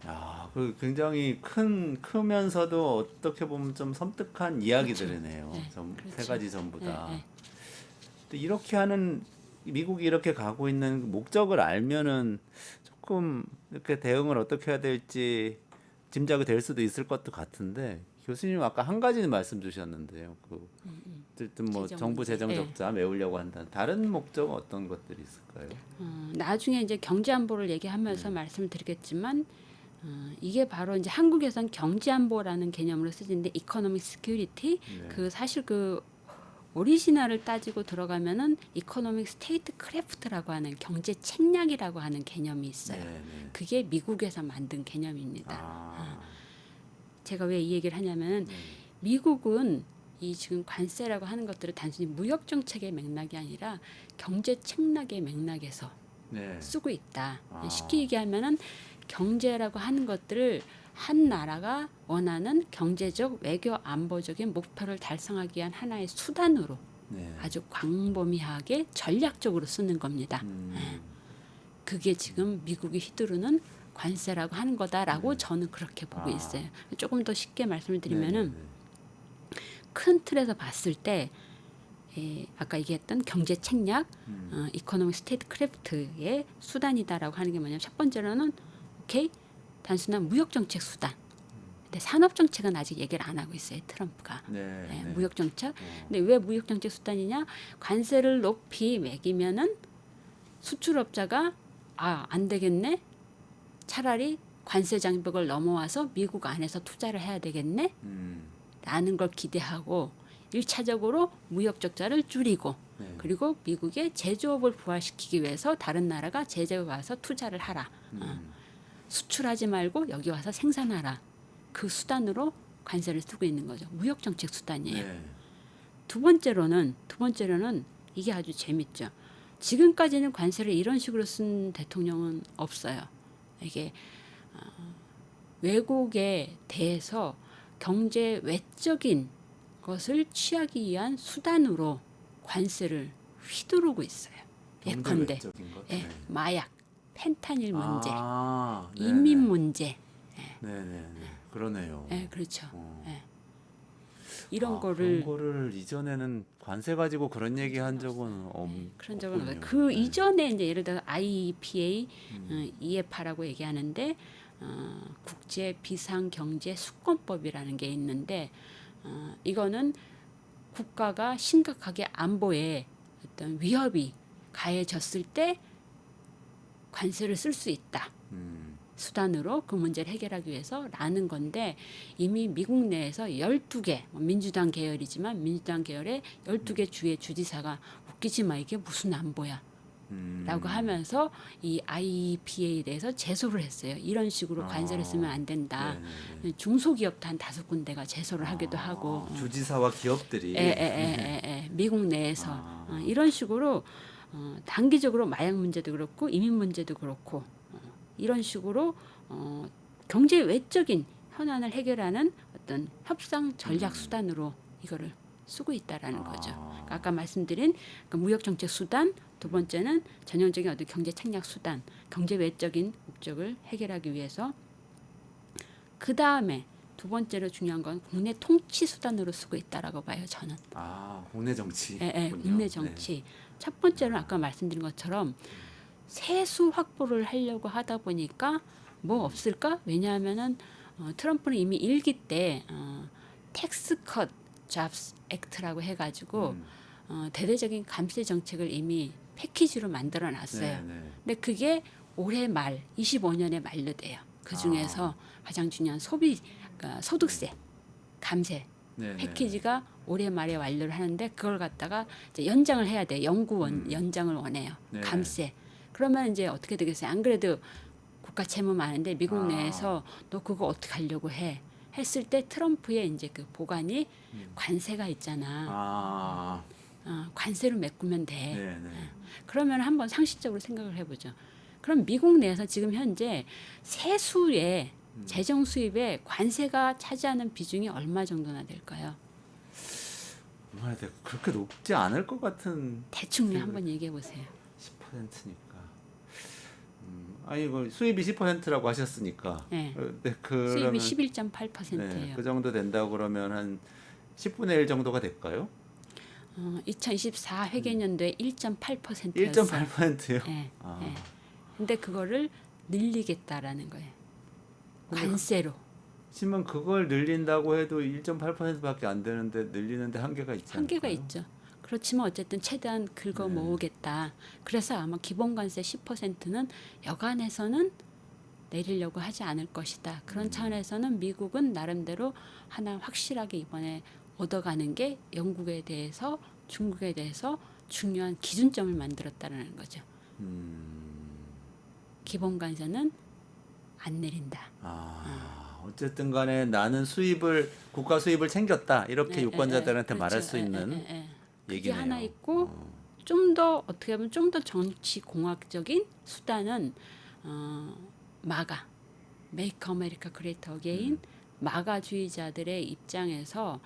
야, 그 굉장히 크면서도 어떻게 보면 좀 섬뜩한 이야기들이네요. 네, 세 그렇죠. 가지 전부 다. 네, 네. 근데 이렇게 하는 미국이 이렇게 가고 있는 목적을 알면은 조금 이렇게 대응을 어떻게 해야 될지 짐작이 될 수도 있을 것도 같은데 교수님 아까 한 가지는 말씀 주셨는데요. 어쨌든 뭐 재정 정부 문제. 재정 적자 메우려고 한다. 다른 목적은 어떤 것들이 있을까요? 나중에 이제 경제 안보를 얘기하면서 말씀을 드리겠지만 이게 바로 이제 한국에선 경제 안보라는 개념으로 쓰이는데 이코노믹 시큐리티 그 사실 그 오리지널을 따지고 들어가면은 이코노믹 스테이트 크래프트라고 하는 경제 책략이라고 하는 개념이 있어요. 그게 미국에서 만든 개념입니다. 제가 왜 이 얘기를 하냐면 미국은 이 지금 관세라고 하는 것들을 단순히 무역 정책의 맥락이 아니라 경제 책략의 맥락에서 쓰고 있다. 쉽게 얘기하면은 경제라고 하는 것들을 한 나라가 원하는 경제적, 외교, 안보적인 목표를 달성하기 위한 하나의 수단으로 아주 광범위하게 전략적으로 쓰는 겁니다. 그게 지금 미국이 휘두르는 관세라고 하는 거다라고 저는 그렇게 보고 있어요. 조금 더 쉽게 말씀을 드리면은 큰 틀에서 봤을 때 아까 얘기했던 경제 책략, 이코노믹 스테이트 크래프트의 수단이다라고 하는 게 뭐냐면 첫 번째로는 오케이 단순한 무역 정책 수단. 근데 산업 정책은 아직 얘기를 안 하고 있어요 트럼프가. 무역 정책. 근데 왜 무역 정책 수단이냐? 관세를 높이 매기면은 수출업자가 안 되겠네. 차라리 관세 장벽을 넘어와서 미국 안에서 투자를 해야 되겠네. 라는 걸 기대하고 1차적으로 무역 적자를 줄이고 그리고 미국의 제조업을 부활시키기 위해서 다른 나라가 제조에 와서 투자를 하라. 수출하지 말고 여기 와서 생산하라. 그 수단으로 관세를 쓰고 있는 거죠. 무역 정책 수단이에요. 두 번째로는 이게 아주 재밌죠. 지금까지는 관세를 이런 식으로 쓴 대통령은 없어요. 이게 외국에 대해서 경제 외적인 것을 취하기 위한 수단으로 관세를 휘두르고 있어요. 예컨대 마약, 펜타닐 문제, 이민 문제. 그러네요. 그렇죠. 이런 거를 그런 거를 이전에는 관세 가지고 그런 얘기 한 적은 그런 적은 없어요. 그 이전에 이제 예를 들어 IEPA, EFA라고 얘기하는데 국제 비상 경제 수권법이라는 게 있는데 이거는 국가가 심각하게 안보에 어떤 위협이 가해졌을 때 관세를 쓸 수 있다. 수단으로 그 문제를 해결하기 위해서라는 건데 이미 미국 내에서 12개 민주당 계열이지만 민주당 계열의 12개 주의 주지사가 웃기지 마 이게 무슨 안보야 라고 하면서 이 IEPA에 대해서 제소를 했어요. 이런 식으로 관세를 쓰면 안 된다. 중소기업도 한 5군데가 제소를 하기도 하고 주지사와 기업들이 미국 내에서 이런 식으로 단기적으로 마약 문제도 그렇고 이민 문제도 그렇고 이런 식으로 경제 외적인 현안을 해결하는 어떤 협상 전략 수단으로 이거를 쓰고 있다라는 거죠. 그러니까 아까 말씀드린 그 무역 정책 수단, 두 번째는 전형적인 어떤 경제 책략 수단, 경제 외적인 목적을 해결하기 위해서 그 다음에 두 번째로 중요한 건 국내 통치 수단으로 쓰고 있다라고 봐요. 저는. 국내 정치. 국내 정치. 첫 번째로 아까 말씀드린 것처럼 세수 확보를 하려고 하다 보니까 뭐 없을까? 왜냐하면은 트럼프는 이미 일기 때 텍스 컷 잡스 액트라고 해가지고 대대적인 감세 정책을 이미 패키지로 만들어 놨어요. 근데 그게 올해 말 25년에 만료돼요. 그 중에서 가장 중요한 그러니까 소득세 감세 패키지가 올해 말에 완료를 하는데 그걸 갖다가 이제 연장을 해야 돼요. 연구원 연장을 원해요. 감세. 그러면 이제 어떻게 되겠어요? 안 그래도 국가 채무 많은데 미국 내에서 너 그거 어떻게 하려고 해? 했을 때 트럼프의 이제 그 보관이 관세가 있잖아. 관세로 메꾸면 돼. 그러면 한번 상식적으로 생각을 해보죠. 그럼 미국 내에서 지금 현재 세수의 재정 수입에 관세가 차지하는 비중이 얼마 정도나 될까요? 그렇게 높지 않을 것 같은. 대충 한번 얘기해 보세요. 10%니까. 이거 수입이 10%라고 하셨으니까. 그러면 수입이 11.8%예요. 그 정도 된다고 그러면 한 10분의 1 정도가 될까요? 2024 회계년도에 1.8%였어요. 1.8%요? 근데 그거를 늘리겠다라는 거예요. 관세로. 지금 그걸 늘린다고 해도 1.8%밖에 안 되는데 늘리는데 한계가 있지 않을까요? 한계가 있죠. 그렇지만 어쨌든 최대한 긁어 모으겠다. 그래서 아마 기본관세 10%는 여간해서는 내리려고 하지 않을 것이다. 그런 차원에서는 미국은 나름대로 하나 확실하게 이번에 얻어가는 게 영국에 대해서 중국에 대해서 중요한 기준점을 만들었다는 거죠. 기본관세는 안 내린다. 어쨌든 간에 나는 국가 수입을 챙겼다. 이렇게 유권자들한테 말할 수 있는 그게 얘기네요. 하나 있고 좀 더 어떻게 보면 좀 더 정치 공학적인 수단은 마가 메이크 아메리카 그레이트 어게인 마가주의자들의 입장에서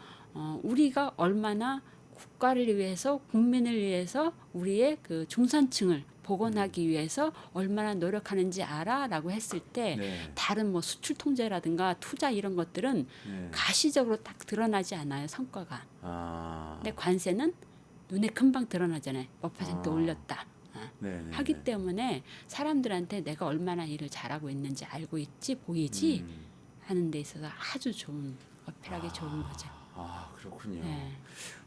우리가 얼마나 국가를 위해서 국민을 위해서 우리의 그 중산층을 복원하기 위해서 얼마나 노력하는지 알아라고 했을 때 네. 다른 뭐 수출 통제라든가 투자 이런 것들은 네. 가시적으로 딱 드러나지 않아요 성과가. 근데 관세는 눈에 금방 드러나잖아요. 몇 퍼센트 올렸다. 네네. 하기 때문에 사람들한테 내가 얼마나 일을 잘하고 있는지 알고 있지 보이지 하는 데 있어서 아주 좋은 어필하기 좋은 거죠. 그렇군요. 네.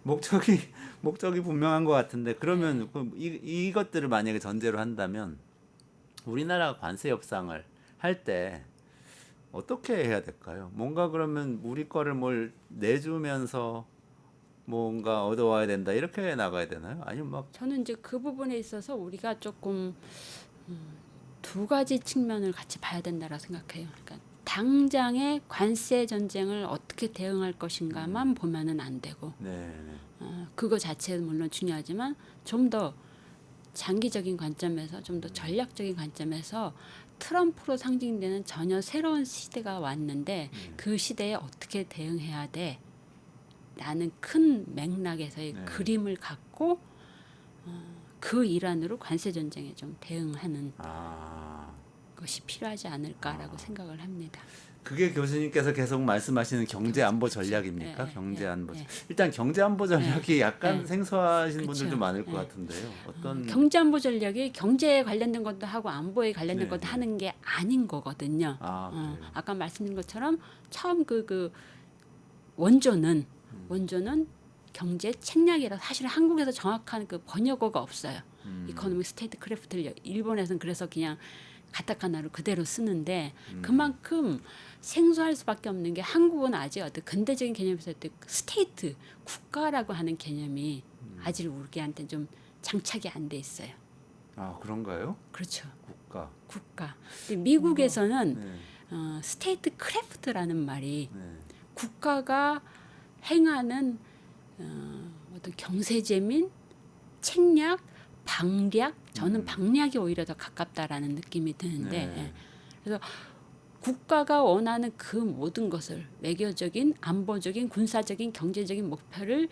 목적이 분명한 것 같은데 그러면 이것들을 만약에 전제로 한다면 우리나라 관세 협상을 할 때 어떻게 해야 될까요? 뭔가 그러면 우리 거를 뭘 내주면서 뭔가 얻어와야 된다 이렇게 나가야 되나요? 아니면 막 저는 이제 그 부분에 있어서 우리가 조금 두 가지 측면을 같이 봐야 된다고 생각해요. 그러니까 당장의 관세 전쟁을 어떻게 대응할 것인가만 보면은 안 되고 그거 자체는 물론 중요하지만 좀 더 장기적인 관점에서 좀 더 전략적인 관점에서 트럼프로 상징되는 전혀 새로운 시대가 왔는데 그 시대에 어떻게 대응해야 돼? 라는 큰 맥락에서의 그림을 갖고 그 일환으로 관세 전쟁에 좀 대응하는 것이 필요하지 않을까라고 생각을 합니다. 그게 교수님께서 계속 말씀하시는 경제 안보 전략입니까? 경제 안보. 일단 경제 안보 전략이 약간 생소하신 그렇죠. 분들도 많을 것 같은데요. 어떤 경제 안보 전략이 경제에 관련된 것도 하고 안보에 관련된 것도 하는 게 아닌 거거든요. 아까 말씀드린 것처럼 처음 그 원조는 경제 책략이라 사실 한국에서 정확한 그 번역어가 없어요. 이코노미 스테이트 크래프트를 일본에서는 그래서 그냥 가타카나로 그대로 쓰는데 그만큼 생소할 수밖에 없는 게 한국은 아직 어떤 근대적인 개념에서 스테이트 국가라고 하는 개념이 아직 우리한테 좀 장착이 안 돼 있어요. 그런가요? 그렇죠. 국가. 근데 미국에서는 스테이트 크래프트라는 말이 국가가 행하는 어떤 경세재민, 책략, 방략, 저는 방략이 오히려 더 가깝다라는 느낌이 드는데 그래서 국가가 원하는 그 모든 것을 외교적인, 안보적인, 군사적인, 경제적인 목표를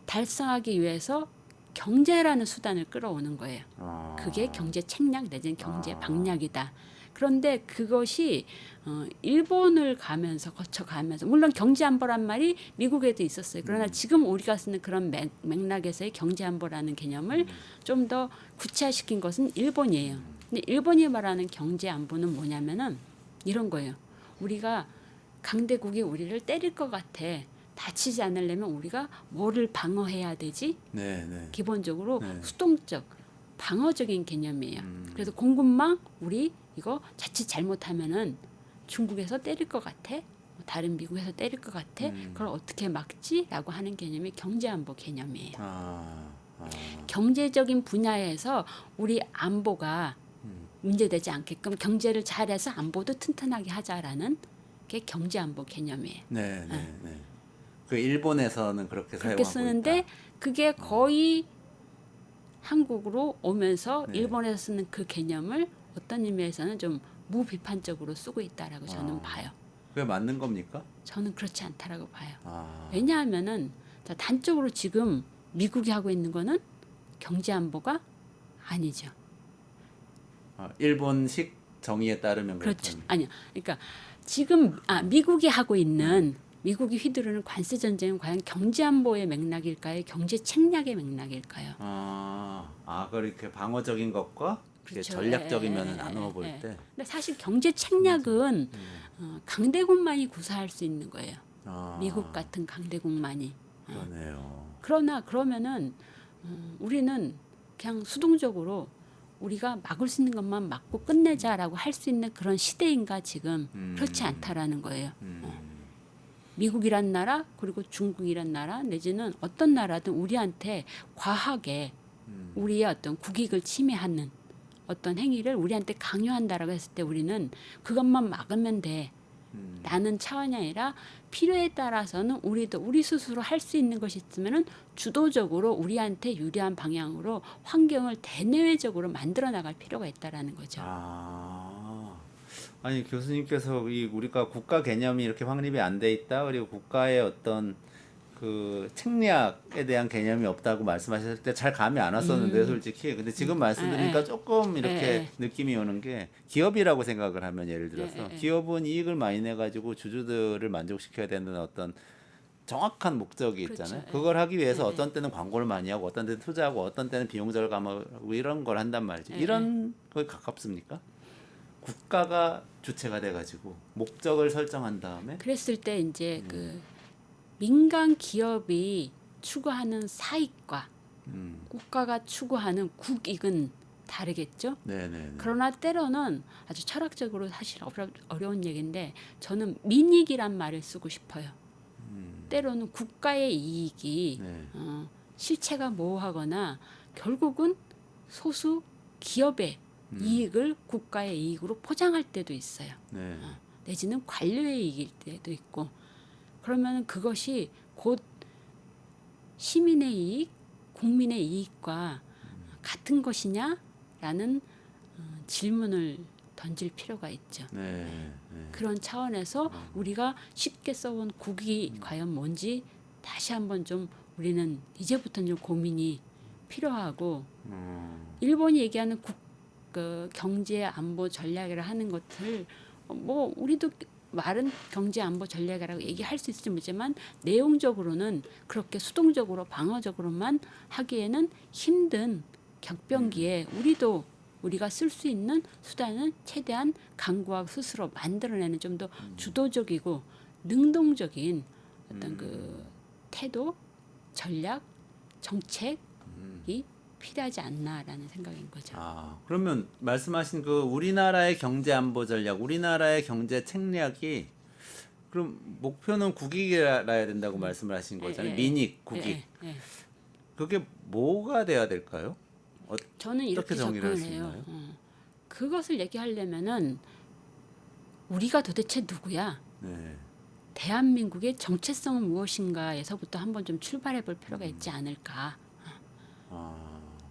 달성하기 위해서 경제라는 수단을 끌어오는 거예요. 그게 경제 책략 내지는 경제 방략이다. 그런데 그것이 일본을 거쳐가면서 물론 경제안보란 말이 미국에도 있었어요. 그러나 지금 우리가 쓰는 그런 맥락에서의 경제안보라는 개념을 좀 더 구체화시킨 것은 일본이에요. 근데 일본이 말하는 경제안보는 뭐냐면은 이런 거예요. 우리가 강대국이 우리를 때릴 것 같아. 다치지 않으려면 우리가 뭐를 방어해야 되지? 기본적으로 수동적 방어적인 개념이에요. 그래서 공급망 우리 이거 자칫 잘못하면은 중국에서 때릴 것 같아. 다른 미국에서 때릴 것 같아. 그걸 어떻게 막지?라고 하는 개념이 경제안보 개념이에요. 경제적인 분야에서 우리 안보가 문제되지 않게끔 경제를 잘해서 안보도 튼튼하게 하자라는 게 경제안보 개념이에요. 그 일본에서는 그렇게 사용하고 쓰는데 있다. 그게 거의 한국으로 오면서 일본에서 쓰는 그 개념을 어떤 의미에서는 좀 무비판적으로 쓰고 있다라고 저는 봐요. 그게 맞는 겁니까? 저는 그렇지 않다라고 봐요. 왜냐하면은 단적으로 지금 미국이 하고 있는 거는 경제 안보가 아니죠. 일본식 정의에 따르면 그렇죠. 아니요. 그러니까 지금 미국이 하고 있는 미국이 휘두르는 관세 전쟁은 과연 경제 안보의 맥락일까요? 경제 책략의 맥락일까요? 그렇게 방어적인 것과 그렇죠. 전략적이면 예, 나누어 예, 볼 예. 때. 근데 사실 경제 책략은 강대국만이 구사할 수 있는 거예요. 아, 미국 같은 강대국만이. 그러네요. 그러나 그러면은 우리는 그냥 수동적으로 우리가 막을 수 있는 것만 막고 끝내자라고 할 수 있는 그런 시대인가 지금 그렇지 않다라는 거예요. 미국이란 나라 그리고 중국이란 나라 내지는 어떤 나라든 우리한테 과하게 우리의 어떤 국익을 침해하는 어떤 행위를 우리한테 강요한다라고 했을 때 우리는 그것만 막으면 돼. 라는 차원이 아니라 필요에 따라서는 우리도 우리 스스로 할 수 있는 것이 있으면은 주도적으로 우리한테 유리한 방향으로 환경을 대내외적으로 만들어 나갈 필요가 있다라는 거죠. 아니 교수님께서 우리가 국가 개념이 이렇게 확립이 안 돼 있다 그리고 국가의 어떤 그 책략에 대한 개념이 없다고 말씀하셨을 때 잘 감이 안 왔었는데 솔직히 근데 지금 말씀 드리니까 조금 이렇게 느낌이 오는 게 기업이라고 생각을 하면 예를 들어서 기업은 이익을 많이 내 가지고 주주들을 만족시켜야 되는 어떤 정확한 목적이 있잖아요. 그렇죠. 그걸 하기 위해서 어떤 때는 광고를 많이 하고 어떤 때는 투자하고 어떤 때는 비용 절감하고 이런 걸 한단 말이죠. 이런 거에 가깝습니까? 국가가 주체가 돼 가지고 목적을 설정한 다음에 그랬을 때 이제 그 민간 기업이 추구하는 사익과 국가가 추구하는 국익은 다르겠죠. 네네. 그러나 때로는 아주 철학적으로 사실 어려운 얘기인데 저는 민익이란 말을 쓰고 싶어요. 때로는 국가의 이익이 네. 실체가 모호하거나 결국은 소수 기업의 이익을 국가의 이익으로 포장할 때도 있어요. 네. 내지는 관료의 이익일 때도 있고 그러면 그것이 곧 시민의 이익, 국민의 이익과 같은 것이냐라는 질문을 던질 필요가 있죠. 네. 그런 차원에서 우리가 쉽게 써온 국익이 과연 뭔지 다시 한번 좀 우리는 이제부터는 좀 고민이 필요하고 일본이 얘기하는 그 경제 안보 전략이라 하는 것을 뭐 우리도 말은 경제 안보 전략이라고 얘기할 수 있을지 모르지만 내용적으로는 그렇게 수동적으로 방어적으로만 하기에는 힘든 격변기에 우리가 쓸 수 있는 수단은 최대한 강구하고 스스로 만들어내는 좀 더 주도적이고 능동적인 어떤 그 태도, 전략, 정책이 필요하지 않나라는 생각인 거죠. 그러면 말씀하신 그 우리나라의 경제 안보 전략, 우리나라의 경제 책략이 그럼 목표는 국익이라야 된다고 말씀을 하신 거잖아요. 민익, 국익. 그게 뭐가 돼야 될까요? 저는 이렇게 접근을 해요. 그것을 얘기하려면은 우리가 도대체 누구야? 네. 대한민국의 정체성은 무엇인가에서부터 한번 좀 출발해 볼 필요가 있지 않을까.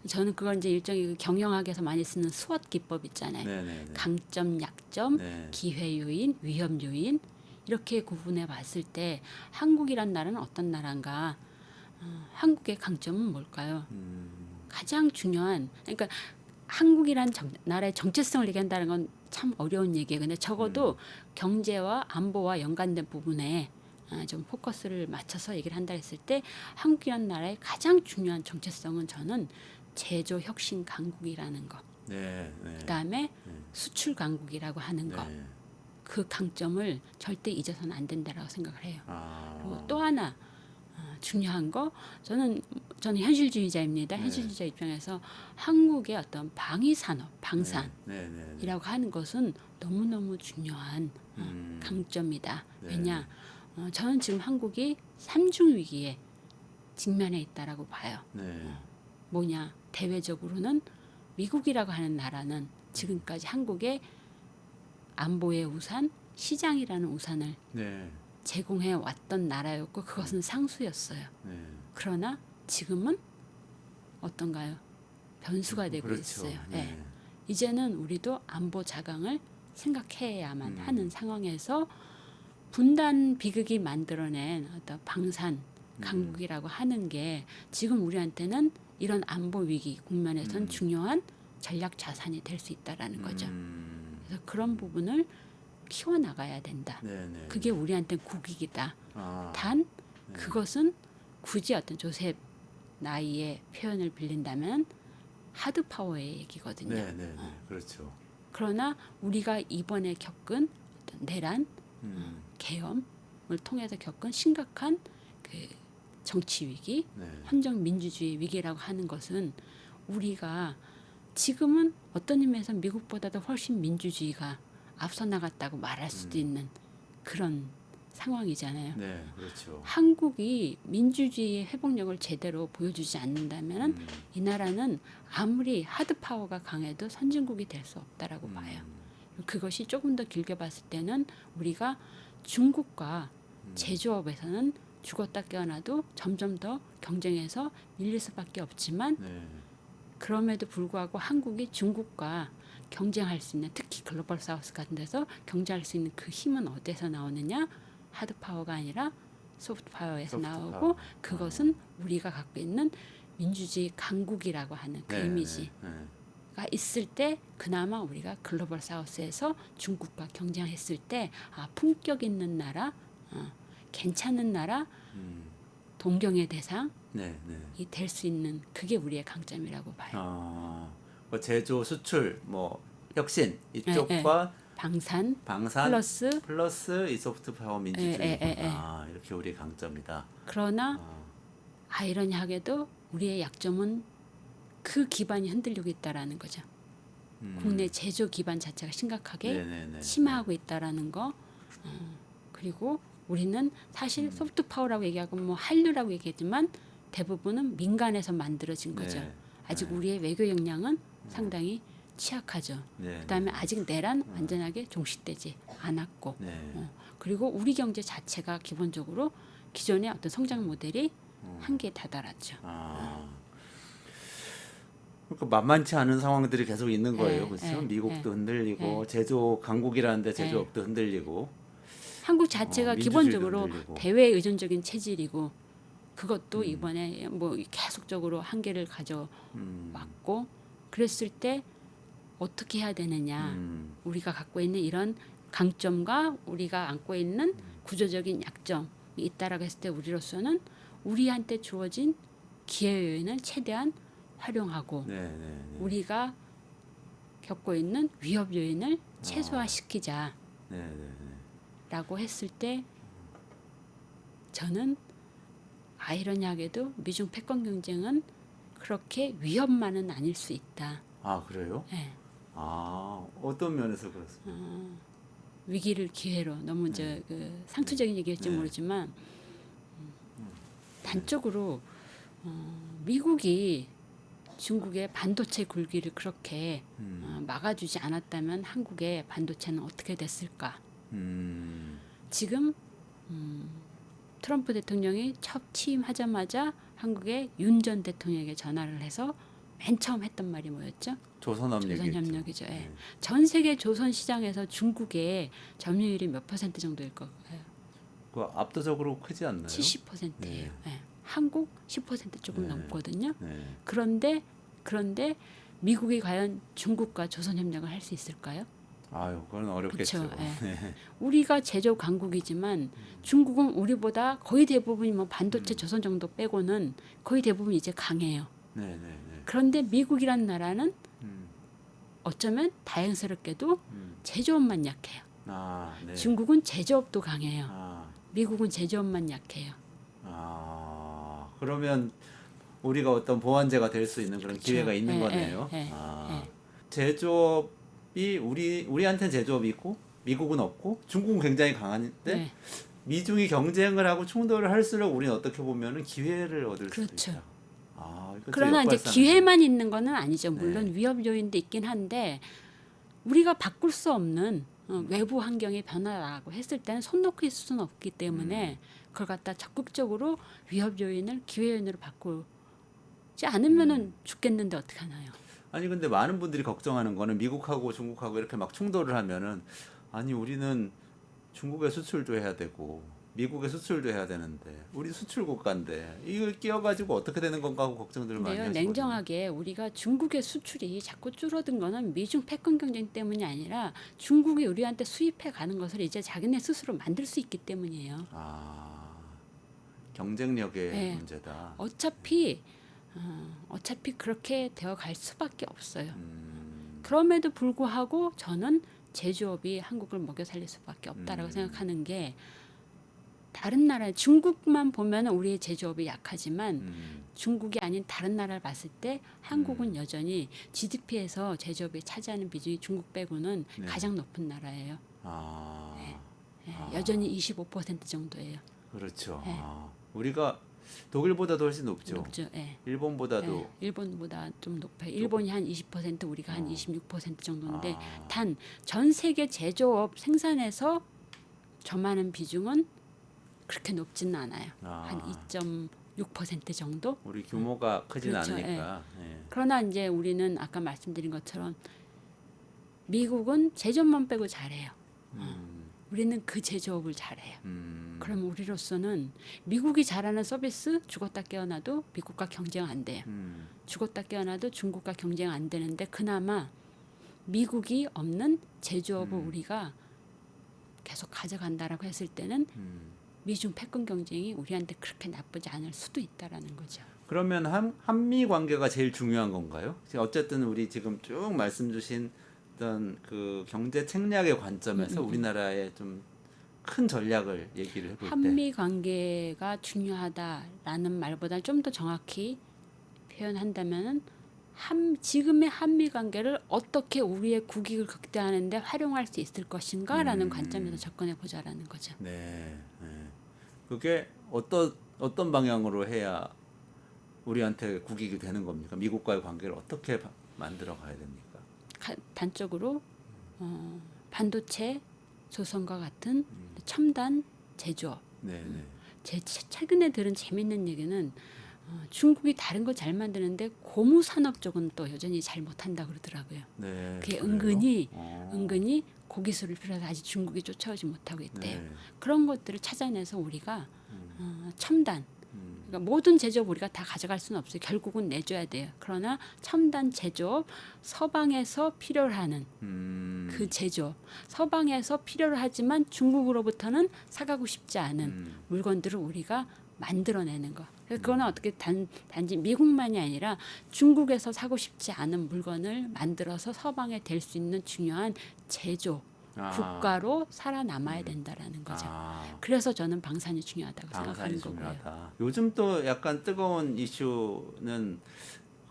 저는 그걸 이제 일종의 경영학에서 많이 쓰는 스왓 기법 있잖아요. 네네네. 강점, 약점, 네. 기회 요인, 위험 요인 이렇게 구분해 봤을 때 한국이란 나라는 어떤 나라인가? 한국의 강점은 뭘까요? 가장 중요한 그러니까 한국이란 나라의 정체성을 얘기한다는 건 참 어려운 얘기예요. 근데 적어도 경제와 안보와 연관된 부분에 좀 포커스를 맞춰서 얘기를 한다 했을 때 한국이란 나라의 가장 중요한 정체성은 저는 제조 혁신 강국이라는 거. 네. 그다음에 수출 강국이라고 하는 거. 그 강점을 절대 잊어서는 안 된다라고 생각을 해요. 그리고 또 하나 중요한 거 저는 현실주의자입니다. 현실주의자 입장에서 한국의 어떤 방위 산업, 방산이라고 하는 것은 너무너무 중요한 강점이다. 왜냐? 저는 지금 한국이 삼중 위기에 직면해 있다라고 봐요. 뭐냐? 대외적으로는 미국이라고 하는 나라는 지금까지 한국의 안보의 우산, 시장이라는 우산을 제공해 왔던 나라였고 그것은 상수였어요. 그러나 지금은 어떤가요? 변수가 되고 있어요. 이제는 우리도 안보 자강을 생각해야만 하는 상황에서 분단 비극이 만들어낸 어떤 방산 강국이라고 하는 게 지금 우리한테는 이런 안보 위기 국면에선 중요한 전략 자산이 될 수 있다라는 거죠. 그래서 그런 부분을 키워나가야 된다. 그게 우리한테 국익이다. 단 그것은 굳이 어떤 조셉 나이의 표현을 빌린다면 하드 파워의 얘기거든요. 네, 네, 네. 그렇죠. 그러나 우리가 이번에 겪은 어떤 내란, 계엄을 통해서 겪은 심각한 그 정치 위기, 네. 헌정 민주주의 위기라고 하는 것은 우리가 지금은 어떤 의미에서 미국보다도 훨씬 민주주의가 앞서 나갔다고 말할 수도 있는 그런 상황이잖아요. 네, 그렇죠. 한국이 민주주의의 회복력을 제대로 보여주지 않는다면 이 나라는 아무리 하드 파워가 강해도 선진국이 될 수 없다라고 봐요. 그것이 조금 더 길게 봤을 때는 우리가 중국과 제조업에서는 죽었다 깨어나도 점점 더 경쟁에서 밀릴 수밖에 없지만 네. 그럼에도 불구하고 한국이 중국과 경쟁할 수 있는, 특히 글로벌 사우스 같은 데서 경쟁할 수 있는 그 힘은 어디서 나오느냐? 하드 파워가 아니라 소프트 파워에서 소프트 나오고 파워. 그것은 우리가 갖고 있는 민주주의 강국이라고 하는 그 네, 이미지가 네, 네. 있을 때 그나마 우리가 글로벌 사우스에서 중국과 경쟁했을 때 품격 있는 나라, 괜찮은 나라, 동경의 대상이 네, 네. 될 수 있는 그게 우리의 강점이라고 봐요. 뭐 제조, 수출, 뭐 혁신 이쪽과 방산 방산 플러스 이 소프트 파워 민주주의 이렇게 우리의 강점이다. 그러나 아이러니하게도 우리의 약점은 그 기반이 흔들리고 있다라는 거죠. 국내 제조 기반 자체가 심각하게 네네네. 침하하고 있다라는 거. 그리고 우리는 사실 소프트 파워라고 얘기하고 뭐 한류라고 얘기했지만 대부분은 민간에서 만들어진 거죠. 네. 아직 네. 우리의 외교 역량은 상당히 취약하죠. 네. 그다음에 아직 내란 완전하게 종식되지 않았고, 네. 그리고 우리 경제 자체가 기본적으로 기존의 어떤 성장 모델이 한계에 다다랐죠. 그러니까 만만치 않은 상황들이 계속 있는 거예요, 네, 그렇죠? 네, 미국도 네, 흔들리고 네. 제조 강국이라는데 제조업도 흔들리고 한국 자체가 민주주의도 기본적으로 흔들리고. 대외 의존적인 체질이고 그것도 이번에 뭐 계속적으로 한계를 가져왔고 그랬을 때 어떻게 해야 되느냐. 우리가 갖고 있는 이런 강점과 우리가 안고 있는 구조적인 약점이 있다라고 했을 때 우리로서는 우리한테 주어진 기회 요인을 최대한 활용하고 네, 네, 네. 우리가 겪고 있는 위협 요인을 최소화시키자라고 네, 네, 네. 했을 때 저는 아이러니하게도 미중 패권 경쟁은 그렇게 위협만은 아닐 수 있다. 아, 그래요? 네. 어떤 면에서 그렇습니까? 위기를 기회로 너무 그 상투적인 얘기일지 네. 모르지만 단적으로 미국이 중국의 반도체 굴기를 그렇게 막아주지 않았다면 한국의 반도체는 어떻게 됐을까? 지금 트럼프 대통령이 첫 취임하자마자 한국의 윤 전 대통령에게 전화를 해서 맨 처음 했던 말이 뭐였죠? 조선협력이죠. 예. 네. 전 세계 조선 시장에서 중국의 점유율이 몇 퍼센트 정도일 거예요? 그 압도적으로 크지 않나요? 70%예요. 예. 한국 10% 조금 네. 넘거든요. 네. 그런데 미국이 과연 중국과 조선협력을 할 수 있을까요? 아유, 그건 어렵겠죠. 그쵸, 예. 네. 우리가 제조 강국이지만 중국은 우리보다 거의 대부분이 뭐 반도체 조선 정도 빼고는 거의 대부분 이제 강해요. 네, 네, 네. 그런데 미국이란 나라는 어쩌면 다행스럽게도 제조업만 약해요. 네. 중국은 제조업도 강해요. 아, 미국은 제조업만 약해요. 그러면 우리가 어떤 보완제가 될 수 있는 그런 그렇죠. 기회가 있는 예, 거네요. 예, 예, 제조업이 우리한테는 제조업이 있고 미국은 없고 중국은 굉장히 강한데 네. 미중이 경쟁을 하고 충돌을 할수록 우리는 어떻게 보면은 기회를 얻을 그렇죠. 수도 있다. 이것도 그러나 이제 역발상이네요. 기회만 있는 거는 아니죠. 물론 네. 위협 요인도 있긴 한데 우리가 바꿀 수 없는 외부 환경의 변화라고 했을 때는 손 놓고 있을 수는 없기 때문에 그걸 갖다 적극적으로 위협 요인을 기회 요인으로 바꾸지 않으면은 죽겠는데 어떻게 하나요? 아니 근데 많은 분들이 걱정하는 거는 미국하고 중국하고 이렇게 막 충돌을 하면은 아니 우리는 중국에 수출도 해야 되고 미국에 수출도 해야 되는데 우리 수출 국가인데 이걸 끼워가지고 어떻게 되는 건가 하고 걱정들을 많이 근데요, 하시거든요. 냉정하게 우리가 중국의 수출이 자꾸 줄어든 거는 미중 패권 경쟁 때문이 아니라 중국이 우리한테 수입해 가는 것을 이제 자기네 스스로 만들 수 있기 때문이에요. 경쟁력의 네. 문제다. 어차피 어차피 그렇게 되어 갈 수밖에 없어요. 그럼에도 불구하고 저는 제조업이 한국을 먹여 살릴 수밖에 없다라고 생각하는 게 다른 나라 중국만 보면 우리의 제조업이 약하지만 중국이 아닌 다른 나라를 봤을 때 한국은 여전히 GDP에서 제조업이 차지하는 비중이 중국 빼고는 네. 가장 높은 나라예요. 아, 여전히 25% 정도예요. 그렇죠. 네. 우리가 독일보다도 훨씬 높죠. 높죠. 예. 일본보다도 예, 일본보다 좀 높아요. 일본이 한 20%, 우리가 한 26% 정도인데 단 전 세계 제조업 생산에서 저만한 비중은 그렇게 높지는 않아요. 한 2.6% 정도. 우리 규모가 크진 그렇죠. 않으니까. 예. 그러나 이제 우리는 아까 말씀드린 것처럼 미국은 제조업만 빼고 잘해요. 우리는 그 제조업을 잘해요. 그럼 우리로서는 미국이 잘하는 서비스 죽었다 깨어나도 미국과 경쟁 안 돼요. 죽었다 깨어나도 중국과 경쟁 안 되는데 그나마 미국이 없는 제조업을 우리가 계속 가져간다라고 했을 때는 미중 패권 경쟁이 우리한테 그렇게 나쁘지 않을 수도 있다라는 거죠. 그러면 한미 관계가 제일 중요한 건가요? 어쨌든 우리 지금 쭉 말씀 주신 어떤 그 경제 책략의 관점에서 우리나라의 좀 큰 전략을 얘기를 해볼 때 한미 관계가 중요하다라는 말보다 좀 더 정확히 표현한다면은 지금의 한미 관계를 어떻게 우리의 국익을 극대화하는데 활용할 수 있을 것인가라는 관점에서 접근해 보자라는 거죠. 네, 네. 그게 어떤 방향으로 해야 우리한테 국익이 되는 겁니까? 미국과의 관계를 어떻게 만들어 가야 됩니까? 단적으로 반도체 조선과 같은 첨단 제조업. 네, 네. 최근에 들은 재밌는 얘기는 중국이 다른 거 잘 만드는데 고무 산업 쪽은 또 여전히 잘 못한다 그러더라고요. 네, 그게 그래요? 은근히 고기술을 필요해서 아직 중국이 쫓아오지 못하고 있대요. 네. 그런 것들을 찾아내서 우리가 첨단 그러니까 모든 제조업 우리가 다 가져갈 수는 없어요. 결국은 내줘야 돼요. 그러나 첨단 제조업 서방에서 필요로 하는 그 제조업 서방에서 필요로 하지만 중국으로부터는 사가고 싶지 않은 물건들을 우리가 만들어내는 거. 그거는 어떻게 단지 미국만이 아니라 중국에서 사고 싶지 않은 물건을 만들어서 서방에 될 수 있는 중요한 제조 국가로 살아남아야 된다라는 거죠. 그래서 저는 방산이 중요하다고 생각하는 거고요. 요즘 또 약간 뜨거운 이슈는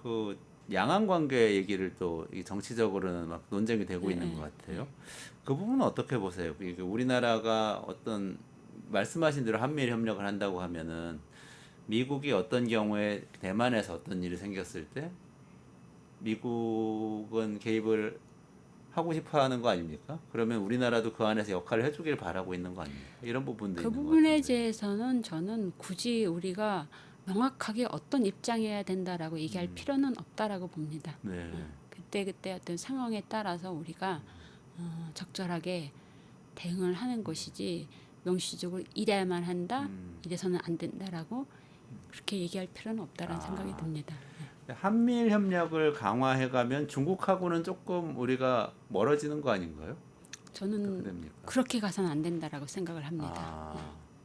그 양안 관계 얘기를 또 정치적으로는 막 논쟁이 되고 있는 것 같아요. 그 부분은 어떻게 보세요? 이게 우리나라가 어떤 말씀하신 대로 한미일 협력을 한다고 하면은 미국이 어떤 경우에 대만에서 어떤 일이 생겼을 때 미국은 개입을 하고 싶어 하는 거 아닙니까? 그러면 우리나라도 그 안에서 역할을 해주길 바라고 있는 거 아닙니까? 이런 부분도 그 있는 것 부분에 같은데. 대해서는 저는 굳이 우리가 명확하게 어떤 입장이어야 된다라고 얘기할 필요는 없다라고 봅니다. 네. 그때 어떤 상황에 따라서 우리가 적절하게 대응을 하는 것이지 명시적으로 이래야만 한다, 이래서는 안 된다라고 그렇게 얘기할 필요는 없다라는 생각이 듭니다. 한미일 협력을 강화해가면 중국하고는 조금 우리가 멀어지는 거 아닌가요? 저는 어떻게 됩니까? 그렇게 가서는 안 된다라고 생각을 합니다.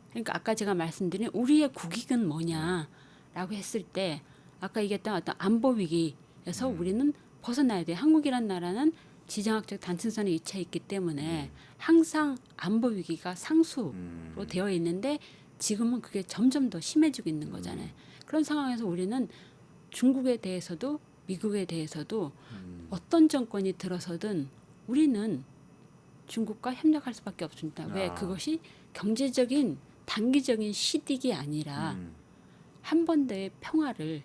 그러니까 아까 제가 말씀드린 우리의 국익은 뭐냐라고 했을 때 아까 얘기했던 어떤 안보 위기에서 우리는 벗어나야 돼요. 한국이란 나라는 지정학적 단층선에 위치해 있기 때문에 항상 안보 위기가 상수로 되어 있는데 지금은 그게 점점 더 심해지고 있는 거잖아요. 그런 상황에서 우리는 중국에 대해서도 미국에 대해서도 어떤 정권이 들어서든 우리는 중국과 협력할 수밖에 없습니다. 왜? 그것이 경제적인 단기적인 시딕이 아니라 한반도의 평화를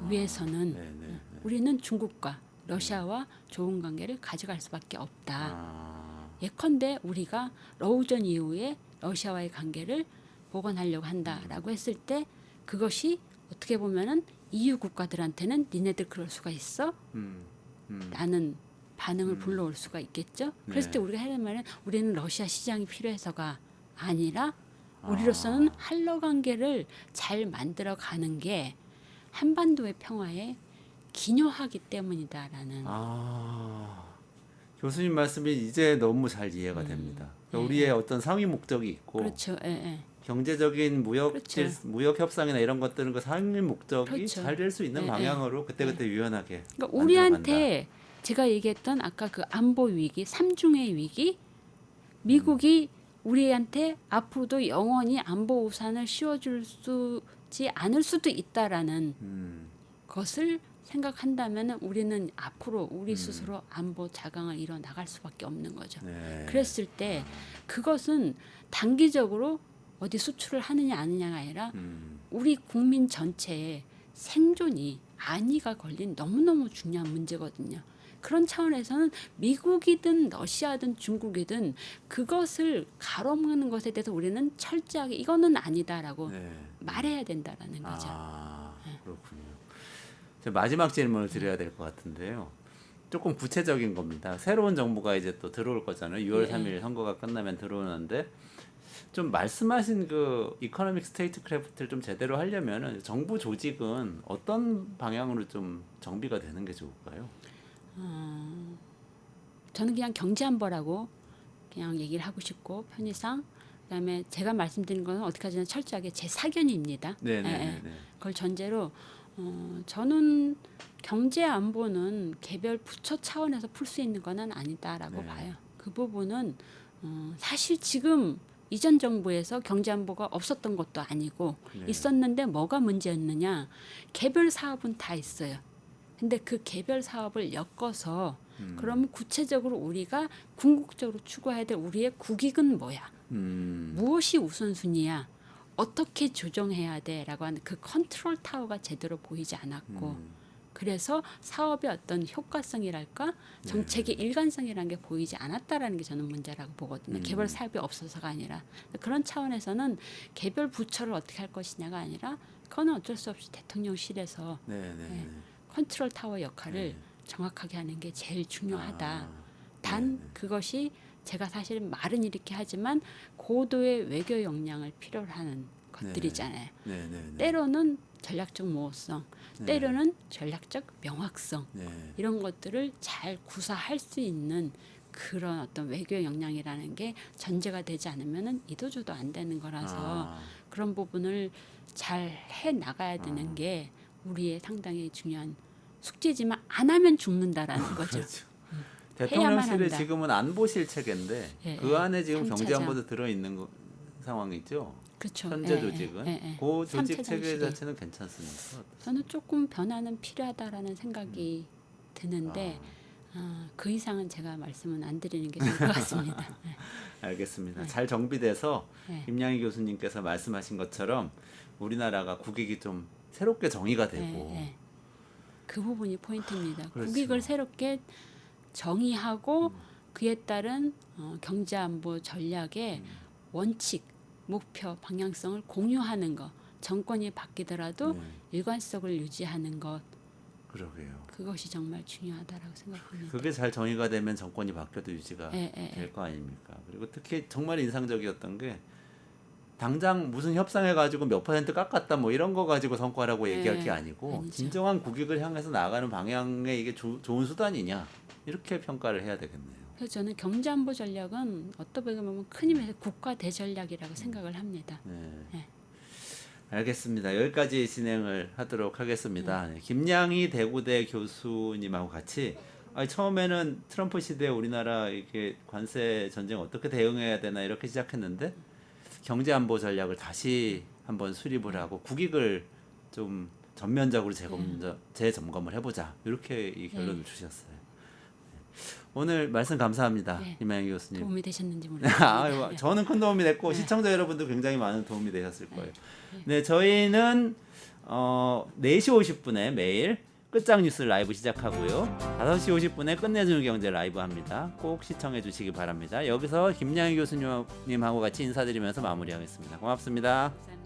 위해서는 우리는 중국과 러시아와 좋은 관계를 가져갈 수밖에 없다. 예컨대 우리가 러우전 이후에 러시아와의 관계를 복원하려고 한다라고 했을 때 그것이 어떻게 보면은 EU 국가들한테는 니네들 그럴 수가 있어? 라는 반응을 불러올 수가 있겠죠. 그랬을 때 우리가 하는 말은 우리는 러시아 시장이 필요해서가 아니라 우리로서는 한러 관계를 잘 만들어 가는 게 한반도의 평화에 기여하기 때문이다라는. 교수님 말씀이 이제 너무 잘 이해가 됩니다. 그러니까 우리의 어떤 상위 목적이 있고 그렇죠. 예, 예. 경제적인 그렇죠. 무역 협상이나 이런 것들은 그 상임 목적이 그렇죠. 잘 될 수 있는 네, 방향으로 그때그때 유연하게 그러니까 만들어간다. 우리한테 제가 얘기했던 아까 그 안보 위기, 삼중의 위기, 미국이 우리한테 앞으로도 영원히 안보 우산을 씌워주지 않을 수도 있다라는 것을 생각한다면 우리는 앞으로 우리 스스로 안보 자강을 이뤄 나갈 수밖에 없는 거죠. 네. 그랬을 때 그것은 단기적으로 어디 수출을 하느냐 아니냐가 아니라 우리 국민 전체의 생존이 안위가 걸린 너무너무 중요한 문제거든요. 그런 차원에서는 미국이든 러시아든 중국이든 그것을 가로막는 것에 대해서 우리는 철저하게 이거는 아니다라고 네. 말해야 된다라는 거죠. 그렇군요. 저 마지막 질문을 드려야 될 것 같은데요. 조금 구체적인 겁니다. 새로운 정부가 이제 또 들어올 거잖아요. 6월 3일 선거가 끝나면 들어오는데 좀 말씀하신 그 이코노믹 스테이트 크래프트를 좀 제대로 하려면 정부 조직은 어떤 방향으로 좀 정비가 되는 게 좋을까요? 저는 그냥 경제안보라고 그냥 얘기를 하고 싶고 편의상 그다음에 제가 말씀드린 거는 어디까지나 철저하게 제 사견입니다. 네네. 그걸 전제로 저는 경제안보는 개별 부처 차원에서 풀 수 있는 거는 아니다라고 네. 봐요. 그 부분은 사실 지금 이전 정부에서 경제안보가 없었던 것도 아니고 네. 있었는데 뭐가 문제였느냐. 개별 사업은 다 있어요. 근데 그 개별 사업을 엮어서 그러면 구체적으로 우리가 궁극적으로 추구해야 될 우리의 국익은 뭐야? 무엇이 우선순위야? 어떻게 조정해야 돼라고 하는 그 컨트롤 타워가 제대로 보이지 않았고 그래서 사업의 어떤 효과성이랄까 정책의 일관성이라는 게 보이지 않았다라는 게 저는 문제라고 보거든요. 개별 사업이 없어서가 아니라 그런 차원에서는 개별 부처를 어떻게 할 것이냐가 아니라 그거는 어쩔 수 없이 대통령실에서 컨트롤 타워 역할을 정확하게 하는 게 제일 중요하다. 단 그것이 제가 사실은 말은 이렇게 하지만 고도의 외교 역량을 필요로 하는 것들이잖아요. 때로는 전략적 모호성, 때로는 전략적 명확성 이런 것들을 잘 구사할 수 있는 그런 어떤 외교 역량이라는 게 전제가 되지 않으면은 이도저도 안 되는 거라서 그런 부분을 잘 해 나가야 되는 게 우리의 상당히 중요한 숙제지만 안 하면 죽는다라는 거죠. 그렇죠. 대통령실에 한다. 지금은 안보실 체계인데 예, 그 안에 지금 삼차장. 경제안보도 들어있는 상황이죠. 그렇죠. 현재 조직은 그 조직 체계 삼차장실이. 자체는 괜찮습니까? 저는 조금 변화는 필요하다라는 생각이 드는데 그 이상은 제가 말씀은 안 드리는 게 좋을 것 같습니다. 알겠습니다. 잘 정비돼서 네. 김양희 교수님께서 말씀하신 것처럼 우리나라가 국익이 좀 새롭게 정의가 되고 그 부분이 포인트입니다. 그렇죠. 국익을 새롭게 정의하고 그에 따른 경제안보 전략의 원칙, 목표, 방향성을 공유하는 것. 정권이 바뀌더라도 일관성을 유지하는 것. 그러게요. 그것이 정말 중요하다라고 생각합니다. 그게 잘 정의가 되면 정권이 바뀌어도 유지가 될 거 아닙니까? 그리고 특히 정말 인상적이었던 게 당장 무슨 협상해가지고 몇 % 깎았다 뭐 이런 거 가지고 성과라고 얘기할 게 아니고 아니죠. 진정한 국익을 향해서 나가는 방향에 이게 좋은 수단이냐 이렇게 평가를 해야 되겠네요. 그래서 저는 경제안보 전략은 어떻게 보면 큰 의미에서 국가 대전략이라고 생각을 합니다. 네. 알겠습니다. 여기까지 진행을 하도록 하겠습니다. 김양희 대구대 교수님하고 같이 처음에는 트럼프 시대에 우리나라 이렇게 관세 전쟁 어떻게 대응해야 되나 이렇게 시작했는데 경제안보 전략을 다시 한번 수립을 하고 국익을 좀 전면적으로 재점검을 해보자 이렇게 이 결론을 주셨어요. 오늘 말씀 감사합니다. 김양희 교수님. 도움이 되셨는지 모르겠습니다. 저는 큰 도움이 됐고 시청자 여러분도 굉장히 많은 도움이 되셨을 거예요. 네, 저희는 4시 50분에 매일 끝장 뉴스 라이브 시작하고요. 5시 50분에 끝내주는 경제 라이브 합니다. 꼭 시청해 주시기 바랍니다. 여기서 김양희 교수님하고 같이 인사드리면서 마무리하겠습니다. 고맙습니다. 감사합니다.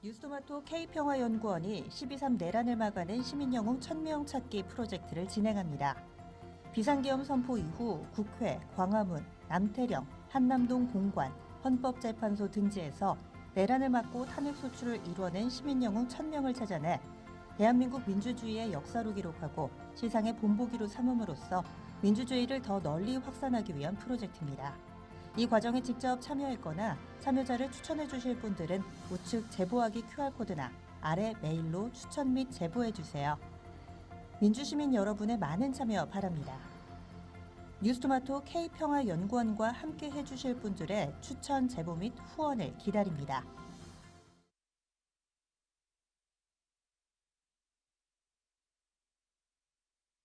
뉴스토마토 K평화연구원이 12.3 내란을 막아낸 시민영웅 1000명 찾기 프로젝트를 진행합니다. 비상계엄 선포 이후 국회, 광화문, 남태령, 한남동 공관, 헌법재판소 등지에서 내란을 막고 탄핵 소추를 이뤄낸 시민영웅 1000명을 찾아내 대한민국 민주주의의 역사로 기록하고 시상의 본보기로 삼음으로써 민주주의를 더 널리 확산하기 위한 프로젝트입니다. 이 과정에 직접 참여했거나 참여자를 추천해 주실 분들은 우측 제보하기 QR코드나 아래 메일로 추천 및 제보해 주세요. 민주시민 여러분의 많은 참여 바랍니다. 뉴스토마토 K평화연구원과 함께 해주실 분들의 추천 제보 및 후원을 기다립니다.